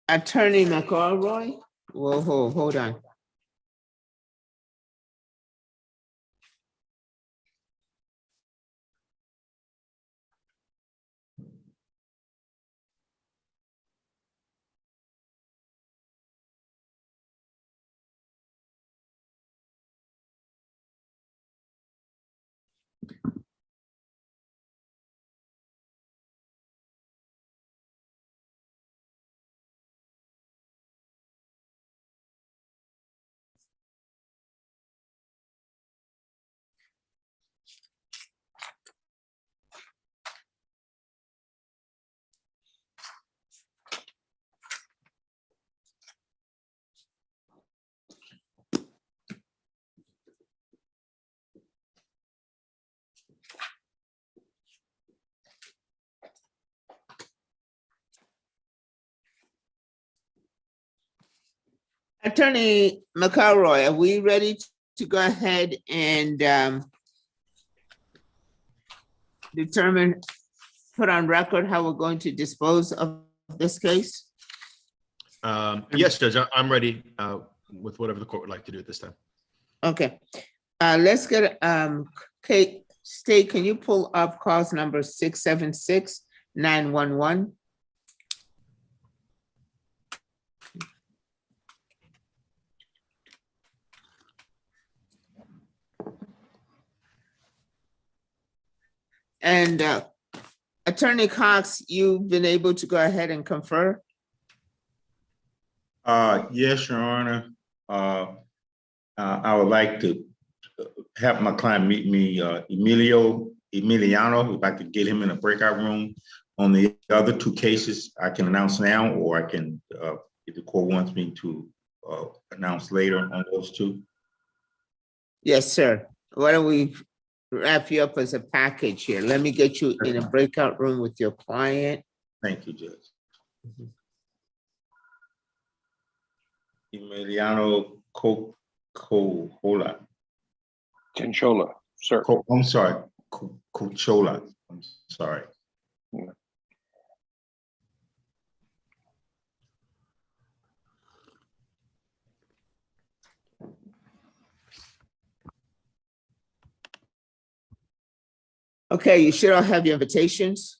Attorney McElroy, whoa, hold on. Attorney McElroy, are we ready to go ahead and determine, put on record how we're going to dispose of this case? Yes, Judge, I'm ready with whatever the court would like to do at this time. Okay, let's get, Kate, State, can you pull up cause number 676-911? And Attorney Cox, you've been able to go ahead and confer? Yes, Your Honor. I would like to have my client meet me, Emiliano, if I could get him in a breakout room. On the other two cases, I can announce now, or I can, if the court wants me to announce later on those two. Yes, sir. Why don't we wrap you up as a package here? Let me get you in a breakout room with your client. Thank you, Judge. Emiliano Cochola. Conchola, sir. I'm sorry, Cochola. I'm sorry. Okay, you should all have your invitations.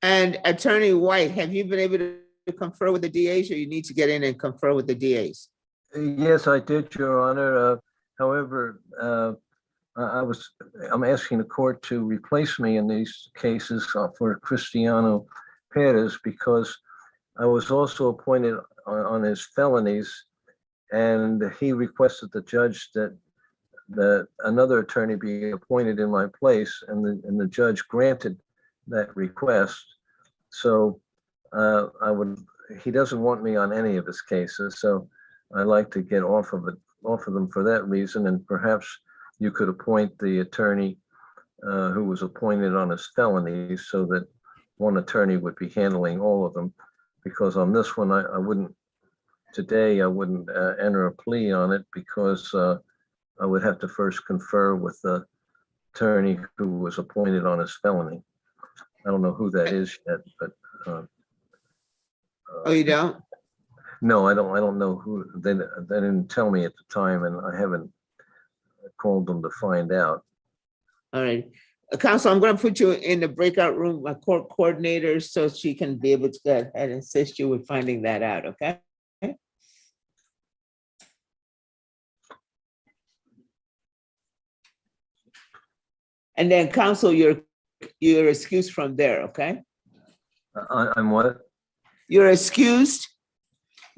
And Attorney White, have you been able to confer with the DAs, or you need to get in and confer with the DAs? Yes, I did, Your Honor. However, I'm asking the court to replace me in these cases for Cristiano Perez, because I was also appointed on his felonies, and he requested the judge that another attorney be appointed in my place, and the judge granted that request. So he doesn't want me on any of his cases, so I'd like to get off of them for that reason, and perhaps you could appoint the attorney who was appointed on his felonies, so that one attorney would be handling all of them, because on this one, I wouldn't enter a plea on it, because I would have to first confer with the attorney who was appointed on his felony. I don't know who that is yet, but. Oh, you don't? No, I don't know who. They didn't tell me at the time, and I haven't called them to find out. All right. Counsel, I'm going to put you in the breakout room with my court coordinator, so she can be able to go ahead and assist you with finding that out, okay? And then counsel, you're excused from there, okay? I'm what? You're excused.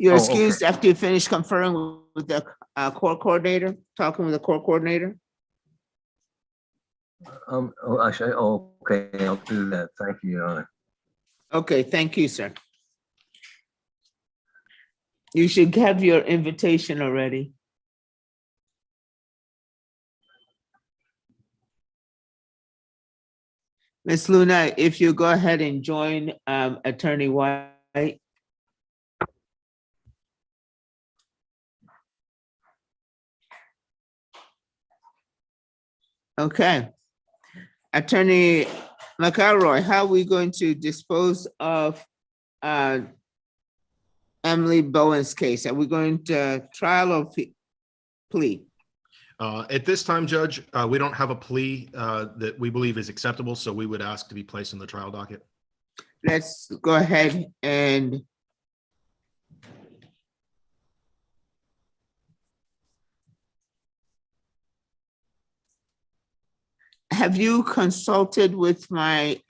You're Oh, okay. excused after you finish conferring with the court coordinator, talking with the court coordinator. Okay, I'll do that. Thank you, Your Honor. Okay, thank you, sir. You should have your invitation already. Ms. Luna, if you go ahead and join Attorney White. Okay. Attorney McElroy, how are we going to dispose of Emily Bowen's case? Are we going to trial or plea? At this time, Judge, we don't have a plea that we believe is acceptable, so we would ask to be placed on the trial docket. Let's go ahead and have you consulted with my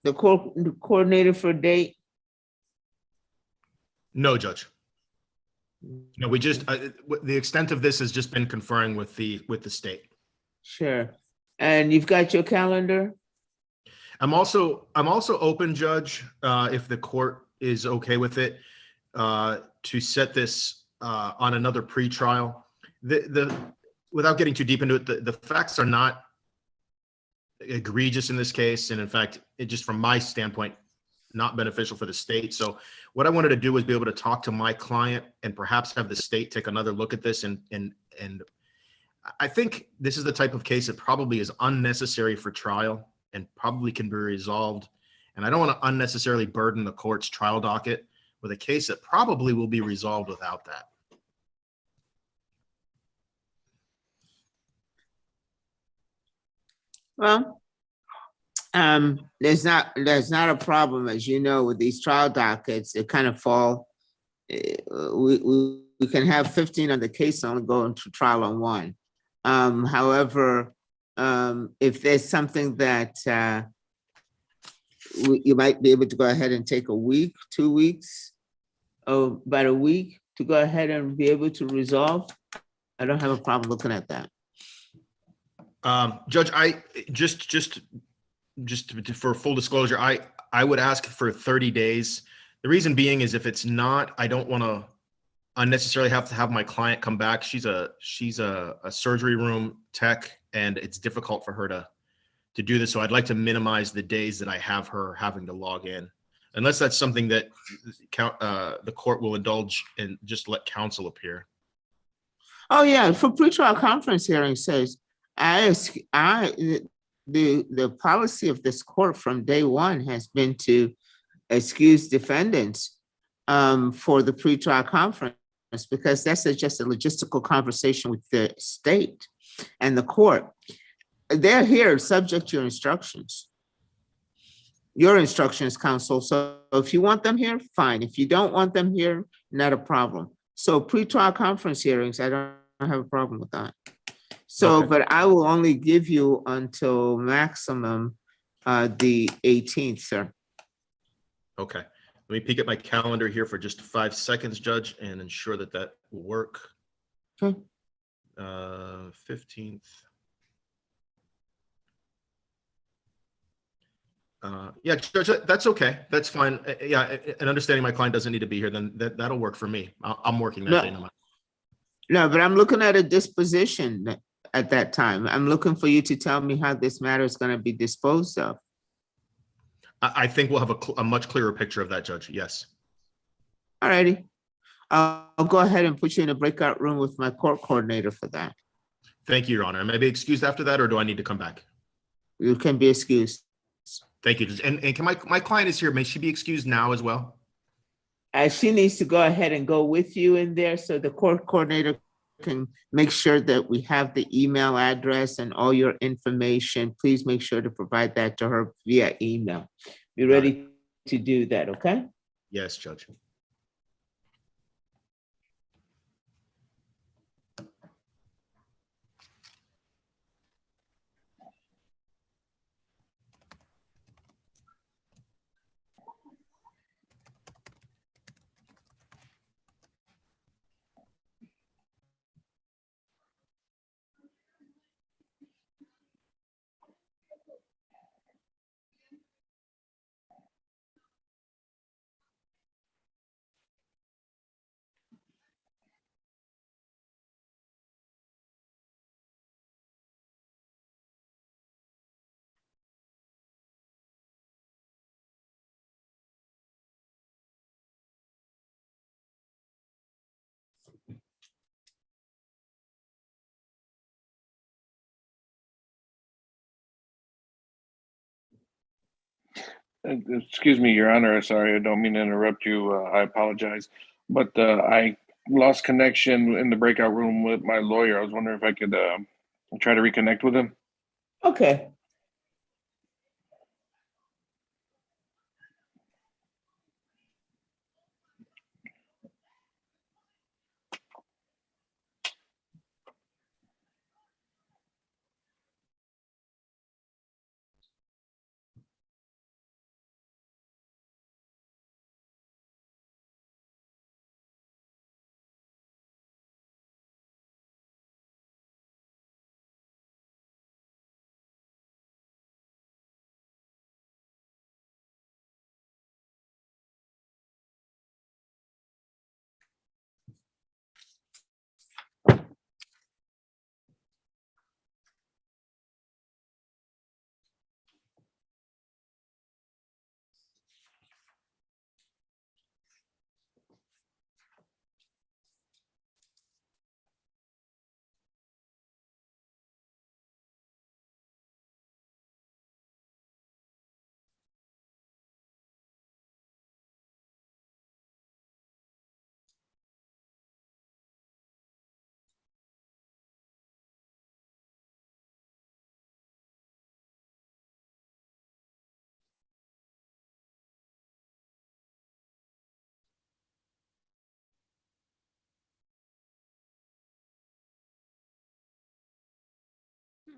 the coordinator for date? No, Judge. No, we just, the extent of this has just been conferring with the state. Sure. And you've got your calendar? I'm also open, Judge, if the court is okay with it, to set this on another pretrial. Without getting too deep into it, the facts are not egregious in this case, and in fact, it just from my standpoint, not beneficial for the state. So what I wanted to do was be able to talk to my client and perhaps have the state take another look at this. And I think this is the type of case that probably is unnecessary for trial and probably can be resolved. And I don't want to unnecessarily burden the court's trial docket with a case that probably will be resolved without that. Well, there's not a problem, as you know, with these trial dockets. They kind of fall. We can have 15 on the case, only go into trial on one. However, if there's something that you might be able to go ahead and take a week, 2 weeks, or about a week to go ahead and be able to resolve, I don't have a problem looking at that. Judge, I just for full disclosure, I would ask for 30 days. The reason being is if it's not, I don't want to unnecessarily have to have my client come back. She's a surgery room tech, and it's difficult for her to do this. So I'd like to minimize the days that I have her having to log in, unless that's something that the court will indulge and just let counsel appear. Oh yeah, for pretrial conference hearing says, the policy of this court from day one has been to excuse defendants for the pretrial conference, because that's just a logistical conversation with the state and the court. They're here subject to your instructions. Your instructions, counsel. So if you want them here, fine. If you don't want them here, not a problem. So pretrial conference hearings, I don't have a problem with that. So, Okay. but I will only give you until maximum the 18th, sir. Okay. Let me peek at my calendar here for just 5 seconds, Judge, and ensure that that will work. Okay. 15th. Yeah, Judge, that's okay. That's fine. Yeah, and understanding my client doesn't need to be here, then that'll work for me. I'm working that day. No matter. No, but I'm looking at a disposition at that time. I'm looking for you to tell me how this matter is going to be disposed of. I think we'll have a much clearer picture of that, Judge. Yes. All righty. I'll go ahead and put you in a breakout room with my court coordinator for that. Thank you, Your Honor. Am I be excused after that, or do I need to come back? You can be excused. Thank you. And can my client is here. May she be excused now as well? She needs to go ahead and go with you in there so the court coordinator can make sure that we have the email address and all your information. Please make sure to provide that to her via email. Be ready to do that, okay? Yes, Judge. Excuse me, Your Honor. Sorry, I don't mean to interrupt you. I apologize. But I lost connection in the breakout room with my lawyer. I was wondering if I could try to reconnect with him. Okay.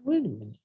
Wait a minute.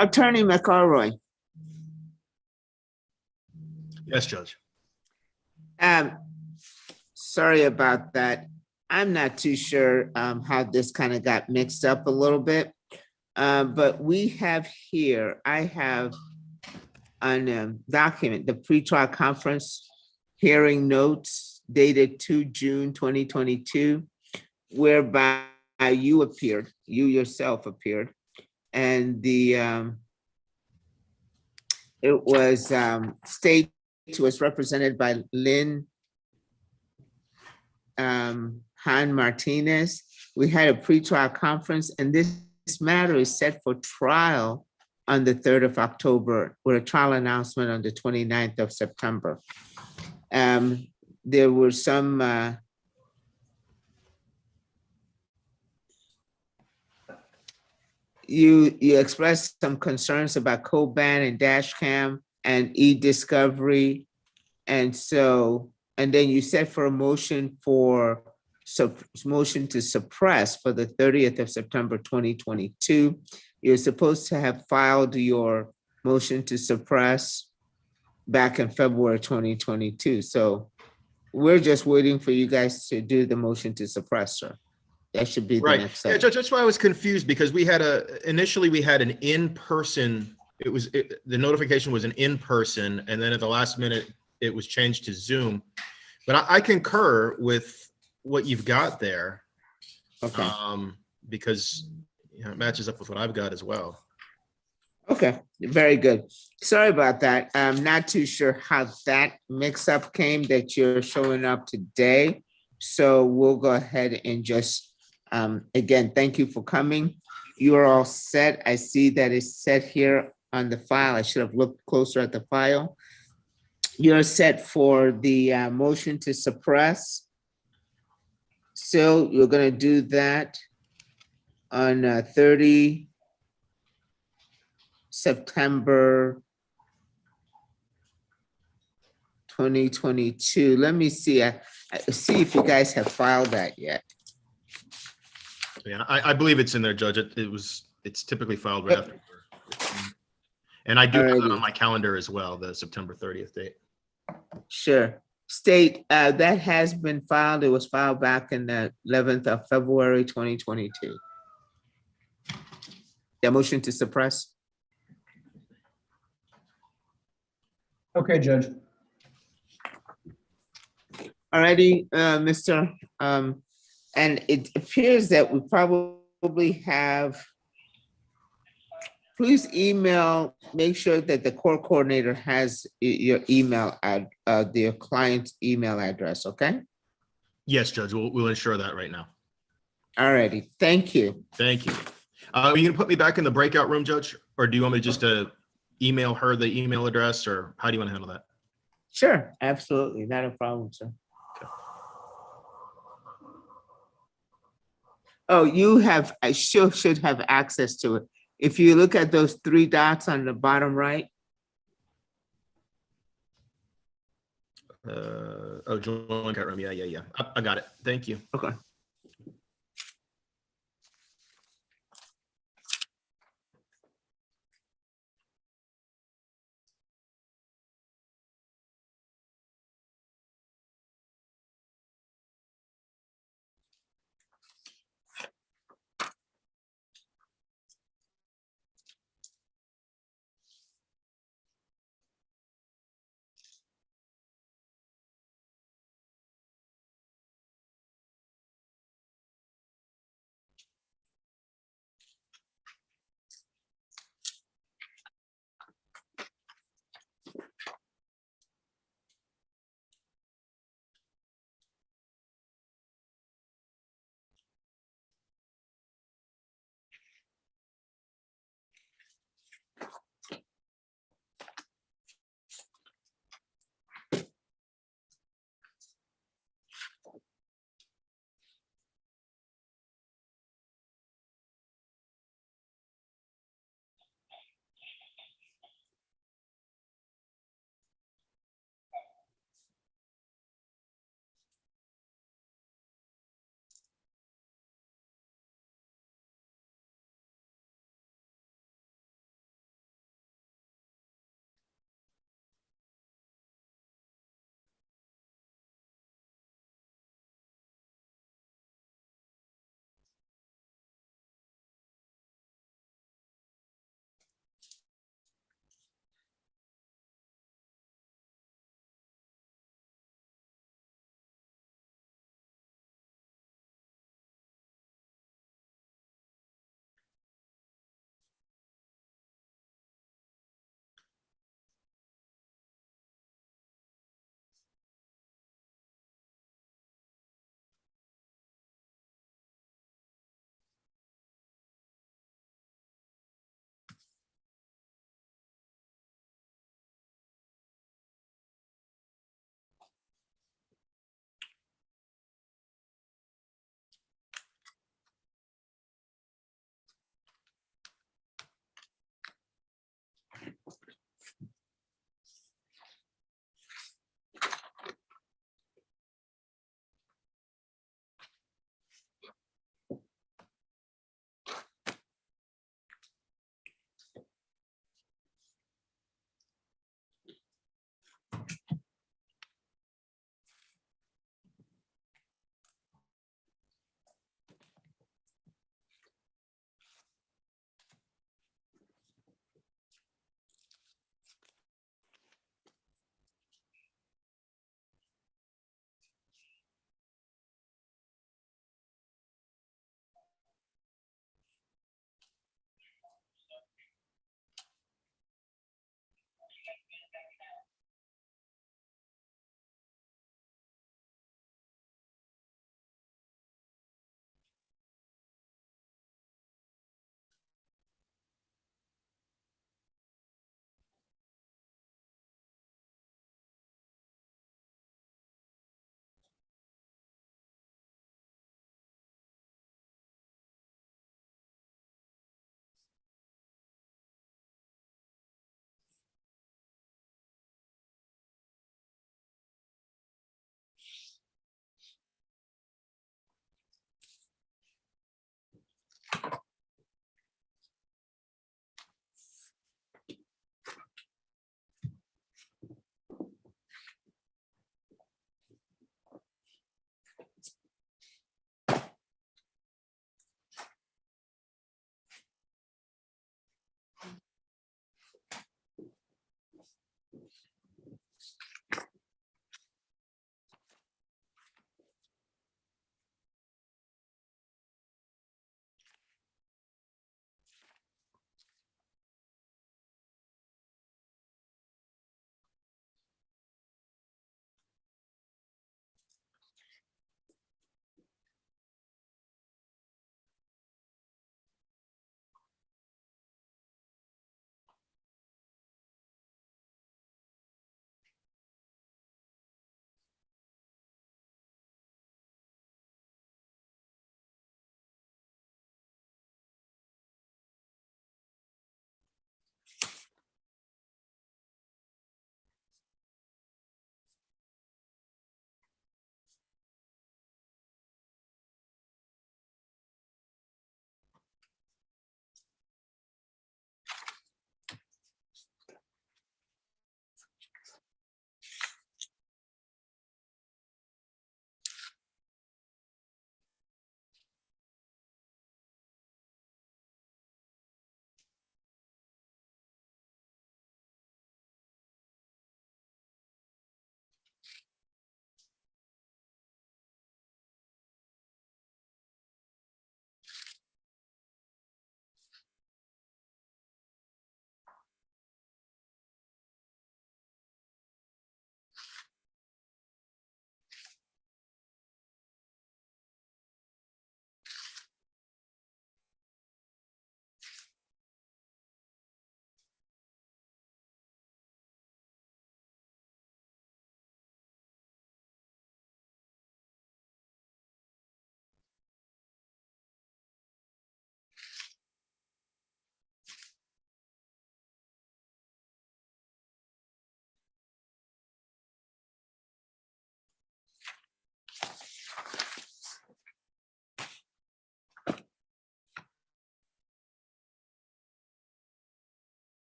Attorney McElroy. Yes, Judge. Sorry about that. I'm not too sure how this kind of got mixed up a little bit. But we have here, I have on a document, the pretrial conference hearing notes dated 2 June 2022, whereby you appeared, you yourself appeared. And the it was state was represented by Lynn Han Martinez. We had a pretrial conference, and this matter is set for trial on the 3rd of October, with a trial announcement on the 29th of September. There were some you expressed some concerns about code ban and dash cam and e-discovery. And so, and then you set for a motion for motion to suppress for the 30th of September 2022. You're supposed to have filed your motion to suppress back in February 2022. So we're just waiting for you guys to do the motion to suppress, sir. That should be the Right. next Yeah, step. Judge, that's why I was confused because initially we had an in-person, the notification was an in-person, and then at the last minute, it was changed to Zoom. But I concur with what you've got there. Okay. Because it matches up with what I've got as well. Okay, very good. Sorry about that. I'm not too sure how that mix-up came that you're showing up today. So we'll go ahead and just, again, thank you for coming. You are all set. I see that it's set here on the file. I should have looked closer at the file. You're set for the motion to suppress. So you're gonna do that on 30 September 2022. Let me see. See if you guys have filed that yet. Yeah, I believe it's in there, Judge. It's typically filed right after. And I do have that on my calendar as well, the September 30th date. Sure. State, that has been filed. It was filed back in the 11th of February 2022. The motion to suppress. Okay, Judge. Alrighty, Mr. And it appears that we probably have, please email, make sure that the court coordinator has your email the client's email address, okay? Yes, Judge, we'll ensure that right now. Alrighty, thank you. Thank you. Are you gonna put me back in the breakout room, Judge? Or do you want me just to email her the email address, or how do you want to handle that? Sure, absolutely, not a problem, sir. Oh, you have, I should have access to it. If you look at those three dots on the bottom right. Join chat room. Yeah. I got it. Thank you. Okay.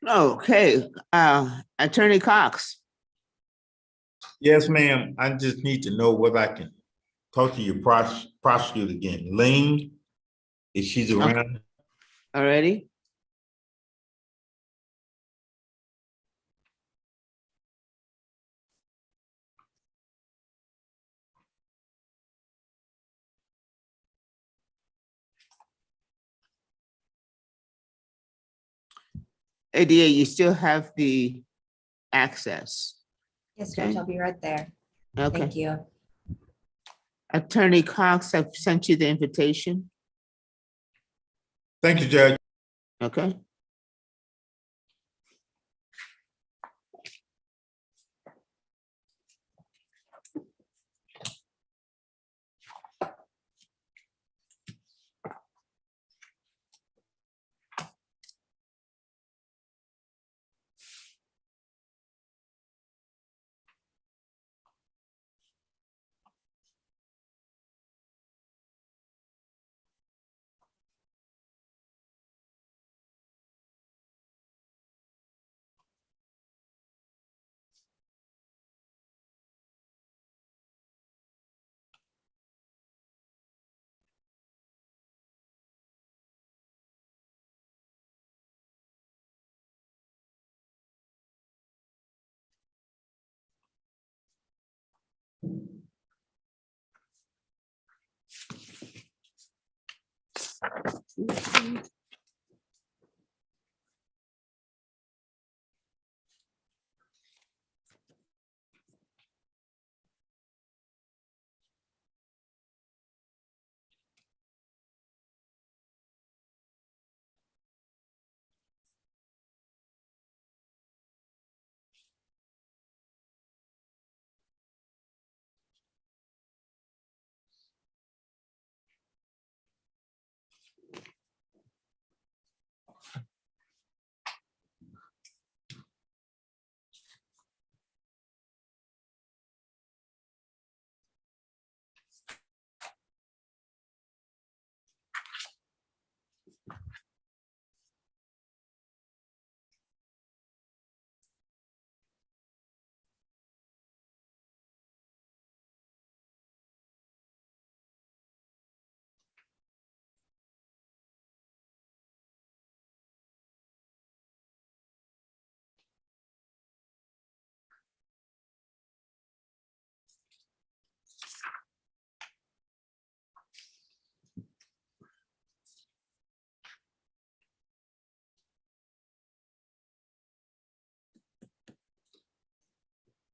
Okay, Attorney Cox. Yes, ma'am. I just need to know whether I can talk to your prosecutor again. Ling, if she's around. Already? ADA, you still have the access. Yes, Judge, Okay. I'll be right there. Okay. Thank you. Attorney Cox, I've sent you the invitation. Thank you, Judge. Okay.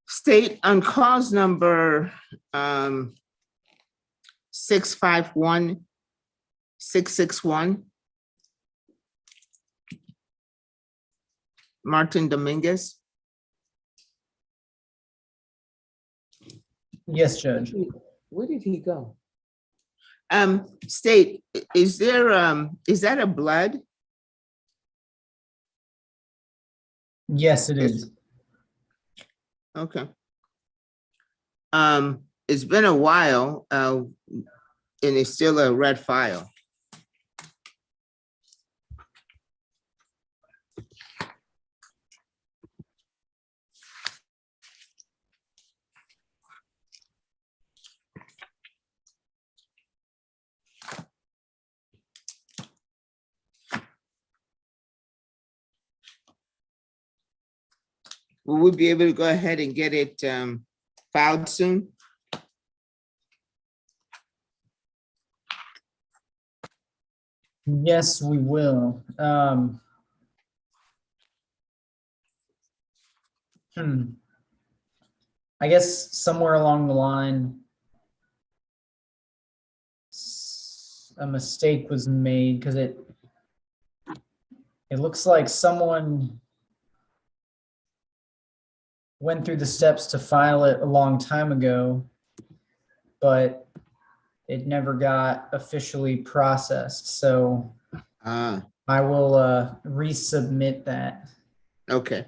State on cause number 651661. Martin Dominguez. Yes, Judge. Where did he go? State, is that a blood? Yes, it is. Okay. It's been a while, and it's still a red file. Will we be able to go ahead and get it filed soon? Yes, we will. I guess somewhere along the line, a mistake was made because it looks like someone went through the steps to file it a long time ago, but it never got officially processed. So I will resubmit that. Okay.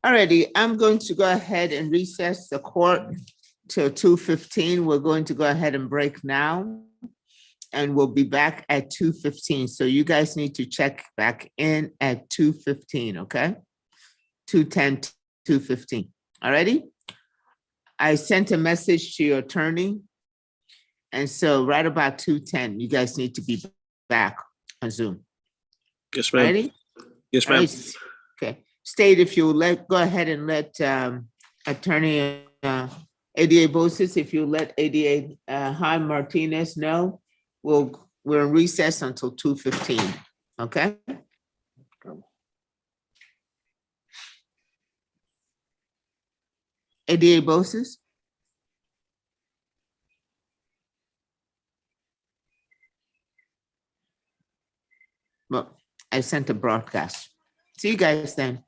Alrighty, I'm going to go ahead and recess the court till 2:15. We're going to go ahead and break now. And we'll be back at 2:15. So you guys need to check back in at 2:15, okay? 2:10, 2:15. Alrighty? I sent a message to your attorney. And so right about 2:10, you guys need to be back on Zoom. Yes, ma'am. Ready? Yes, ma'am. Alright, okay. State if you go ahead and let Attorney ADA Bosis, if you let ADA Han Martinez know, we're in recess until 2:15, okay? ADA Bosis? Well, I sent a broadcast. See you guys then.